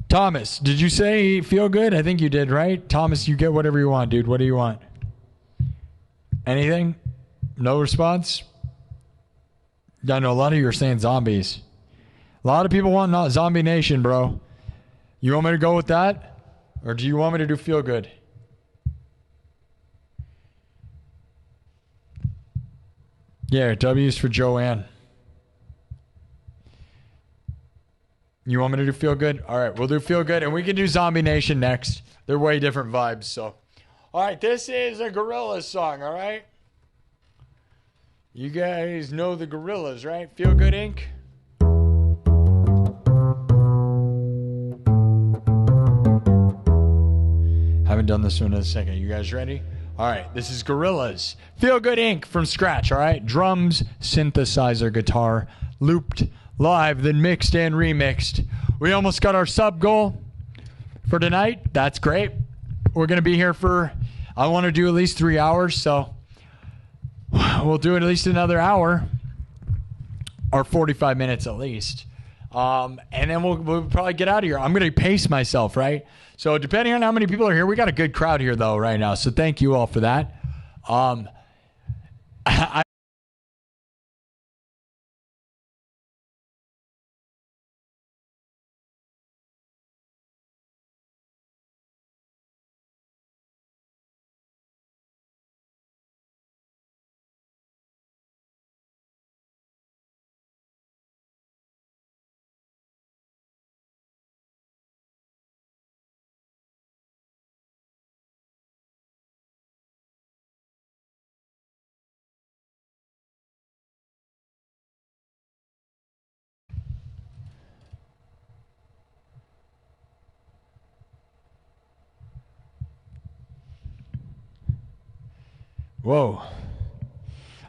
Speaker 1: Thomas, did you say feel good? I think you did, right? Thomas, you get whatever you want, dude. What do you want? Anything? No response? I know a lot of you are saying zombies. A lot of people want not Zombie Nation, bro. You want me to go with that? Or do you want me to do feel good? Yeah, W's for Joanne. You want me to do feel good? All right, we'll do feel good, and we can do Zombie Nation next. They're way different vibes, so. All right, this is a Gorillaz song, all right? You guys know the Gorillaz, right? Feel Good Inc. Haven't done this one in a second. You guys ready? All right, this is Gorillaz. Feel Good Inc. from scratch, all right? Drums, synthesizer, guitar, looped, live, then mixed and remixed. We almost got our sub goal for tonight. That's great. We're going to be here for, I want to do at least 3 hours, so we'll do at least another hour or 45 minutes at least. And then we'll probably get out of here. I'm going to pace myself, right? So depending on how many people are here, we got a good crowd here though right now. So thank you all for that. Whoa.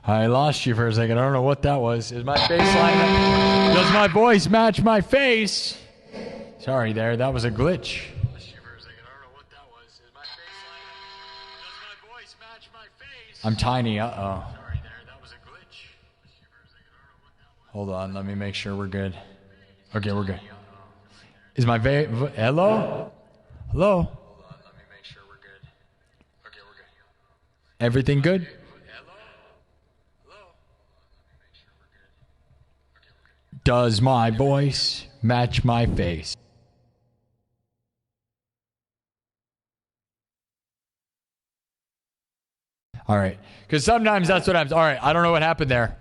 Speaker 1: I lost you for a second. I don't know what that was. Is my face lined up? Does my voice match my face? Sorry there. That was a glitch. I'm tiny. Uh-oh. Sorry there. That was a glitch. Hold on. Let me make sure we're good. Okay, we're good. Is my hello? Hello? Everything good? Does my voice match my face? All right. Because sometimes that's what happens. All right. I don't know what happened there.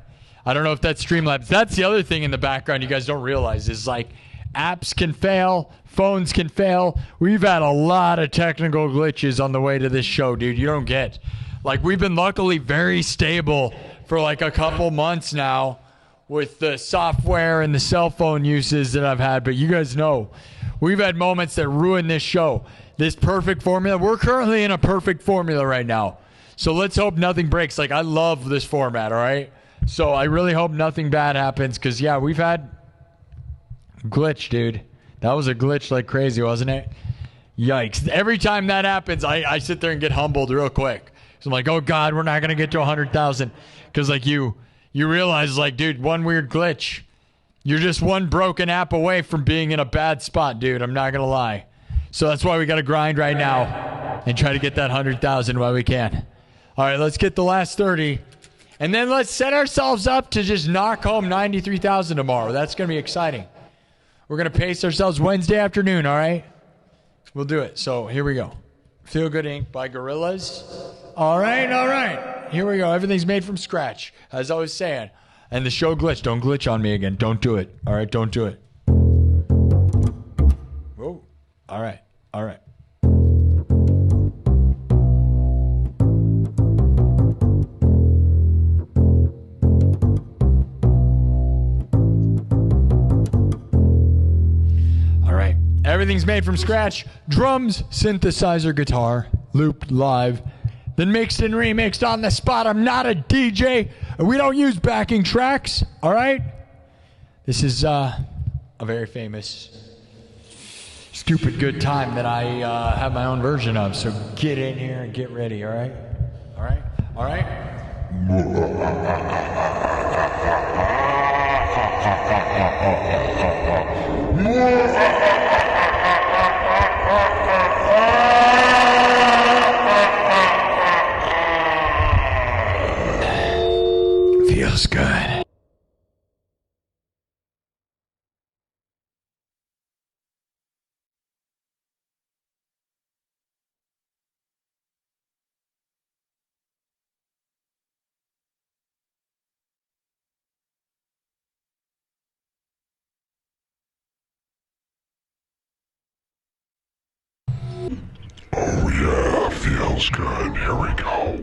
Speaker 1: I don't know if that's Streamlabs. That's the other thing in the background you guys don't realize is like apps can fail. Phones can fail. We've had a lot of technical glitches on the way to this show, dude. You don't get. Like, we've been luckily very stable for like a couple months now with the software and the cell phone uses that I've had. But you guys know, we've had moments that ruin this show. This perfect formula. We're currently in a perfect formula right now. So let's hope nothing breaks. Like, I love this format, all right? So I really hope nothing bad happens because, yeah, we've had glitch, dude. That was a glitch like crazy, wasn't it? Yikes. Every time that happens, I sit there and get humbled real quick. So I'm like, oh, God, we're not going to get to 100,000. Because, like, you realize, like, dude, one weird glitch. You're just one broken app away from being in a bad spot, dude. I'm not going to lie. So that's why we got to grind right now and try to get that 100,000 while we can. All right, let's get the last 30. And then let's set ourselves up to just knock home 93,000 tomorrow. That's going to be exciting. We're going to pace ourselves Wednesday afternoon, all right? We'll do it. So here we go. Feel Good Inc. by Gorillaz. All right. Here we go. Everything's made from scratch, as I was saying. And the show glitched. Don't glitch on me again. Don't do it. All right, don't do it. Whoa. All right. Everything's made from scratch. Drums, synthesizer, guitar, looped live, then mixed and remixed on the spot. I'm not a DJ. We don't use backing tracks, all right? This is a very famous stupid good time that I have my own version of. So get in here and get ready, all right? All right? All right? Feels good.
Speaker 2: Oh yeah, feels good. Here we go.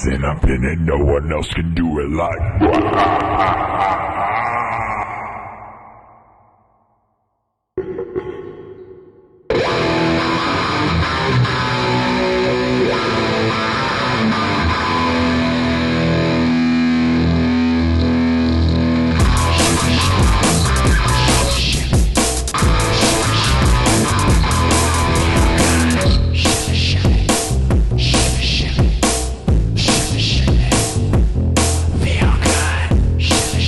Speaker 2: and I'm pinning, no one else can do it like.
Speaker 1: Feel good.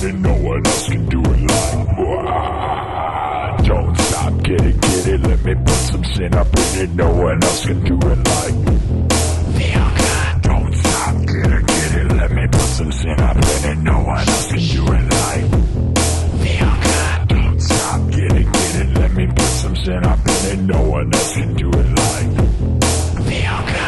Speaker 2: and no one else can do it like. Don't stop, get it, let me put some sin up in it, no one else can do it like. Feel good. Don't stop, get it, let me put some sin up in it, no one else can do it like. Feel good. Don't stop, get it, let me put some sin up in it, no one else can do it like. Feel good.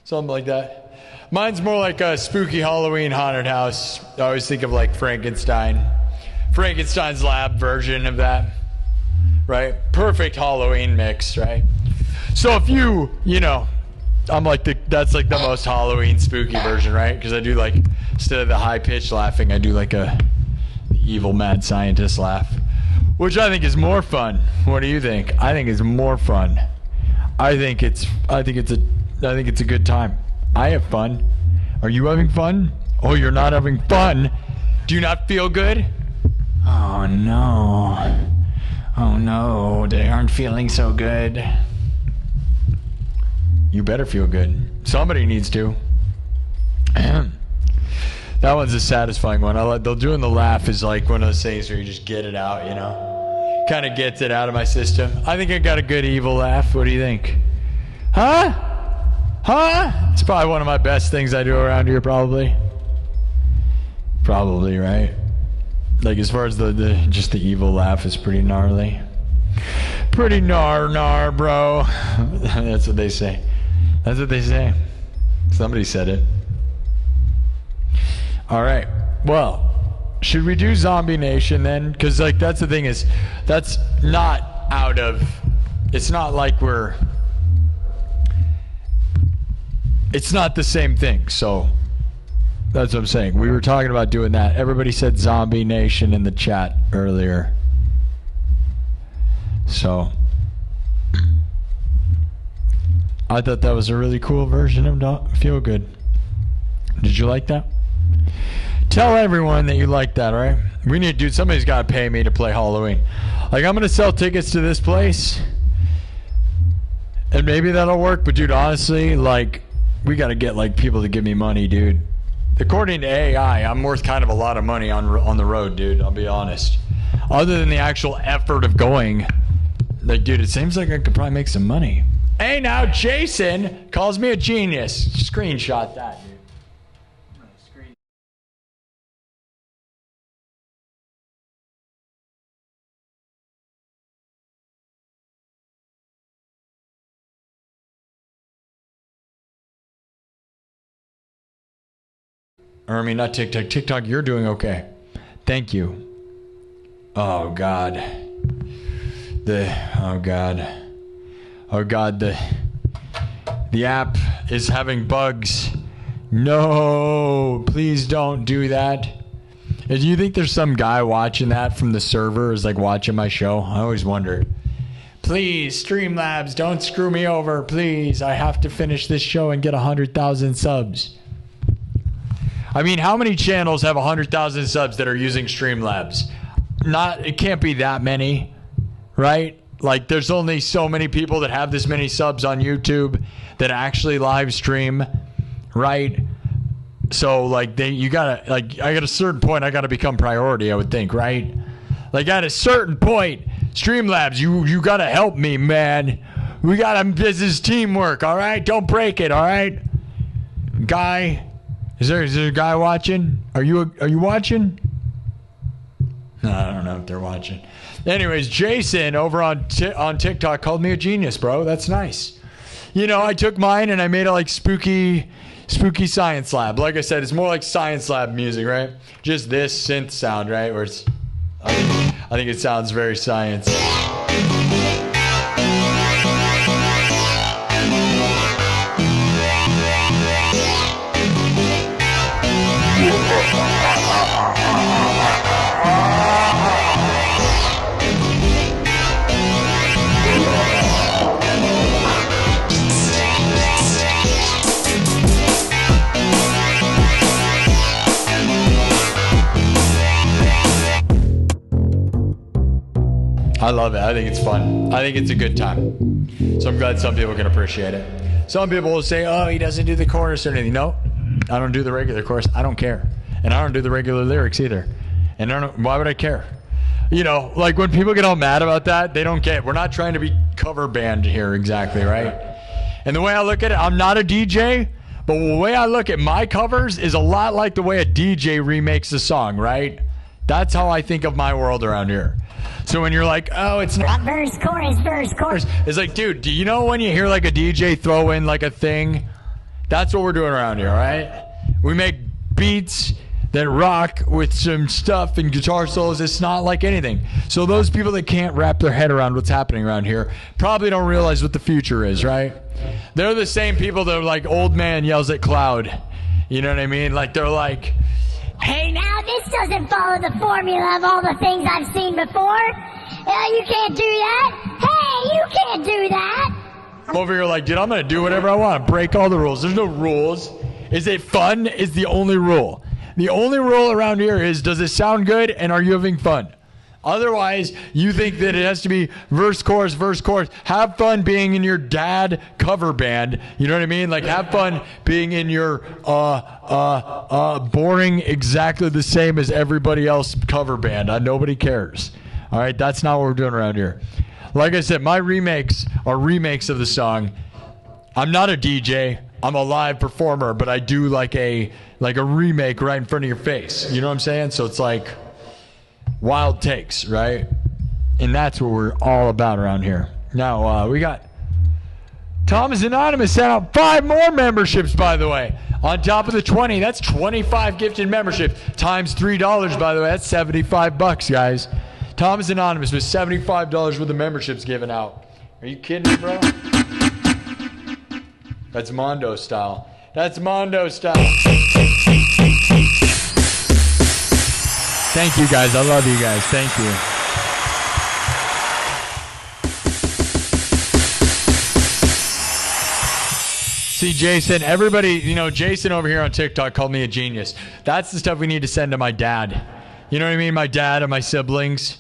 Speaker 1: Something like that. Mine's more like a spooky Halloween haunted house. I always think of like Frankenstein. Frankenstein's lab version of that. Right? Perfect Halloween mix, right? So if you know, I'm like that's like the most Halloween spooky version, right? Because I do like, instead of the high pitched laughing, I do like the evil mad scientist laugh, which I think is more fun. What do you think? I think it's more fun. I think it's a good time. I have fun. Are you having fun? Oh, you're not having fun. Do you not feel good? Oh no. Oh no, they aren't feeling so good. You better feel good. Somebody needs to. That one's a satisfying one. They'll doing the laugh is like one of those things where you just get it out, you know? Kind of gets it out of my system. I think I got a good evil laugh. What do you think? Huh? Huh? It's probably one of my best things I do around here, probably. Probably, right? Like, as far as just the evil laugh is pretty gnarly. Pretty gnar, bro. That's what they say. That's what they say. Somebody said it. All right. Well, should we do Zombie Nation then? Because, like, that's the thing is, that's not out of... It's not like we're... It's not the same thing, so... That's what I'm saying. We were talking about doing that. Everybody said Zombie Nation in the chat earlier. So... I thought that was a really cool version of Feel Good. Did you like that? Tell everyone that you like that, all right? We need to do... Somebody's got to pay me to play Halloween. Like, I'm going to sell tickets to this place. And maybe that'll work. But, dude, honestly, like, we got to get, like, people to give me money, dude. According to AI, I'm worth kind of a lot of money on the road, dude. I'll be honest. Other than the actual effort of going. Like, dude, it seems like I could probably make some money. Hey, now, Jason calls me a genius. Screenshot that, dude. Or, I mean, not TikTok. TikTok, you're doing okay. Thank you. Oh, God. Oh, God. Oh, God. The app is having bugs. No. Please don't do that. Do you think there's some guy watching that from the server is like watching my show? I always wondered. Please, Streamlabs, don't screw me over. Please. I have to finish this show and get 100,000 subs. I mean, how many channels have 100,000 subs that are using Streamlabs? It can't be that many, right? Like, there's only so many people that have this many subs on YouTube that actually live stream, right? So, like, you gotta, like, I got a certain point, I gotta become priority, I would think, right? Like, at a certain point, Streamlabs, you gotta help me, man. We gotta business teamwork, all right? Don't break it, all right? Guy, is there a guy watching? Are you watching? No, I don't know if they're watching. Anyways, Jason over on TikTok called me a genius, bro. That's nice. You know, I took mine and I made it like spooky science lab. Like I said, it's more like science lab music, right? Just this synth sound, right? Where it's, I think it sounds very science. I love it. I think it's fun. I think it's a good time. So I'm glad some people can appreciate it. Some people will say, oh, he doesn't do the chorus or anything. No, I don't do the regular chorus. I don't care. And I don't do the regular lyrics either. And why would I care? You know, like when people get all mad about that, they don't get, we're not trying to be cover band here exactly, right? And the way I look at it, I'm not a DJ, but the way I look at my covers is a lot like the way a DJ remakes a song, right? That's how I think of my world around here. So when you're like, oh, it's not
Speaker 3: verse, chorus.
Speaker 1: It's like, dude, do you know when you hear like a DJ throw in like a thing? That's what we're doing around here, right? We make beats that rock with some stuff and guitar solos. It's not like anything. So those people that can't wrap their head around what's happening around here probably don't realize what the future is, right? They're the same people that are like, old man yells at cloud. You know what I mean? Like, they're like,
Speaker 3: hey, now this doesn't follow the formula of all the things I've seen before. You can't do that. Hey, you can't do that.
Speaker 1: I'm over here like, dude, I'm going to do whatever I want. Break all the rules. There's no rules. Is it fun? Is the only rule. The only rule around here is, does it sound good and are you having fun? Otherwise, you think that it has to be verse, chorus, verse, chorus. Have fun being in your dad cover band. You know what I mean? Like, have fun being in your boring, exactly the same as everybody else cover band. Nobody cares. All right? That's not what we're doing around here. Like I said, my remakes are remakes of the song. I'm not a DJ. I'm a live performer, but I do like a remake right in front of your face. You know what I'm saying? So it's like wild takes, right? And that's what we're all about around here. Now, we got Thomas Anonymous sent out 5 more memberships, by the way. On top of the 20, that's 25 gifted memberships. Times $3, by the way, that's $75, guys. Thomas Anonymous with $75 worth of memberships given out. Are you kidding me, bro? That's Mondo style. That's Mondo style. Thank you, guys. I love you guys. Thank you. See, Jason, everybody, Jason over here on TikTok called me a genius. That's the stuff we need to send to my dad. You know what I mean? My dad and my siblings.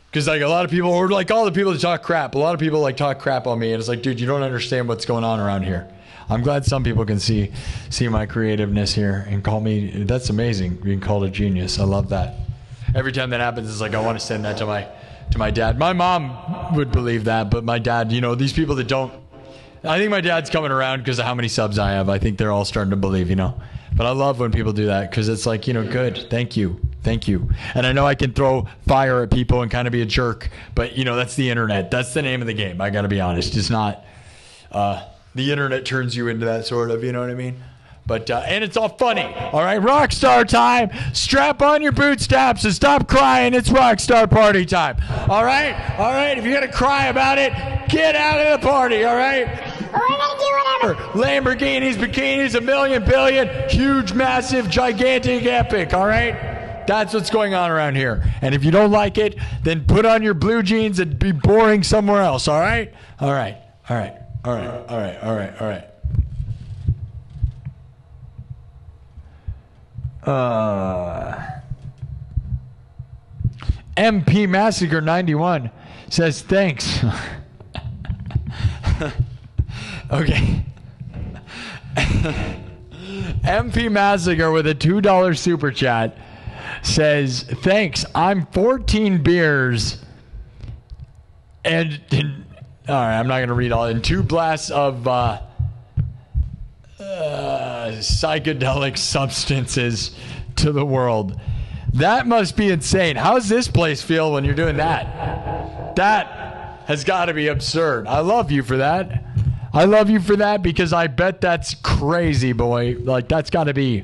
Speaker 1: Because, like, a lot of people, or like all the people that talk crap, a lot of people, like, talk crap on me. And it's like, dude, you don't understand what's going on around here. I'm glad some people can see my creativeness here and call me. That's amazing, being called a genius. I love that. Every time that happens, it's like, I want to send that to my dad. My mom would believe that, but my dad, these people that don't. I think my dad's coming around because of how many subs I have. I think they're all starting to believe, But I love when people do that because it's like, good. Thank you. Thank you. And I know I can throw fire at people and kind of be a jerk, but, that's the internet. That's the name of the game. I got to be honest. It's not. The internet turns you into that sort of, you know what I mean? But, and it's all funny. All right, rock star time. Strap on your bootstraps and stop crying. It's rock star party time. All right? All right, if you're going to cry about it, get out of the party, all right?
Speaker 3: We're going to do whatever.
Speaker 1: Lamborghinis, bikinis, a million, billion, huge, massive, gigantic, epic, all right? That's what's going on around here. And if you don't like it, then put on your blue jeans and be boring somewhere else, all right? All right, all right. All right, all right, all right, all right. MP Massacre 91 says thanks. Okay. MP Massacre with a $2 super chat says thanks. I'm 14 beers and all right, I'm not going to read all. And 2 blasts of psychedelic substances to the world. That must be insane. How does this place feel when you're doing that? That has got to be absurd. I love you for that. I love you for that because I bet that's crazy, boy. Like, that's got to be.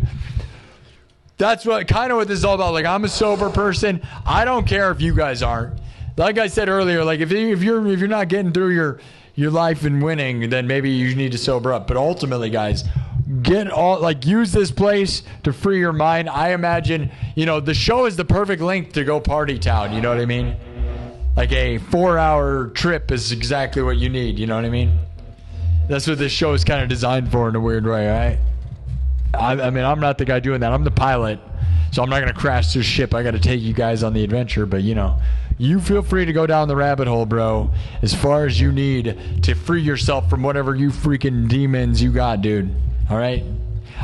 Speaker 1: That's what this is all about. Like, I'm a sober person. I don't care if you guys aren't. Like I said earlier, like if you're not getting through your life and winning, then maybe you need to sober up. But ultimately, guys, use this place to free your mind. I imagine, the show is the perfect length to go party town. You know what I mean? Like a 4-hour trip is exactly what you need. You know what I mean? That's what this show is kind of designed for in a weird way, right? I mean, I'm not the guy doing that. I'm the pilot, so I'm not going to crash this ship. I got to take you guys on the adventure, but you feel free to go down the rabbit hole, bro, as far as you need to free yourself from whatever you freaking demons you got, dude. All right?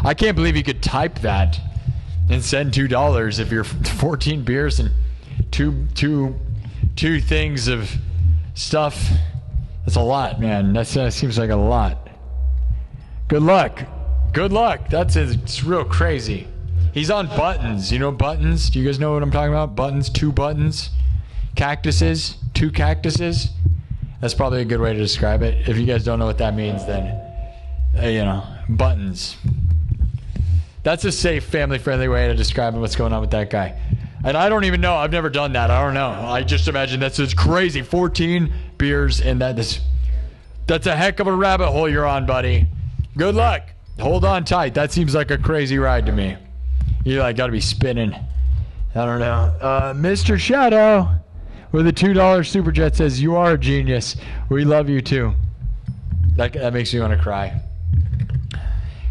Speaker 1: I can't believe you could type that and send $2 if you're 14 beers and two things of stuff. That's a lot, man. That seems like a lot. Good luck. Good luck. It's real crazy. He's on buttons. You know buttons? Do you guys know what I'm talking about? Buttons, 2 buttons. Cactuses, 2 cactuses. That's probably a good way to describe it. If you guys don't know what that means, then, buttons. That's a safe, family-friendly way to describe what's going on with that guy. And I don't even know. I've never done that. I don't know. I just imagine that's just crazy. 14 beers, and that's a heck of a rabbit hole you're on, buddy. Good luck. Hold on tight. That seems like a crazy ride to me. You got to be spinning. I don't know. Mr. Shadow with a $2 super chat says, you are a genius. We love you too. That makes me want to cry.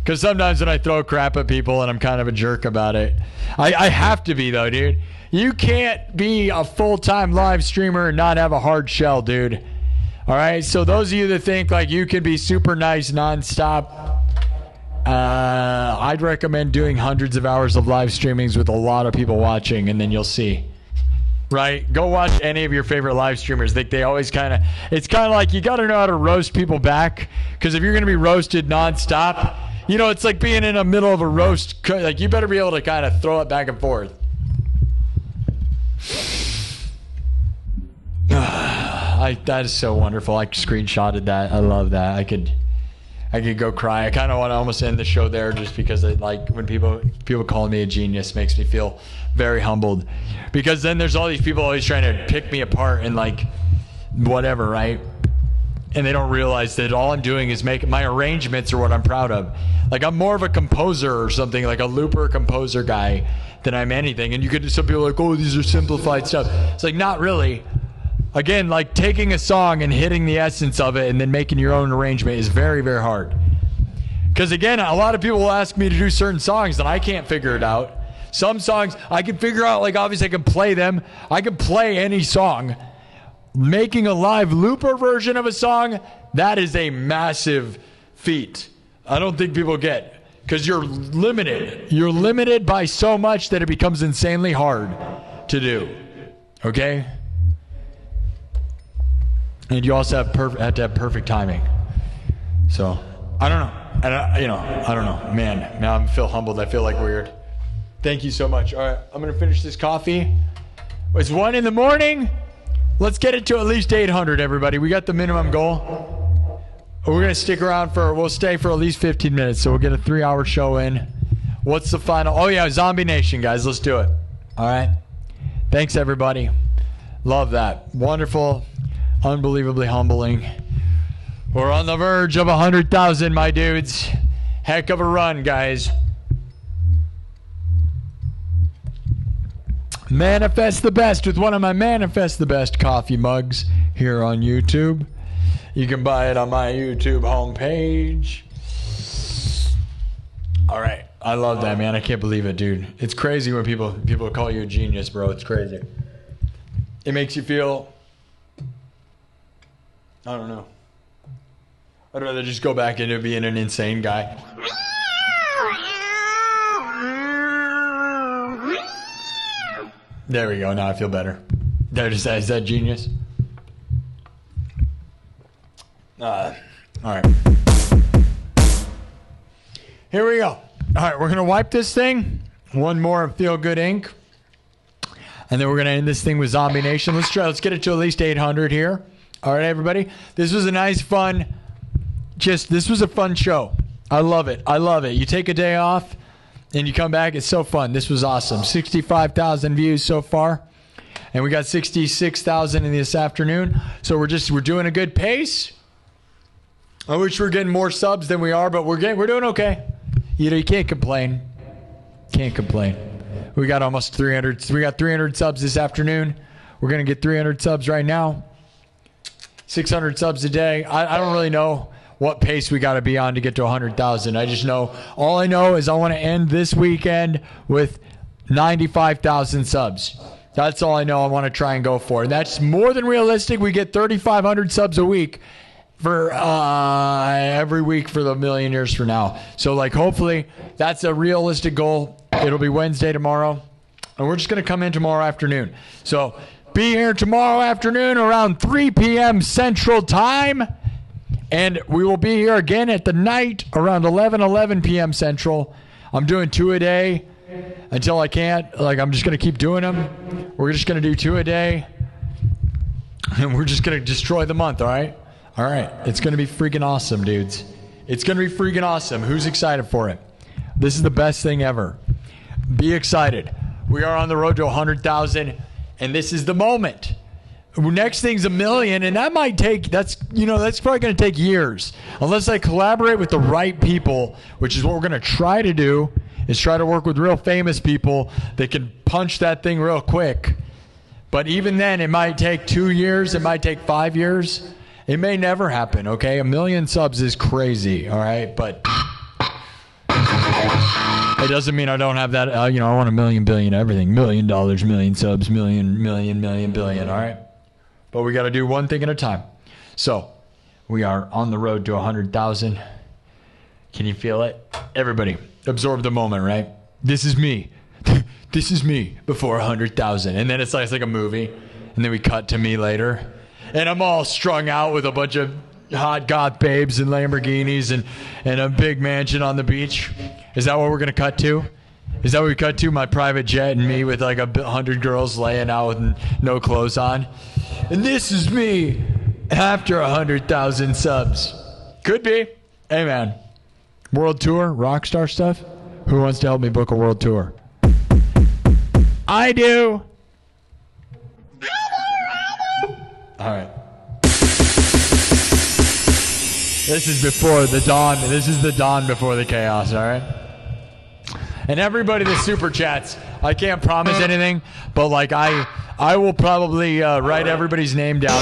Speaker 1: Because sometimes when I throw crap at people and I'm kind of a jerk about it, I have to be, though, dude. You can't be a full-time live streamer and not have a hard shell, dude. All right? So those of you that think like you can be super nice nonstop, I'd recommend doing hundreds of hours of live streamings with a lot of people watching, and then you'll see. Right? Go watch any of your favorite live streamers. They always kind of, it's kind of like you got to know how to roast people back, because if you're going to be roasted nonstop, you know, it's like being in the middle of a roast. Like, you better be able to kind of throw it back and forth. That is so wonderful. I screenshotted that. I love that. I could go cry. I kind of want to almost end the show there, just because like when people call me a genius makes me feel very humbled, because then there's all these people always trying to pick me apart and like whatever, right? And they don't realize that all I'm doing is making my arrangements are what I'm proud of. Like, I'm more of a composer or something, like a looper composer guy, than I'm anything. And you could, some people are like, oh, these are simplified stuff. It's like, not really. Again, like taking a song and hitting the essence of it and then making your own arrangement is very, very hard. Because again, a lot of people will ask me to do certain songs and I can't figure it out. Some songs I can figure out, like obviously I can play them. I can play any song. Making a live looper version of a song, that is a massive feat. I don't think people get, because you're limited. You're limited by so much that it becomes insanely hard to do. Okay? And you also have to have perfect timing. So, I don't know. I don't know. Man, now I feel humbled. I feel like weird. Thank you so much. All right, I'm going to finish this coffee. It's 1 a.m. Let's get it to at least 800, everybody. We got the minimum goal. We're going to stick around we'll stay for at least 15 minutes, so we'll get a 3-hour show in. What's the final? Oh, yeah, Zombie Nation, guys. Let's do it. All right. Thanks, everybody. Love that. Wonderful. Unbelievably humbling. We're on the verge of 100,000, my dudes. Heck of a run, guys. Manifest the Best with one of my Manifest the Best coffee mugs here on YouTube. You can buy it on my YouTube homepage. All right. I love that, man. I can't believe it, dude. It's crazy when people call you a genius, bro. It's crazy. It makes you feel, I don't know. I'd rather just go back into being an insane guy. There we go. Now I feel better. Is that genius? All right. Here we go. All right, we're going to wipe this thing. One more of Feel Good Inc. And then we're going to end this thing with Zombie Nation. Let's get it to at least 800 here. All right, everybody. This was a nice, fun, this was a fun show. I love it. I love it. You take a day off and you come back. It's so fun. This was awesome. 65,000 views so far. And we got 66,000 in this afternoon. So we're doing a good pace. I wish we were getting more subs than we are, but we're doing okay. You can't complain. Can't complain. We got almost 300. We got 300 subs this afternoon. We're going to get 300 subs right now. 600 subs a day. I don't really know what pace we got to be on to get to 100,000. I just know, all I know is I want to end this weekend with 95,000 subs. That's all I know I want to try and go for. And that's more than realistic. We get 3,500 subs a week for every week for the million years from now. So like, hopefully that's a realistic goal. It'll be Wednesday tomorrow. And we're just going to come in tomorrow afternoon. So be here tomorrow afternoon around 3 p.m. Central Time. And we will be here again at the night around 11 p.m. Central. I'm doing 2 a day until I can't. Like, I'm just going to keep doing them. We're just going to do 2 a day. And we're just going to destroy the month, all right? All right. It's going to be freaking awesome, dudes. It's going to be freaking awesome. Who's excited for it? This is the best thing ever. Be excited. We are on the road to 100,000, and this is the moment. Next thing's 1 million, and that might take, that's probably going to take years. Unless I collaborate with the right people, which is what we're going to try to do, is try to work with real famous people that can punch that thing real quick. But even then, it might take 2 years. It might take 5 years. It may never happen, okay? 1 million subs is crazy, all right? But It doesn't mean I don't have that. I want a million, billion, everything. $1 million, million subs, million, billion. All right. But we got to do one thing at a time. So we are on the road to 100,000. Can you feel it? Everybody, absorb the moment, right? This is me. This is me before 100,000. And then it's like a movie. And then we cut to me later. And I'm all strung out with a bunch of hot goth babes and Lamborghinis and a big mansion on the beach. Is that what we're going to cut to? Is that what we cut to? My private jet and me with like 100 girls laying out with no clothes on. And this is me after 100,000 subs. Could be. Hey, man. World tour, rock star stuff. Who wants to help me book a world tour? I do. All right. This is before the dawn. This is the dawn before the chaos, all right? And everybody that super chats, I can't promise anything, but like I will probably write everybody's name down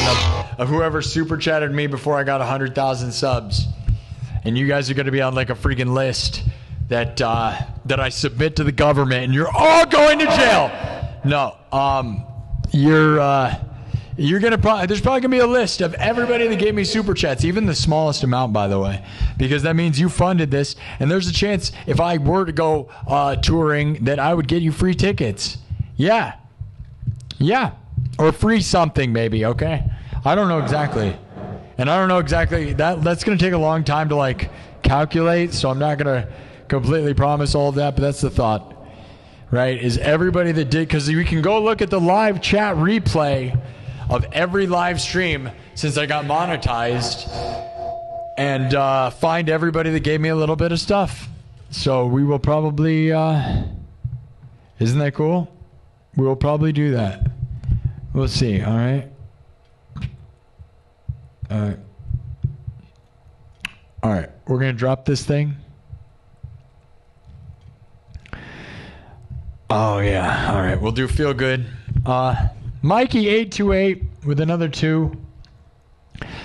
Speaker 1: of whoever super chatted me before I got 100,000 subs. And you guys are going to be on like a freaking list that I submit to the government, and you're all going to jail. No, you're gonna there's probably gonna be a list of everybody that gave me super chats, even the smallest amount, by the way, because that means you funded this, and there's a chance if I were to go touring that I would get you free tickets. Yeah, or free something maybe. Okay, I don't know exactly, and I don't know exactly that's gonna take a long time to like calculate, so I'm not gonna completely promise all of that, but that's the thought, right? Is everybody that did, because we can go look at the live chat replay of every live stream since I got monetized and find everybody that gave me a little bit of stuff. So we will probably, isn't that cool? We will probably do that. We'll see, all right? All right, we're going to drop this thing. Oh, yeah, all right, we'll do Feel Good. Mikey828 with another 2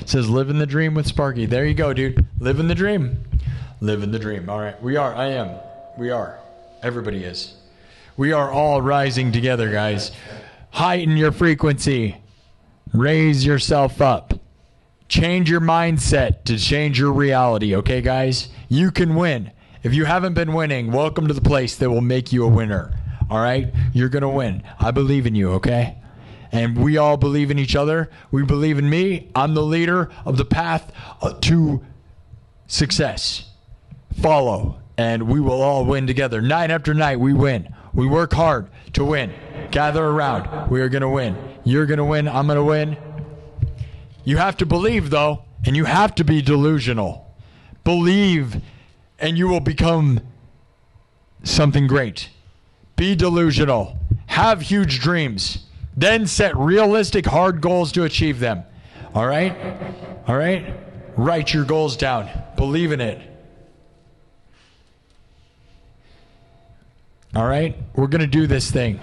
Speaker 1: says, living the dream with Sparky. There you go, dude. Living the dream. Living the dream. All right. We are. I am. We are. Everybody is. We are all rising together, guys. Heighten your frequency. Raise yourself up. Change your mindset to change your reality, okay, guys? You can win. If you haven't been winning, welcome to the place that will make you a winner. All right? You're going to win. I believe in you, okay? And we all believe in each other. We believe in me. I'm the leader of the path to success. Follow, and we will all win together. Night after night, we win. We work hard to win. Gather around. We are going to win. You're going to win. I'm going to win. You have to believe, though, and you have to be delusional. Believe, and you will become something great. Be delusional. Have huge dreams. Then set realistic, hard goals to achieve them. All right? All right? Write your goals down. Believe in it. All right? We're going to do this thing.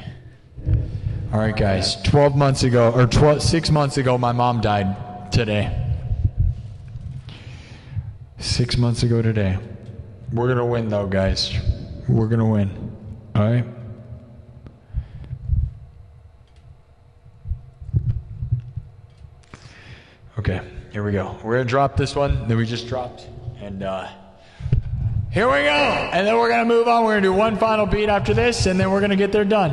Speaker 1: All right, guys. 6 months ago, my mom died today. 6 months ago today. We're going to win, though, guys. We're going to win. All right? Okay, here we go. We're going to drop this one that we just dropped. And here we go. And then we're going to move on. We're going to do one final beat after this, and then we're going to get there done.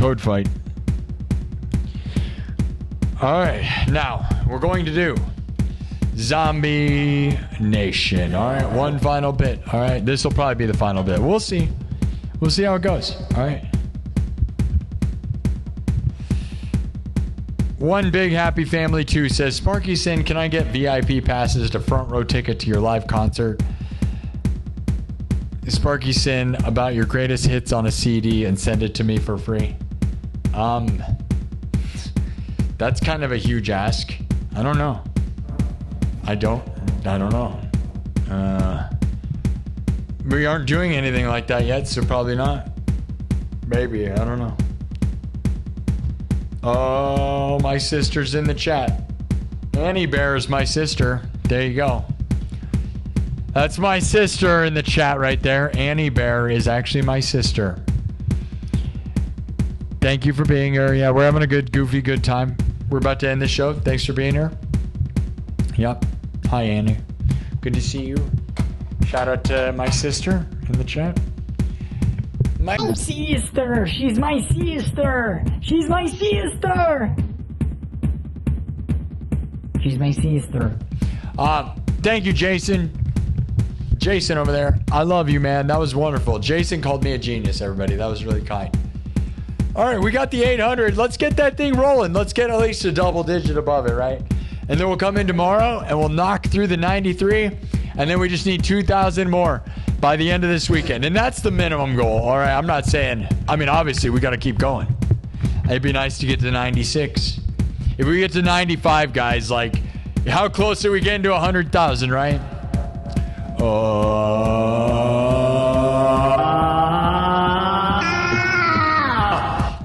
Speaker 1: Toad fight. All right, now we're going to do Zombie Nation. All right, one final bit. All right, this will probably be the final bit. We'll see. We'll see how it goes. All right. One Big Happy Family 2 says, Sparky SINN, can I get VIP passes to front row ticket to your live concert? Sparky SINN, about your greatest hits on a CD and send it to me for free. That's kind of a huge ask. I don't know. I don't know. We aren't doing anything like that yet, so probably not. Maybe, I don't know. Oh, my sister's in the chat. Annie Bear is my sister. There you go. That's my sister in the chat right there. Annie Bear is actually my sister. Thank you for being here. Yeah, we're having a good, goofy, good time. We're about to end the show. Thanks for being here. Yep. Hi, Annie. Good to see you. Shout out to my sister in the chat. My sister. She's my sister. She's my sister. She's my sister. Thank you, Jason. Jason over there. I love you, man. That was wonderful. Jason called me a genius, everybody. That was really kind. All right, we got the 800. Let's get that thing rolling. Let's get at least a double digit above it, right? And then we'll come in tomorrow and we'll knock through the 93. And then we just need 2,000 more by the end of this weekend. And that's the minimum goal, all right? I'm not saying, I mean, obviously, we got to keep going. It'd be nice to get to 96. If we get to 95, guys, like, how close are we getting to 100,000, right?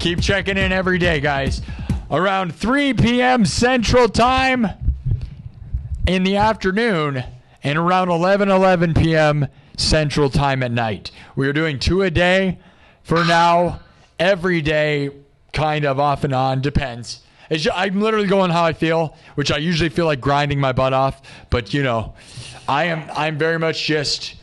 Speaker 1: Keep checking in every day, guys. Around 3 p.m. Central Time in the afternoon and around 11 p.m. Central Time at night. We are doing 2 a day for now. Every day, kind of off and on. Depends. I'm literally going how I feel, which I usually feel like grinding my butt off. But, you know, I'm very much just,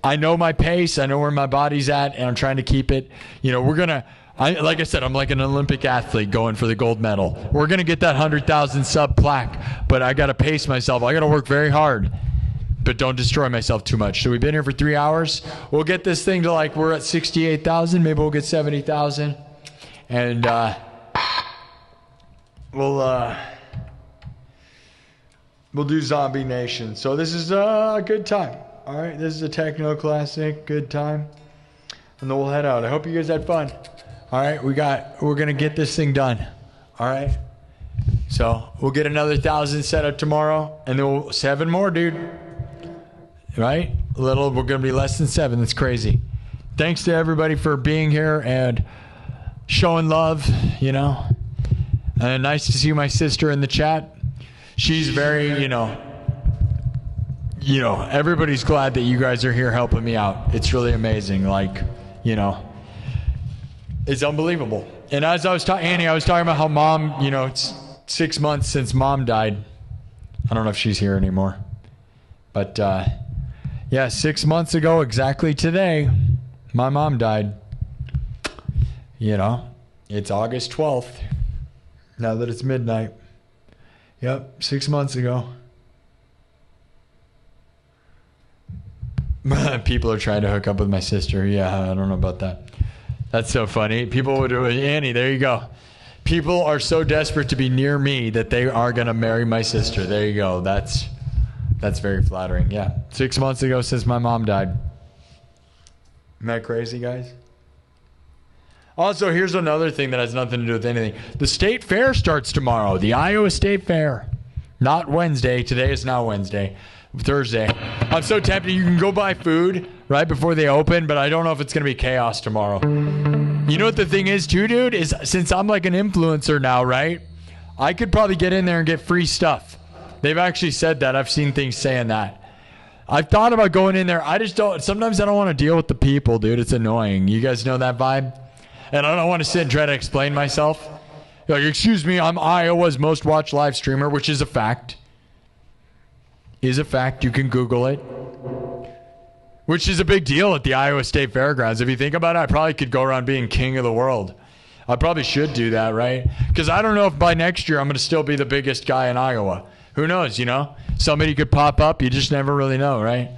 Speaker 1: I know my pace. I know where my body's at, and I'm trying to keep it. You know, we're going to, like I said, I'm like an Olympic athlete going for the gold medal. We're going to get that 100,000 sub plaque, but I got to pace myself. I got to work very hard, but don't destroy myself too much. So we've been here for 3 hours. We'll get this thing to, like, we're at 68,000. Maybe we'll get 70,000. And we'll do Zombie Nation. So this is a good time. All right, this is a techno classic. Good time. And then we'll head out. I hope you guys had fun. All right, we're gonna get this thing done. All right, so we'll get another 1,000 set up tomorrow, and then 7 more, dude. Right? We're gonna be less than 7. That's crazy. Thanks to everybody for being here and showing love. You know, and nice to see my sister in the chat. She's very, you know, everybody's glad that you guys are here helping me out. It's really amazing. Like, you know. It's unbelievable. And as I was talking, Annie, I was talking about how mom, you know, it's 6 months since mom died. I don't know if she's here anymore. But, yeah, 6 months ago, exactly today, my mom died. You know, it's August 12th. Now that it's midnight. Yep, 6 months ago. People are trying to hook up with my sister. Yeah, I don't know about that. That's so funny. People would do it. Annie, there you go. People are so desperate to be near me that they are going to marry my sister. There you go. That's very flattering. Yeah. 6 months ago since my mom died. Isn't that crazy, guys? Also, here's another thing that has nothing to do with anything. The state fair starts tomorrow. The Iowa State Fair. Not Wednesday. Today is not Wednesday. Thursday. I'm so tempted. You can go buy food right before they open, but I don't know if it's going to be chaos tomorrow. You know what the thing is too, dude? Is since I'm like an influencer now, right? I could probably get in there and get free stuff. They've actually said that. I've seen things saying that. I've thought about going in there. I just don't. Sometimes I don't want to deal with the people, dude. It's annoying. You guys know that vibe? And I don't want to sit and try to explain myself. Like, excuse me, I'm Iowa's most watched live streamer, which is a fact. Is a fact. You can Google it. Which is a big deal at the Iowa State Fairgrounds. If you think about it, I probably could go around being king of the world. I probably should do that, right? Because I don't know if by next year I'm going to still be the biggest guy in Iowa. Who knows, you know? Somebody could pop up. You just never really know, right?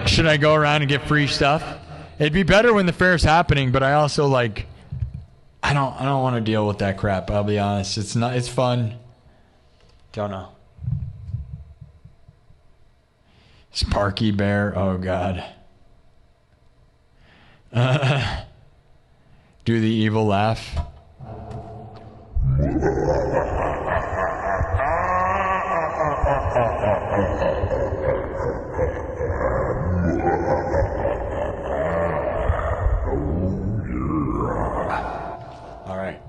Speaker 1: Should I go around and get free stuff? It'd be better when the fair's happening, but I also like, I don't want to deal with that crap. I'll be honest. It's fun. Don't know. Sparky Bear. Oh God. Do the evil laugh. All right.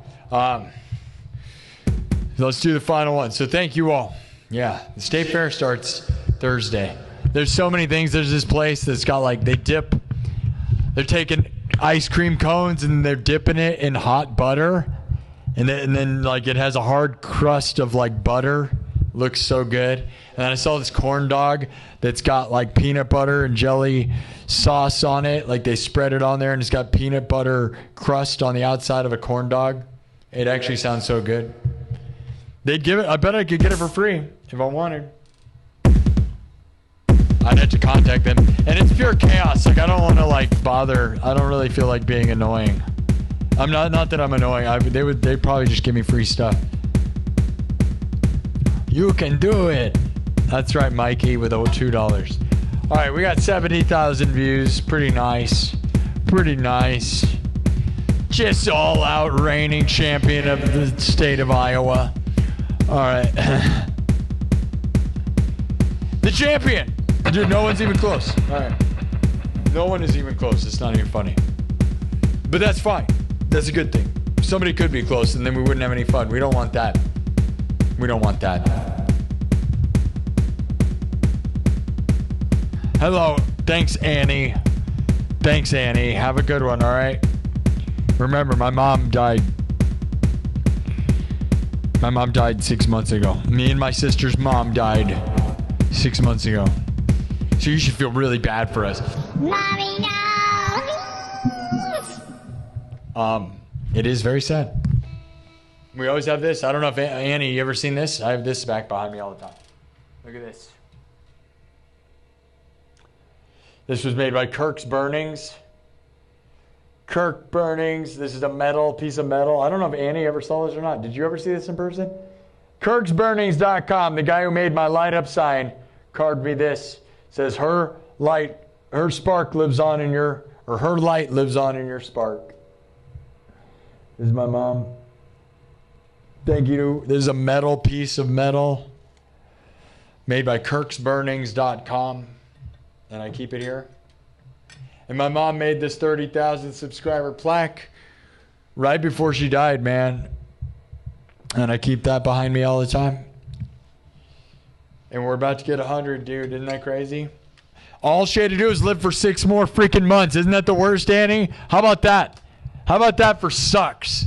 Speaker 1: Let's do the final one. So thank you all. Yeah, the state fair starts Thursday. There's so many things. There's this place that's got like, they're taking ice cream cones and they're dipping it in hot butter. And then like it has a hard crust of like butter. Looks so good. And then I saw this corn dog that's got like peanut butter and jelly sauce on it. Like they spread it on there and it's got peanut butter crust on the outside of a corn dog. It actually sounds so good. They'd give it. I bet I could get it for free if I wanted. I'd have to contact them. And it's pure chaos. Like I don't want to like bother. I don't really feel like being annoying. I'm not that I'm annoying. They'd probably just give me free stuff. You can do it. That's right, Mikey, with $2. All right, we got 70,000 views. Pretty nice. Pretty nice. Just all out reigning champion of the state of Iowa. All right. The champion. Dude, no one's even close. All right. No one is even close. It's not even funny. But that's fine. That's a good thing. Somebody could be close and then we wouldn't have any fun. We don't want that. We don't want that. Hello. Thanks, Annie. Thanks, Annie. Have a good one, all right? Remember, my mom died. My mom died 6 months ago. Me and my sister's mom died 6 months ago. So you should feel really bad for us.
Speaker 3: Mommy, no!
Speaker 1: It is very sad. We always have this. I don't know if Annie, you ever seen this? I have this back behind me all the time. Look at this. This was made by Kirk's Burnings. Kirk Burnings. This is a piece of metal. I don't know if Annie ever saw this or not. Did you ever see this in person? KirksBurnings.com. The guy who made my light up sign carved me this. It says her spark lives on in your, or her light lives on in your spark. This is my mom. Thank you. This is a piece of metal made by KirksBurnings.com. And I keep it here. And my mom made this 30,000 subscriber plaque right before she died, man. And I keep that behind me all the time. And we're about to get 100, dude. Isn't that crazy? All she had to do is live for 6 more freaking months. Isn't that the worst, Annie? How about that? How about that for sucks?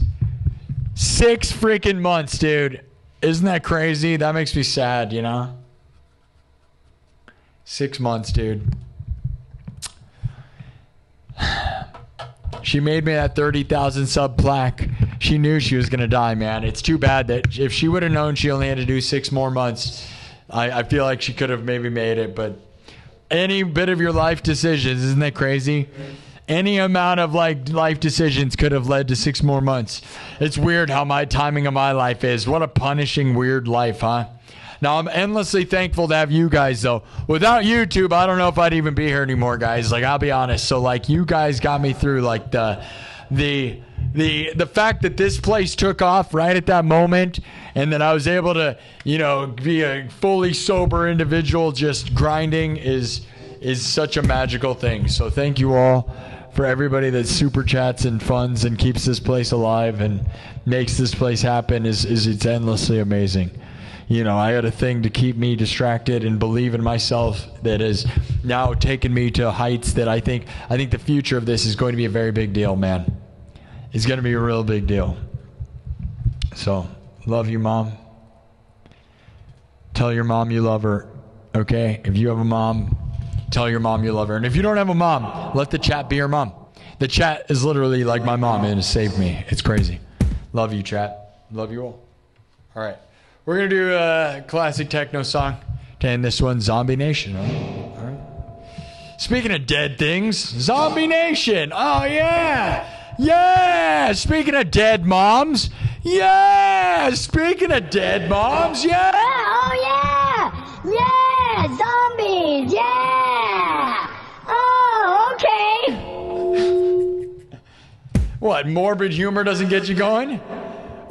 Speaker 1: 6 freaking months, dude. Isn't that crazy? That makes me sad, you know? 6 months, dude. She made me that 30,000 sub plaque. She knew she was going to die, man. It's too bad that if she would have known she only had to do 6 more months, I feel like she could have maybe made it. But any bit of your life decisions, isn't that crazy? Any amount of life decisions could have led to 6 more months. It's weird how my timing of my life is. What a punishing, weird life, huh? Now, I'm endlessly thankful to have you guys, though. Without YouTube, I don't know if I'd even be here anymore, guys. Like, I'll be honest. So, like, you guys got me through, like, the fact that this place took off right at that moment and that I was able to, you know, be a fully sober individual just grinding is such a magical thing. So thank you all for everybody that super chats and funds and keeps this place alive and makes this place happen. It's endlessly amazing. You know, I had a thing to keep me distracted and believe in myself that has now taken me to heights that I think the future of this is going to be a very big deal, man. It's going to be a real big deal. So, love you, Mom. Tell your mom you love her, okay? If you have a mom, tell your mom you love her. And if you don't have a mom, let the chat be your mom. The chat is literally like my mom and it saved me. It's crazy. Love you, chat. Love you all. All right. We're going to do a classic techno song. And this one's Zombie Nation. All right. Speaking of dead things, Zombie Nation. Oh, yeah. Yeah. Speaking of dead moms. Yeah. Speaking of dead moms. Yeah.
Speaker 3: Oh, yeah. Yeah. Zombies. Yeah. Oh, okay.
Speaker 1: What, morbid humor doesn't get you going?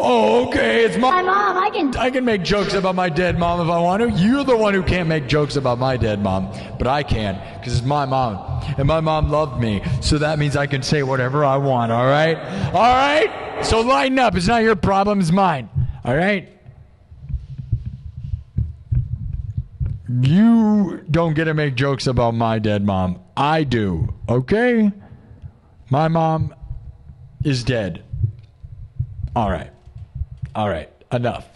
Speaker 1: Oh, okay, it's my
Speaker 3: mom.
Speaker 1: I can make jokes about my dead mom if I want to. You're the one who can't make jokes about my dead mom, but I can, because it's my mom. And my mom loved me, so that means I can say whatever I want, all right? All right? So lighten up. It's not your problem, it's mine. All right? You don't get to make jokes about my dead mom. I do, okay? My mom is dead. All right. All right, enough.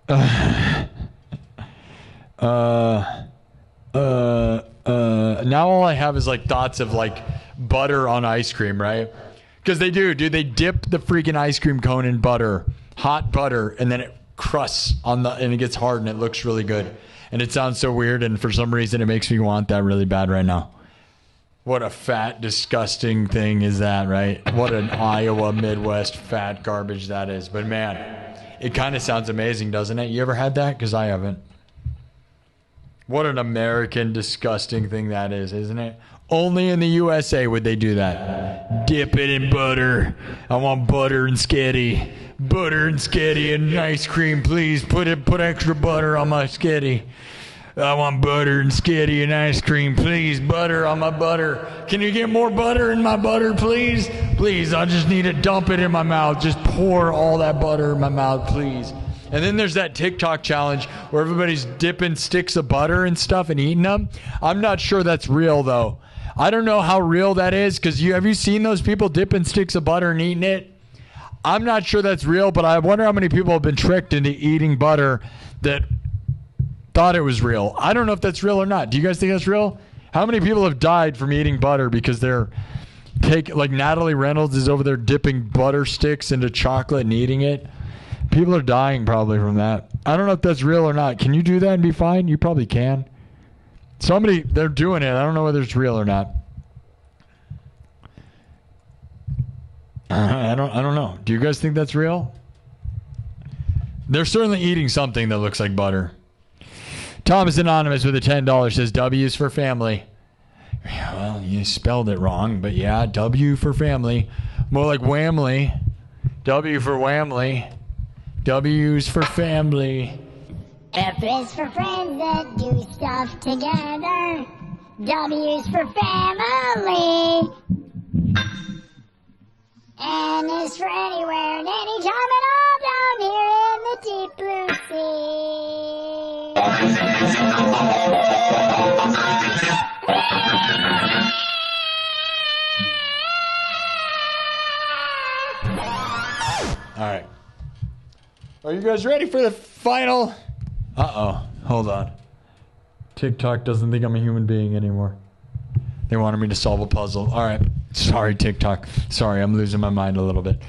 Speaker 1: Now all I have is like thoughts of like butter on ice cream, right? Because they do, dude. They dip the freaking ice cream cone in butter, hot butter, and then it crusts on the, and it gets hard and it looks really good. And it sounds so weird, and for some reason it makes me want that really bad right now. What a fat, disgusting thing is that, right? What an Iowa, Midwest fat garbage that is. But man, it kind of sounds amazing, doesn't it? You ever had that? Because I haven't. What an American, disgusting thing that is, isn't it? Only in the USA would they do that. Dip it in butter. I want butter and skitty. Butter and skitty and ice cream, please. Put extra butter on my skitty. I want butter and skitty and ice cream, please. Butter on my butter. Can you get more butter in my butter, please? Please, I just need to dump it in my mouth. Just pour all that butter in my mouth, please. And then there's that TikTok challenge where everybody's dipping sticks of butter and stuff and eating them. I'm not sure that's real, though. I don't know how real that is, because have you seen those people dipping sticks of butter and eating it? I'm not sure that's real, but I wonder how many people have been tricked into eating butter that thought it was real. I don't know if that's real or not. Do you guys think that's real? How many people have died from eating butter because they're like Natalie Reynolds is over there dipping butter sticks into chocolate and eating it? People are dying probably from that. I don't know if that's real or not. Can you do that and be fine? You probably can. They're doing it. I don't know whether it's real or not. I don't know. Do you guys think that's real? They're certainly eating something that looks like butter. Thomas Anonymous with a $10 says W's for family. Yeah, well, you spelled it wrong, but yeah, W for family. More like whamly. W for whamly. W's for family.
Speaker 3: F is for friends that do stuff together. W's for family. N is for anywhere and anytime and all down here in the deep blue sea.
Speaker 1: All right. Are you guys ready for the final? Uh-oh. Hold on. TikTok doesn't think I'm a human being anymore. They wanted me to solve a puzzle. All right. Sorry, TikTok. Sorry, I'm losing my mind a little bit.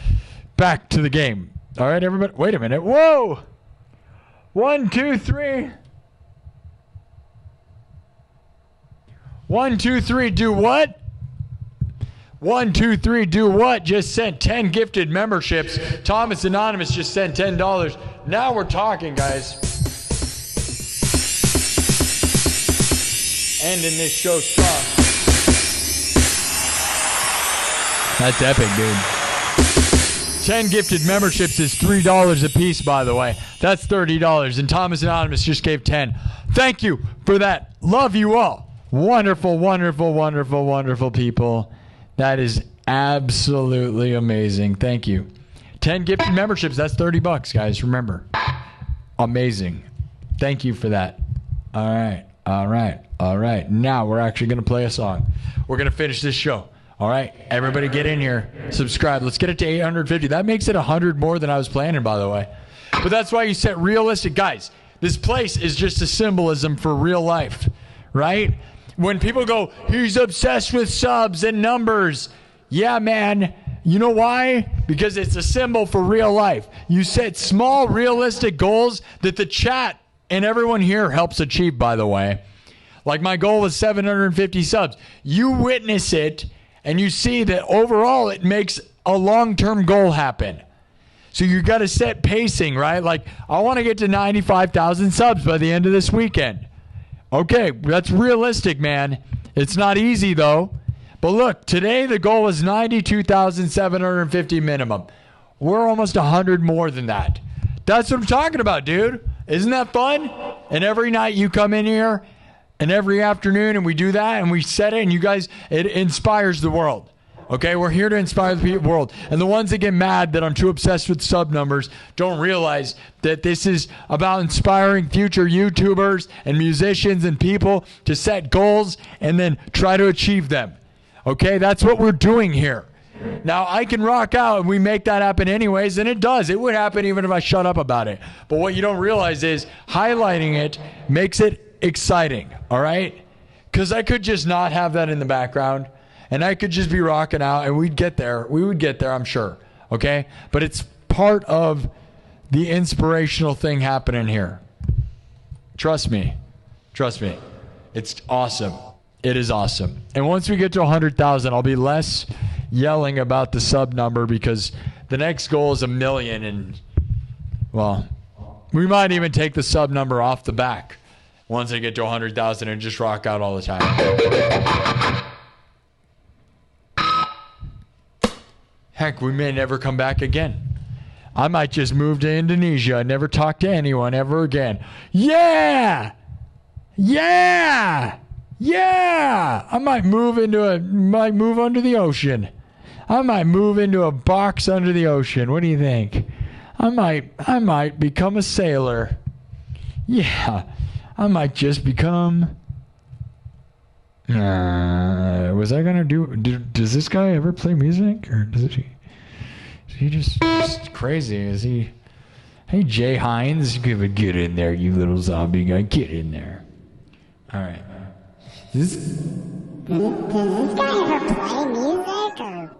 Speaker 1: Back to the game. All right, everybody. Wait a minute. Whoa. 1, 2, 3. 1, 2, 3. Do what? 1, 2, 3. Do what? Just sent 10 gifted memberships. Thomas Anonymous just sent $10. Now we're talking, guys. Ending this show strong. That's epic, dude. 10 gifted memberships is $3 a piece, by the way. That's $30. And Thomas Anonymous just gave 10. Thank you for that. Love you all. Wonderful, wonderful, wonderful, wonderful people. That is absolutely amazing. Thank you. 10 gifted memberships. That's $30, guys. Remember. Amazing. Thank you for that. All right. All right. All right. Now we're actually going to play a song. We're going to finish this show. All right. Everybody get in here. Subscribe. Let's get it to 850. That makes it 100 more than I was planning, by the way. But that's why you set realistic. Guys, this place is just a symbolism for real life, right? when people go, he's obsessed with subs and numbers. Yeah, man. You know why? Because it's a symbol for real life. You set small, realistic goals that the chat and everyone here helps achieve, by the way. Like my goal was 750 subs. You witness it and you see that overall it makes a long-term goal happen. So you got to set pacing, right? Like, I want to get to 95,000 subs by the end of this weekend. Okay, that's realistic, man. It's not easy, though. But look, today the goal was 92,750 minimum. We're almost 100 more than that. That's what I'm talking about, dude. Isn't that fun? And every night you come in here and every afternoon and we do that and we set it and you guys, it inspires the world. Okay, we're here to inspire the world. And the ones that get mad that I'm too obsessed with sub numbers don't realize that this is about inspiring future YouTubers and musicians and people to set goals and then try to achieve them. Okay, that's what we're doing here. Now, I can rock out and we make that happen anyways, and it does. It would happen even if I shut up about it. But what you don't realize is highlighting it makes it exciting, all right? Because I could just not have that in the background, and I could just be rocking out, and we'd get there. We would get there, I'm sure, okay? But it's part of the inspirational thing happening here. Trust me. Trust me. It's awesome. It is awesome. And once we get to 100,000, I'll be less yelling about the sub number because the next goal is 1 million. And, well, we might even take the sub number off the back once I get to 100,000 and just rock out all the time. Heck, we may never come back again. I might just move to Indonesia and never talk to anyone ever again. Yeah! Yeah! Yeah, I might move under the ocean. I might move into a box under the ocean. What do you think? I might become a sailor. Yeah, I might just become. Was I gonna do? Does this guy ever play music, or does he? Is he just crazy? Is he? Hey, Jay Hines, get in there, you little zombie guy. Get in there. All right.
Speaker 3: Does this guy ever play music, or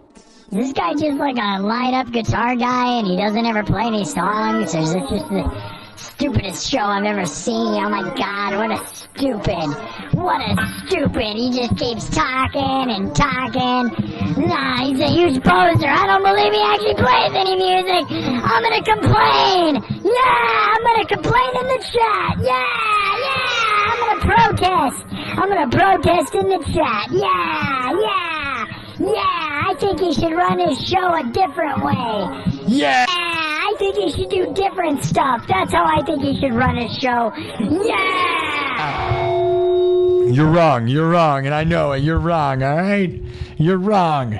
Speaker 3: is this guy just like a light-up guitar guy and he doesn't ever play any songs, or is this just the stupidest show I've ever seen? Oh my god, what a stupid, he just keeps talking and talking. Nah, he's a huge poser. I don't believe he actually plays any music. I'm gonna complain. Yeah, I'm gonna complain in the chat. Yeah, I'm gonna protest. I'm gonna protest in the chat. Yeah, I think he should run his show a different way.
Speaker 1: Yeah,
Speaker 3: I think he should do different stuff. That's how I think he should run his show. Yeah!
Speaker 1: You're wrong, and I know it. You're wrong, all right? You're wrong.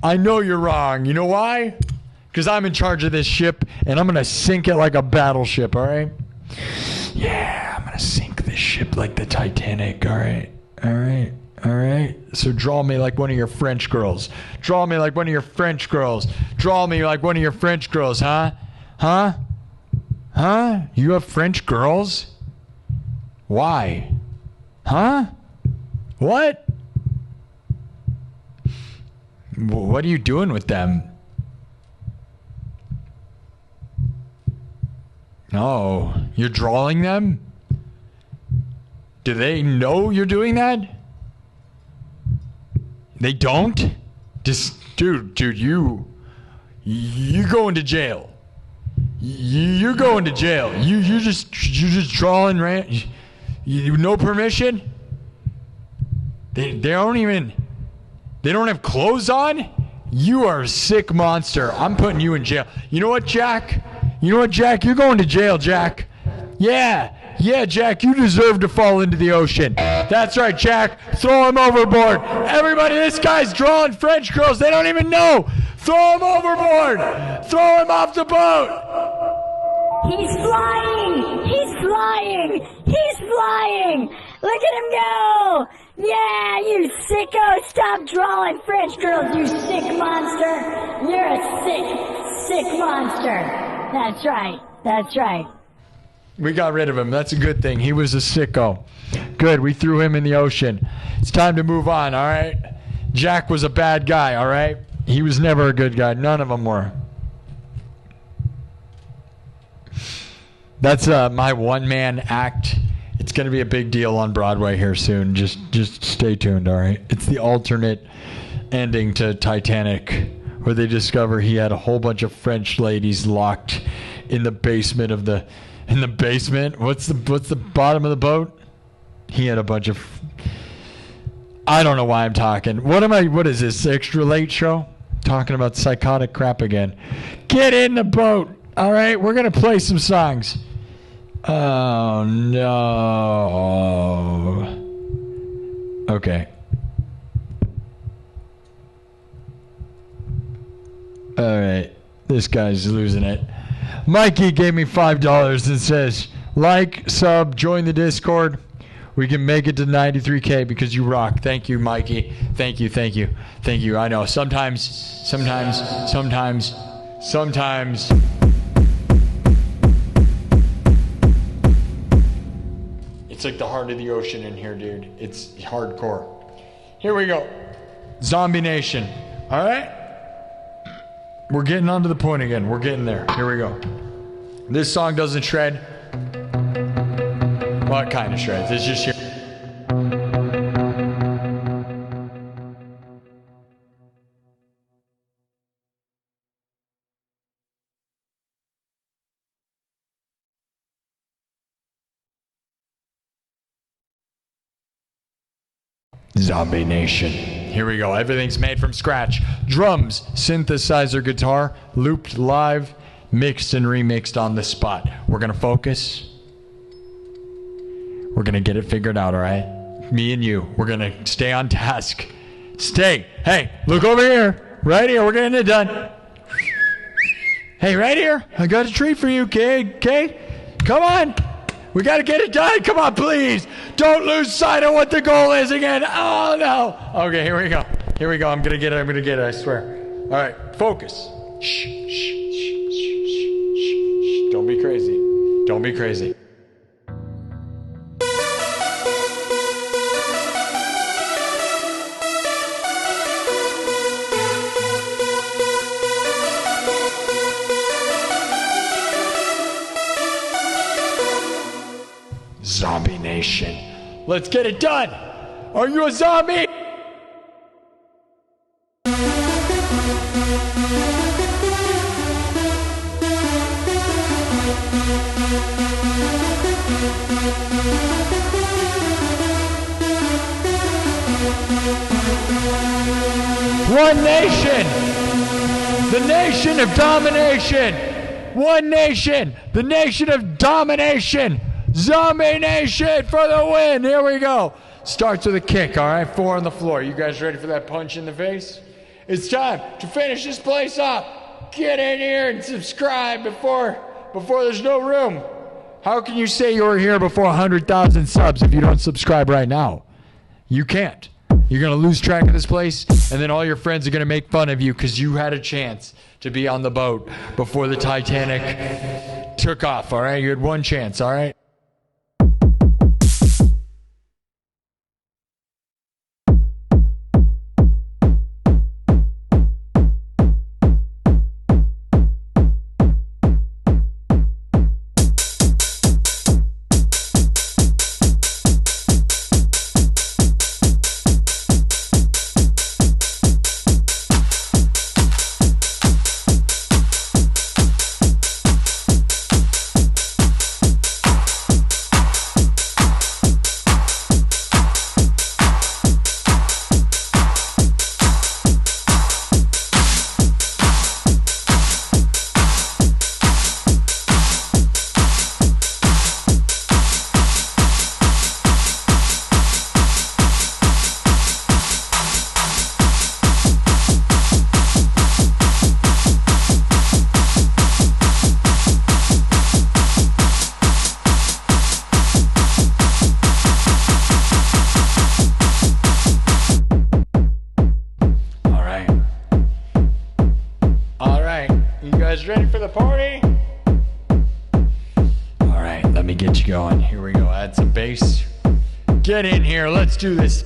Speaker 1: I know you're wrong. You know why? Because I'm in charge of this ship, and I'm gonna sink it like a battleship, all right? Yeah, I'm gonna sink this ship like the Titanic, all right? All right. So draw me like one of your French girls. Draw me like one of your French girls. Draw me like one of your French girls, huh? Huh? You have French girls? Why? Huh? What? What are you doing with them? No, you're drawing them? Do they know you're doing that? They don't? Just, dude, you going to jail. You're going to jail. You're just drawing, right? You no permission? They don't have clothes on? You are a sick monster. I'm putting you in jail. You know what, Jack? You're going to jail, Jack. Yeah, Jack, you deserve to fall into the ocean. That's right, Jack. Throw him overboard. Everybody, this guy's drawing French girls. They don't even know. Throw him overboard. Throw him off the boat.
Speaker 3: He's flying. Look at him go. Yeah, you sicko. Stop drawing French girls, you sick monster. You're a sick monster. That's right.
Speaker 1: We got rid of him. That's a good thing. He was a sicko. Good. We threw him in the ocean. It's time to move on, all right? Jack was a bad guy, all right? He was never a good guy. None of them were. That's my one-man act. It's going to be a big deal on Broadway here soon. Just stay tuned, all right? It's the alternate ending to Titanic, where they discover he had a whole bunch of French ladies locked in the basement of the... In the basement? What's the bottom of the boat? He had a bunch of... I don't know why I'm talking. What is this, Extra Late Show? Talking about psychotic crap again. Get in the boat, all right? We're going to play some songs. Oh, no. Okay. All right. This guy's losing it. Mikey gave me $5 and says, like, sub, join the Discord. We can make it to 93K because you rock. Thank you, Mikey. Thank you. I know. Sometimes. It's like the heart of the ocean in here, dude. It's hardcore. Here we go. Zombie Nation. All right? We're getting onto the point again. We're getting there. Here we go. This song doesn't shred. Well, it kind of shreds. It's just here. Zombie Nation. Here we go. Everything's made from scratch. Drums, synthesizer, guitar, looped live, mixed and remixed on the spot. We're going to focus. We're going to get it figured out, all right? Me and you. We're going to stay on task. Stay. Hey, look over here. Right here. We're getting it done. Hey, right here. I got a treat for you, kid. Okay? Come on. We got to get it done. Come on, please. Don't lose sight of what the goal is again. Oh, no. Okay, here we go. I'm going to get it. I swear. All right. Focus. Shh. Don't be crazy. Zombie Nation. Let's get it done. Are you a zombie? One nation. The nation of domination. One nation. The nation of domination. Zombie Nation for the win. Here we go. Starts with a kick, all right? 4 on the floor. You guys ready for that punch in the face? It's time to finish this place off. Get in here and subscribe before there's no room. How can you say you were here before 100,000 subs if you don't subscribe right now? You can't. You're going to lose track of this place, and then all your friends are going to make fun of you because you had a chance to be on the boat before the Titanic took off, all right? You had one chance, all right? me get you going. Here we go. Add some bass. Get in here. Let's do this.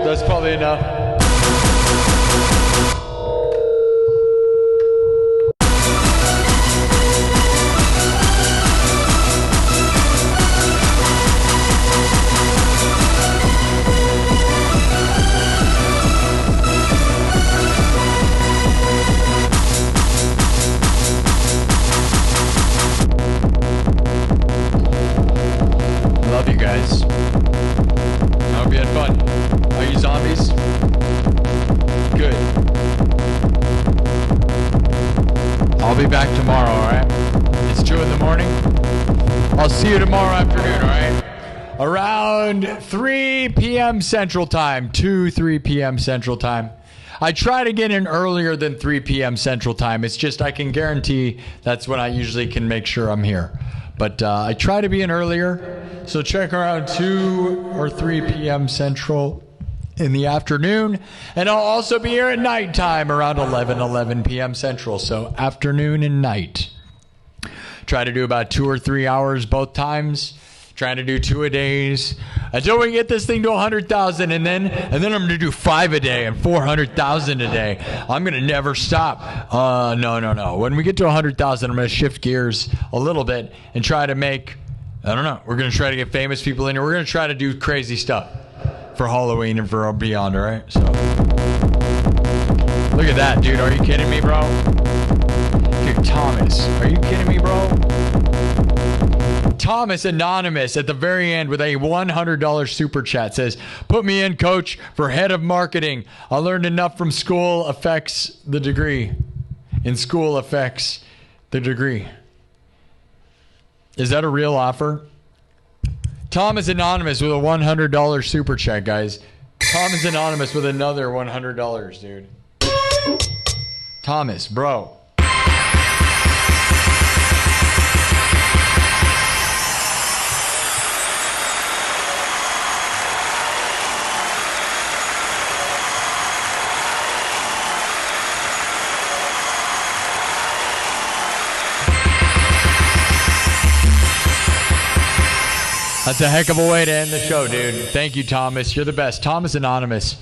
Speaker 1: That's probably enough. Love you guys. I hope you had fun. Are you zombies? Good. I'll be back tomorrow, alright? It's 2 in the morning. I'll see you tomorrow afternoon, alright? Around 3 p.m. Central Time. 3 p.m. Central Time. I try to get in earlier than 3 p.m. Central Time. It's just I can guarantee that's when I usually can make sure I'm here. But I try to be in earlier. So check around 2 or 3 p.m. Central in the afternoon. And I'll also be here at nighttime around 11 p.m. Central. So afternoon and night. Try to do about 2 or 3 hours both times. Trying to do 2 a days until we get this thing to 100,000, and then I'm gonna do 5 a day and 400,000 a day. I'm gonna never stop. No. When we get to 100,000, I'm gonna shift gears a little bit and try to make. I don't know. We're gonna try to get famous people in here. We're gonna try to do crazy stuff for Halloween and for beyond. All right. So look at that, dude. Are you kidding me, bro? Dude, Thomas, are you kidding me, bro? Thomas Anonymous at the very end with a $100 super chat says, "Put me in, coach, for head of marketing. I learned enough from school affects the degree. In school affects the degree." Is that a real offer? Thomas Anonymous with a $100 super chat, guys. Thomas Anonymous with another $100, dude. Thomas, bro. That's a heck of a way to end the show, dude. Thank you, Thomas. You're the best. Thomas Anonymous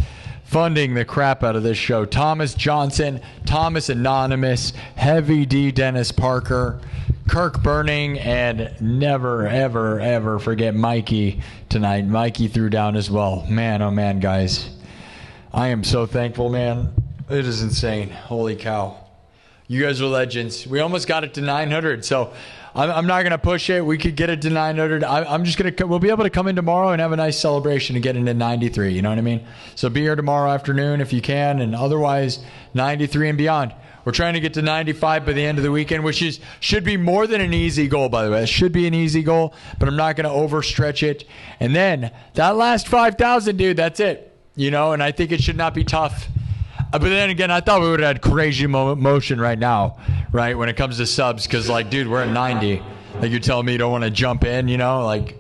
Speaker 1: funding the crap out of this show. Thomas Johnston, Thomas Anonymous, Heavy D, Dennis Parker, Kirk Burning, and never, ever, ever forget Mikey tonight. Mikey threw down as well. Man, oh man, guys. I am so thankful, man. It is insane. Holy cow. You guys are legends. We almost got it to 900, so I'm not going to push it. We could get it to 900. I'm just going to, we'll be able to come in tomorrow and have a nice celebration and get into 93. You know what I mean? So be here tomorrow afternoon if you can, and otherwise 93 and beyond. We're trying to get to 95 by the end of the weekend, which should be more than an easy goal, by the way. It should be an easy goal, but I'm not going to overstretch it. And then that last 5,000, dude, that's it. You know, and I think it should not be tough. But then again, I thought we would have had crazy motion right now, right, when it comes to subs, because, like, dude, we're at 90. Like, you're telling me you don't want to jump in, you know? Like,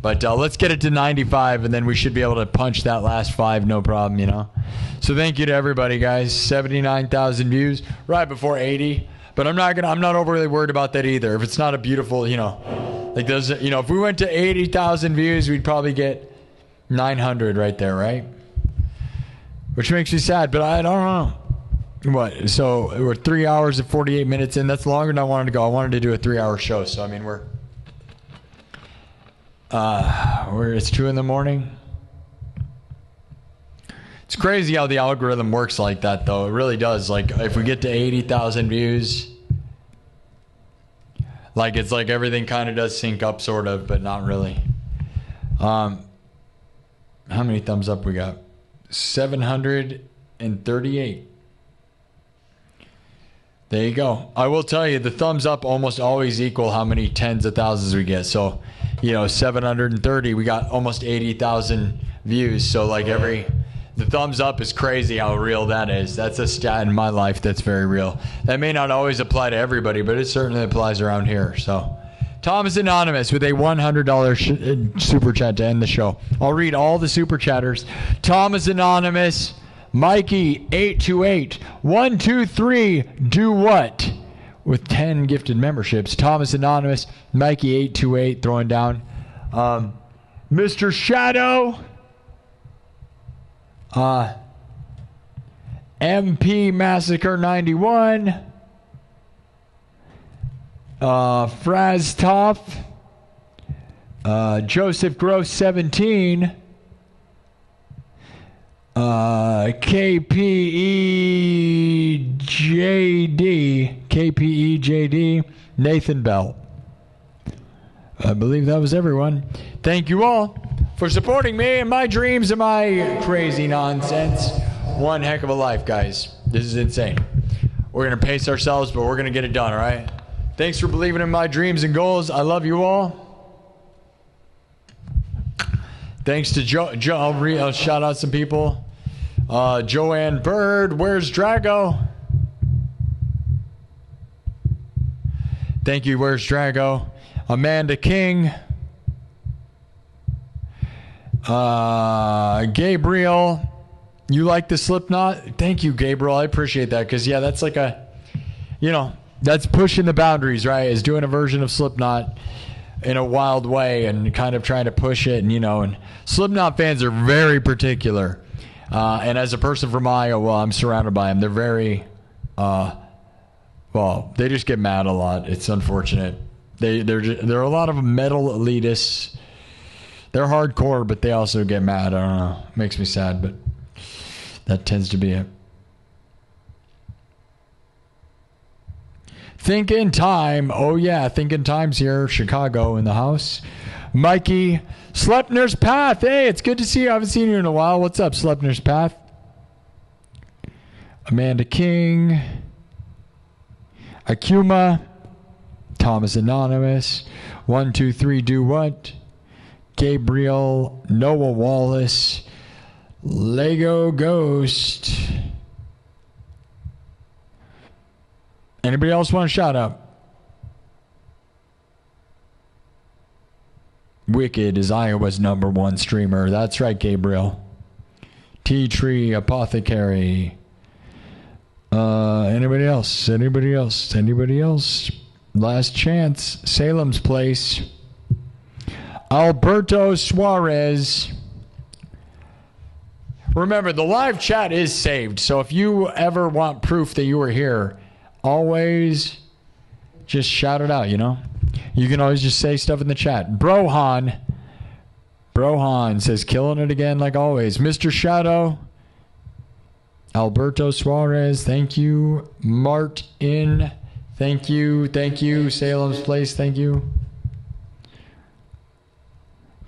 Speaker 1: but let's get it to 95, and then we should be able to punch that last 5, no problem, you know? So thank you to everybody, guys. 79,000 views, right before 80. But I'm not overly worried about that either. If it's not a beautiful, you know, like those, you know, if we went to 80,000 views, we'd probably get 900 right there, right? which makes me sad, but I don't know. What? So we're 3 hours and 48 minutes in. That's longer than I wanted to go. I wanted to do a 3-hour show. So, I mean, it's 2 in the morning. It's crazy how the algorithm works like that, though. It really does. Like, if we get to 80,000 views, like, it's like everything kind of does sync up, sort of, but not really. How many thumbs up we got? 738. There you go. I will tell you, the thumbs up almost always equal how many tens of thousands we get. So, 730, we got almost 80,000 views. So, like, the thumbs up is crazy how real that is. That's a stat in my life that's very real. That may not always apply to everybody, but it certainly applies around here. So, Thomas Anonymous with a $100 super chat to end the show. I'll read all the super chatters. Thomas Anonymous, Mikey 828, 123, do what? With 10 gifted memberships. Thomas Anonymous, Mikey 828 throwing down. Mr. Shadow, MP Massacre 91, Fraz Toff, Joseph Gross 17, KPEJD, Nathan Bell. I believe that was everyone. Thank you all for supporting me and my dreams and my crazy nonsense. One heck of a life, guys. This is insane. We're going to pace ourselves, but we're going to get it done, all right? Thanks for believing in my dreams and goals. I love you all. Thanks to Joe. I'll shout out some people. Joanne Bird, where's Drago? Thank you, where's Drago? Amanda King. Gabriel, you like the Slipknot? Thank you, Gabriel. I appreciate that because, yeah, that's like that's pushing the boundaries, right? Is doing a version of Slipknot in a wild way and kind of trying to push it. And Slipknot fans are very particular. And as a person from Iowa, I'm surrounded by them. They're very, they just get mad a lot. It's unfortunate. There are a lot of metal elitists. They're hardcore, but they also get mad. I don't know. It makes me sad, but that tends to be it. Thinking Time. Oh, yeah. Thinking Time's here. Chicago in the house. Mikey. Slepner's Path. Hey, it's good to see you. I haven't seen you in a while. What's up, Slepner's Path? Amanda King. Akuma. Thomas Anonymous. 123 do what? Gabriel. Noah Wallace. Lego Ghost. Anybody else want to shout out? Wicked is Iowa's #1 streamer. That's right, Gabriel. Tea Tree Apothecary. Anybody else? Anybody else? Anybody else? Last chance. Salem's Place. Alberto Suarez. Remember, the live chat is saved. So if you ever want proof that you were here, always just shout it out, You can always just say stuff in the chat. Brohan says, killing it again like always. Mr. Shadow. Alberto Suarez, thank you. Martin, thank you. Thank you. Salem's Place, thank you.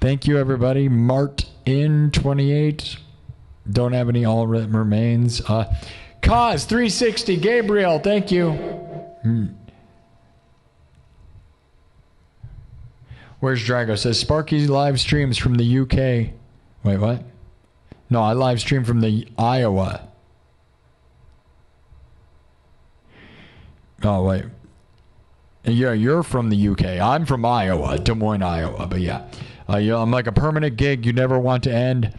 Speaker 1: Thank you, everybody. Martin 28. Don't have any all remains. Cause 360. Gabriel, thank you. Where's Drago? Says Sparky live streams from the UK. Wait, what? No, I live stream from the Iowa. Oh, wait. Yeah, you're from the UK. I'm from Iowa, Des Moines, Iowa. But yeah, I'm like a permanent gig you never want to end.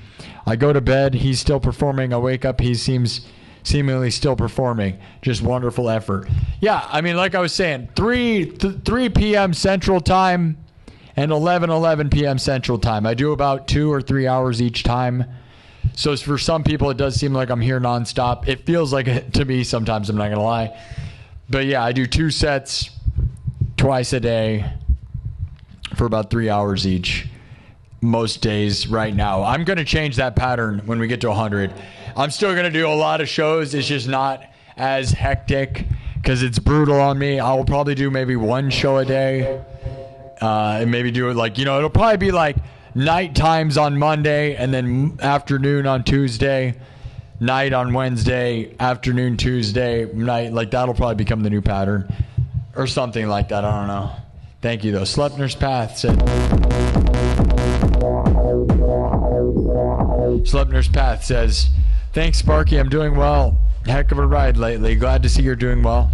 Speaker 1: I go to bed, he's still performing. I wake up, he seems seemingly still performing. Just wonderful effort. Yeah, I mean, like I was saying, 3 p.m. Central Time and 11 p.m. Central Time. I do about 2 or 3 hours each time. So for some people, it does seem like I'm here nonstop. It feels like it to me sometimes, I'm not going to lie. But yeah, I do 2 sets twice a day for about 3 hours each. Most days right now. I'm going to change that pattern when we get to 100. I'm still going to do a lot of shows. It's just not as hectic because it's brutal on me. I will probably do maybe 1 show a day. And maybe do it like, you know, it'll probably be like night times on Monday and then afternoon on Tuesday, night on Wednesday, afternoon Tuesday, night. Like that'll probably become the new pattern or something like that. I don't know. Thank you though. Slepner's Path said. Slepner's Path says, thanks Sparky, I'm doing well. Heck of a ride lately. Glad to see you're doing well.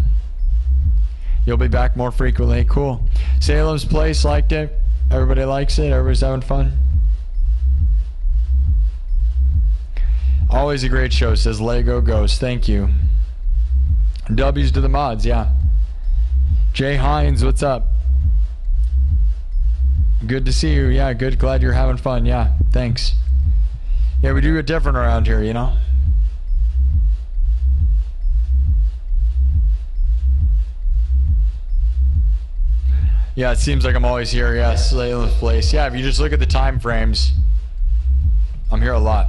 Speaker 1: You'll be back more frequently. Cool. Salem's Place, liked it. Everybody likes it. Everybody's having fun. Always a great show, says Lego Ghost. Thank you. W's to the mods, yeah. Jay Hines, what's up? Good to see you. Yeah, good. Glad you're having fun. Yeah, thanks. Yeah, we do it different around here, you know? Yeah, it seems like I'm always here. Yeah, Salem's Place. Yeah, if you just look at the time frames, I'm here a lot.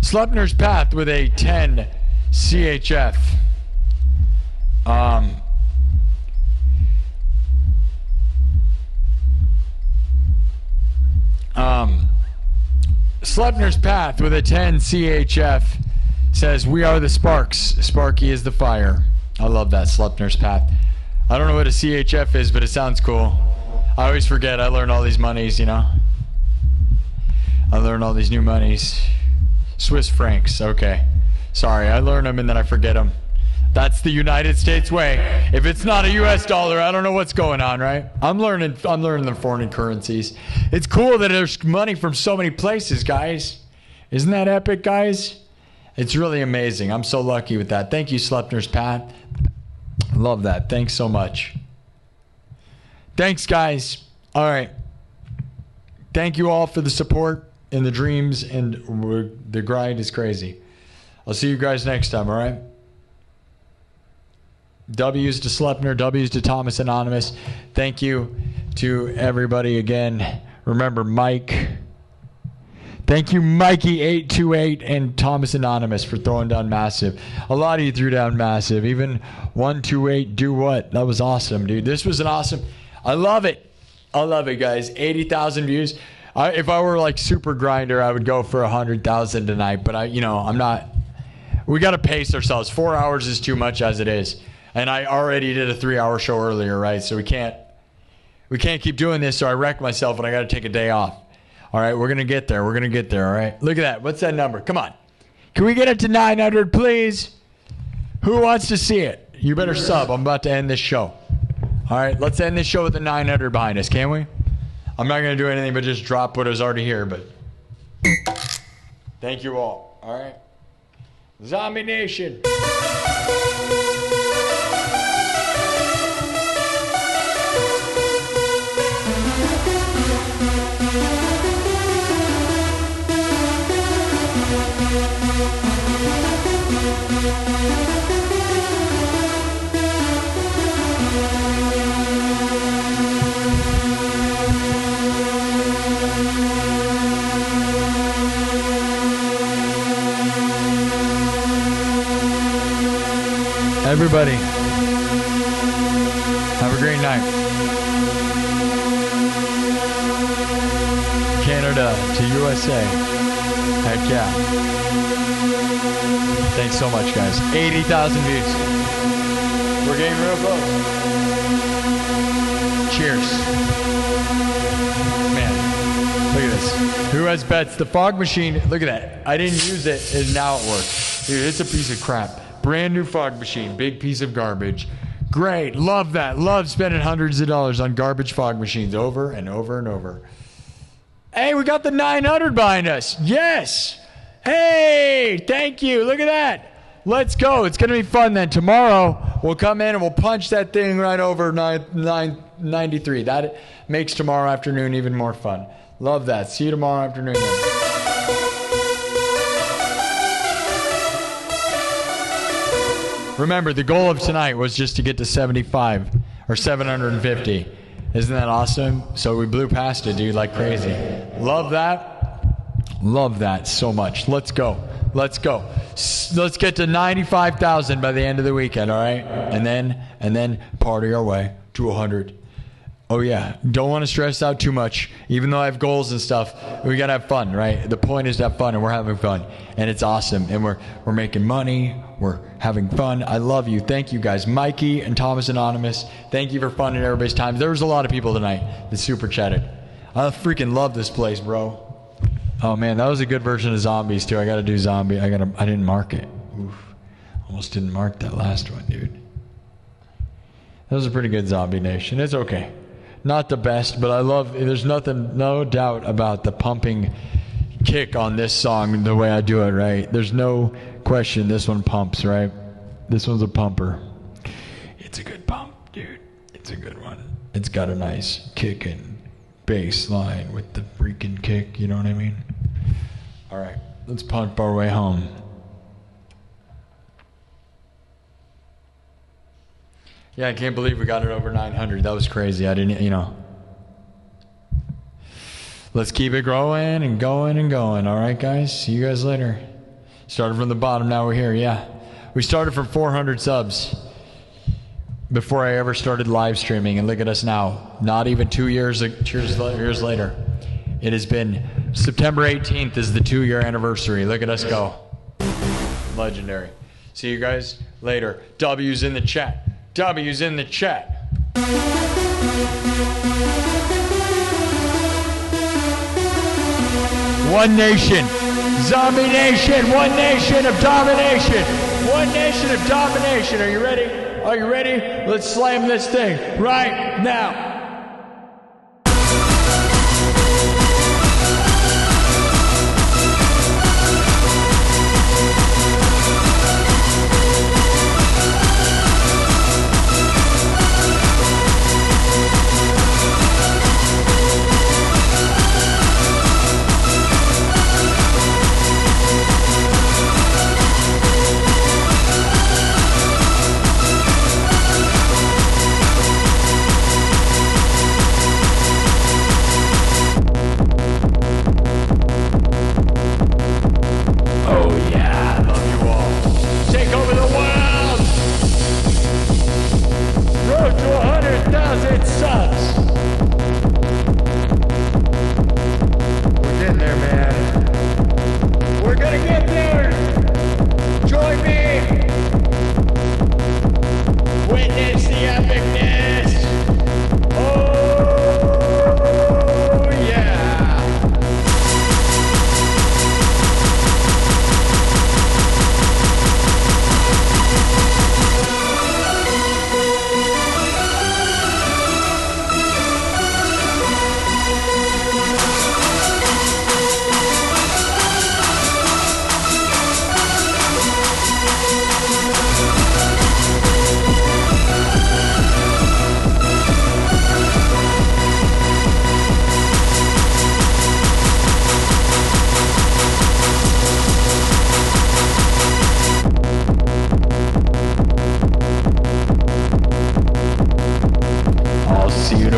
Speaker 1: Slepner's Path with a 10 CHF. Slepner's Path with a 10 CHF says, we are the sparks. Sparky is the fire. I love that, Slepner's Path. I don't know what a CHF is, but it sounds cool. I always forget. I learn all these monies, you know. I learn all these new monies. Swiss francs, okay. Sorry, I learn them and then I forget them. That's the United States way. If it's not a US dollar, I don't know what's going on, right? I'm learning the foreign currencies. It's cool that there's money from so many places, guys. Isn't that epic, guys? It's really amazing. I'm so lucky with that. Thank you, Slepner's Path. Love that. Thanks so much. Thanks, guys. All right. Thank you all for the support and the dreams, and the grind is crazy. I'll see you guys next time, all right? W's to Slepner, W's to Thomas Anonymous. Thank you to everybody again. Remember, Mike. Thank you, Mikey828 and Thomas Anonymous for throwing down massive. A lot of you threw down massive. Even 128 do what? That was awesome, dude. This was an awesome. I love it. I love it, guys. 80,000 views. If I were like super grinder, I would go for 100,000 tonight. But I'm not. We got to pace ourselves. 4 hours is too much as it is. And I already did a 3-hour show earlier, right? So we can't keep doing this. So I wreck myself and I got to take a day off. All right, we're going to get there. We're going to get there, all right? Look at that. What's that number? Come on. Can we get it to 900, please? Who wants to see it? You better sub. I'm about to end this show. All right, let's end this show with the 900 behind us, can we? I'm not going to do anything but just drop what is already here, but thank you all. All right? Zombie Nation. Everybody, have a great night. Canada to USA. Heck yeah. Thanks so much, guys. 80,000 views. We're getting real close. Cheers. Man, look at this. Who has bets? The fog machine. Look at that. I didn't use it, and now it works. Dude, it's a piece of crap. Brand new fog machine, big piece of garbage. Great, love that. Love spending hundreds of dollars on garbage fog machines over and over and over. Hey, we got the 900 behind us. Yes. Hey, thank you. Look at that. Let's go. It's going to be fun then. Tomorrow, we'll come in and we'll punch that thing right over 993. That makes tomorrow afternoon even more fun. Love that. See you tomorrow afternoon then. Remember, the goal of tonight was just to get to 75 or 750. Isn't that awesome? So we blew past it, dude, like crazy. Love that. Love that so much. Let's go. Let's go. Let's get to 95,000 by the end of the weekend, all right? And then party our way to 100. Oh yeah, don't want to stress out too much. Even though I have goals and stuff, we gotta have fun, right? The point is to have fun, and we're having fun, and it's awesome, and we're making money, we're having fun. I love you. Thank you guys, Mikey and Thomas Anonymous. Thank you for fun in everybody's time. There was a lot of people tonight that super chatted. I freaking love this place, bro. Oh man, that was a good version of Zombies too. I gotta do Zombie. I didn't mark it. Oof, almost didn't mark that last one, dude. That was a pretty good Zombie Nation. It's okay. Not the best, but I love, there's no doubt about the pumping kick on this song, the way I do it, right? There's no question this one pumps, right? This one's a pumper. It's a good pump, dude. It's a good one. It's got a nice kick and bass line with the freaking kick, you know what I mean? All right, let's pump our way home. Yeah, I can't believe we got it over 900. That was crazy. I didn't, Let's keep it growing and going and going. All right, guys? See you guys later. Started from the bottom, now we're here. Yeah. We started from 400 subs before I ever started live streaming. And look at us now. Not even 2 years later. It has been September 18th is the 2-year anniversary. Look at us go. Legendary. See you guys later. W's in the chat. W's in the chat. One nation. Zombie nation. One nation of domination. One nation of domination. Are you ready? Are you ready? Let's slam this thing right now.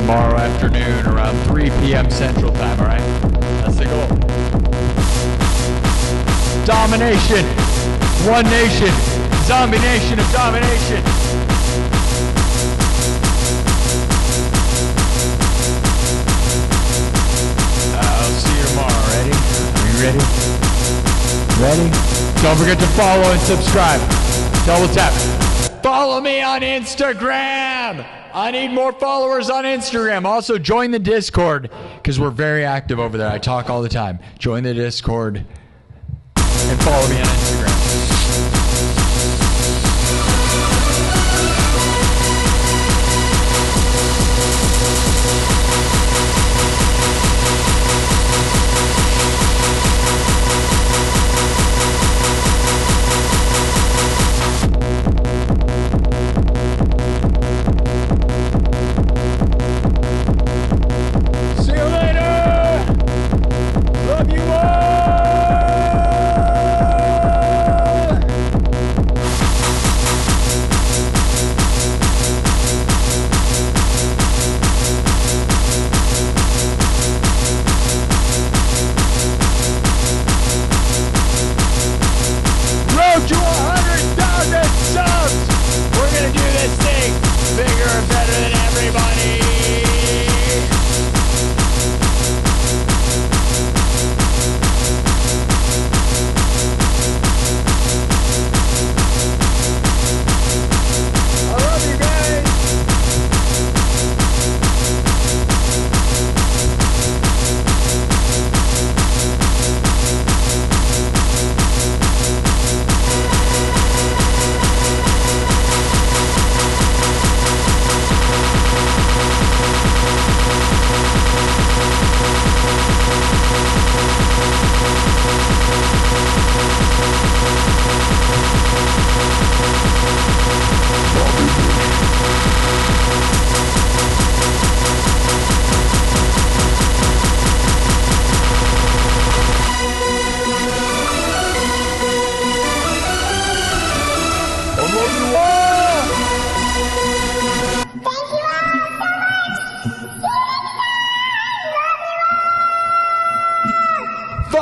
Speaker 1: Tomorrow afternoon around 3 p.m. Central Time, all right? That's the goal. Domination. One nation. Zombie nation of domination. I'll see you tomorrow. Ready? Are you ready? Ready? Don't forget to follow and subscribe. Double tap. Follow me on Instagram. I need more followers on Instagram. Also, join the Discord because we're very active over there. I talk all the time. Join the Discord and follow me on Instagram.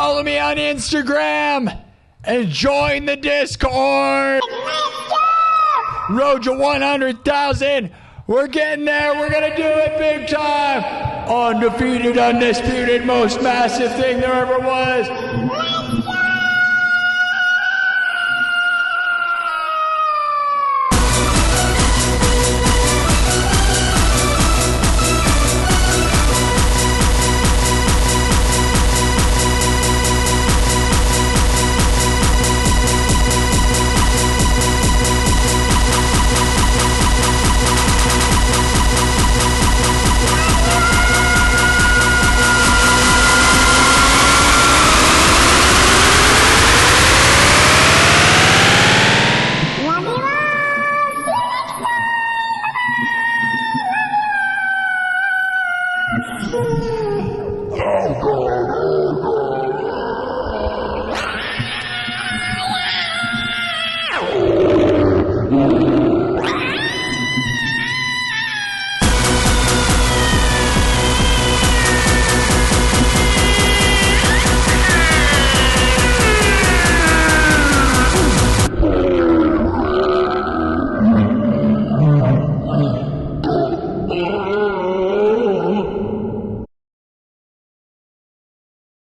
Speaker 1: follow me on Instagram and join the Discord. Road to 100,000. We're getting there. We're going to do it big time. Undefeated, undisputed, most massive thing there ever was.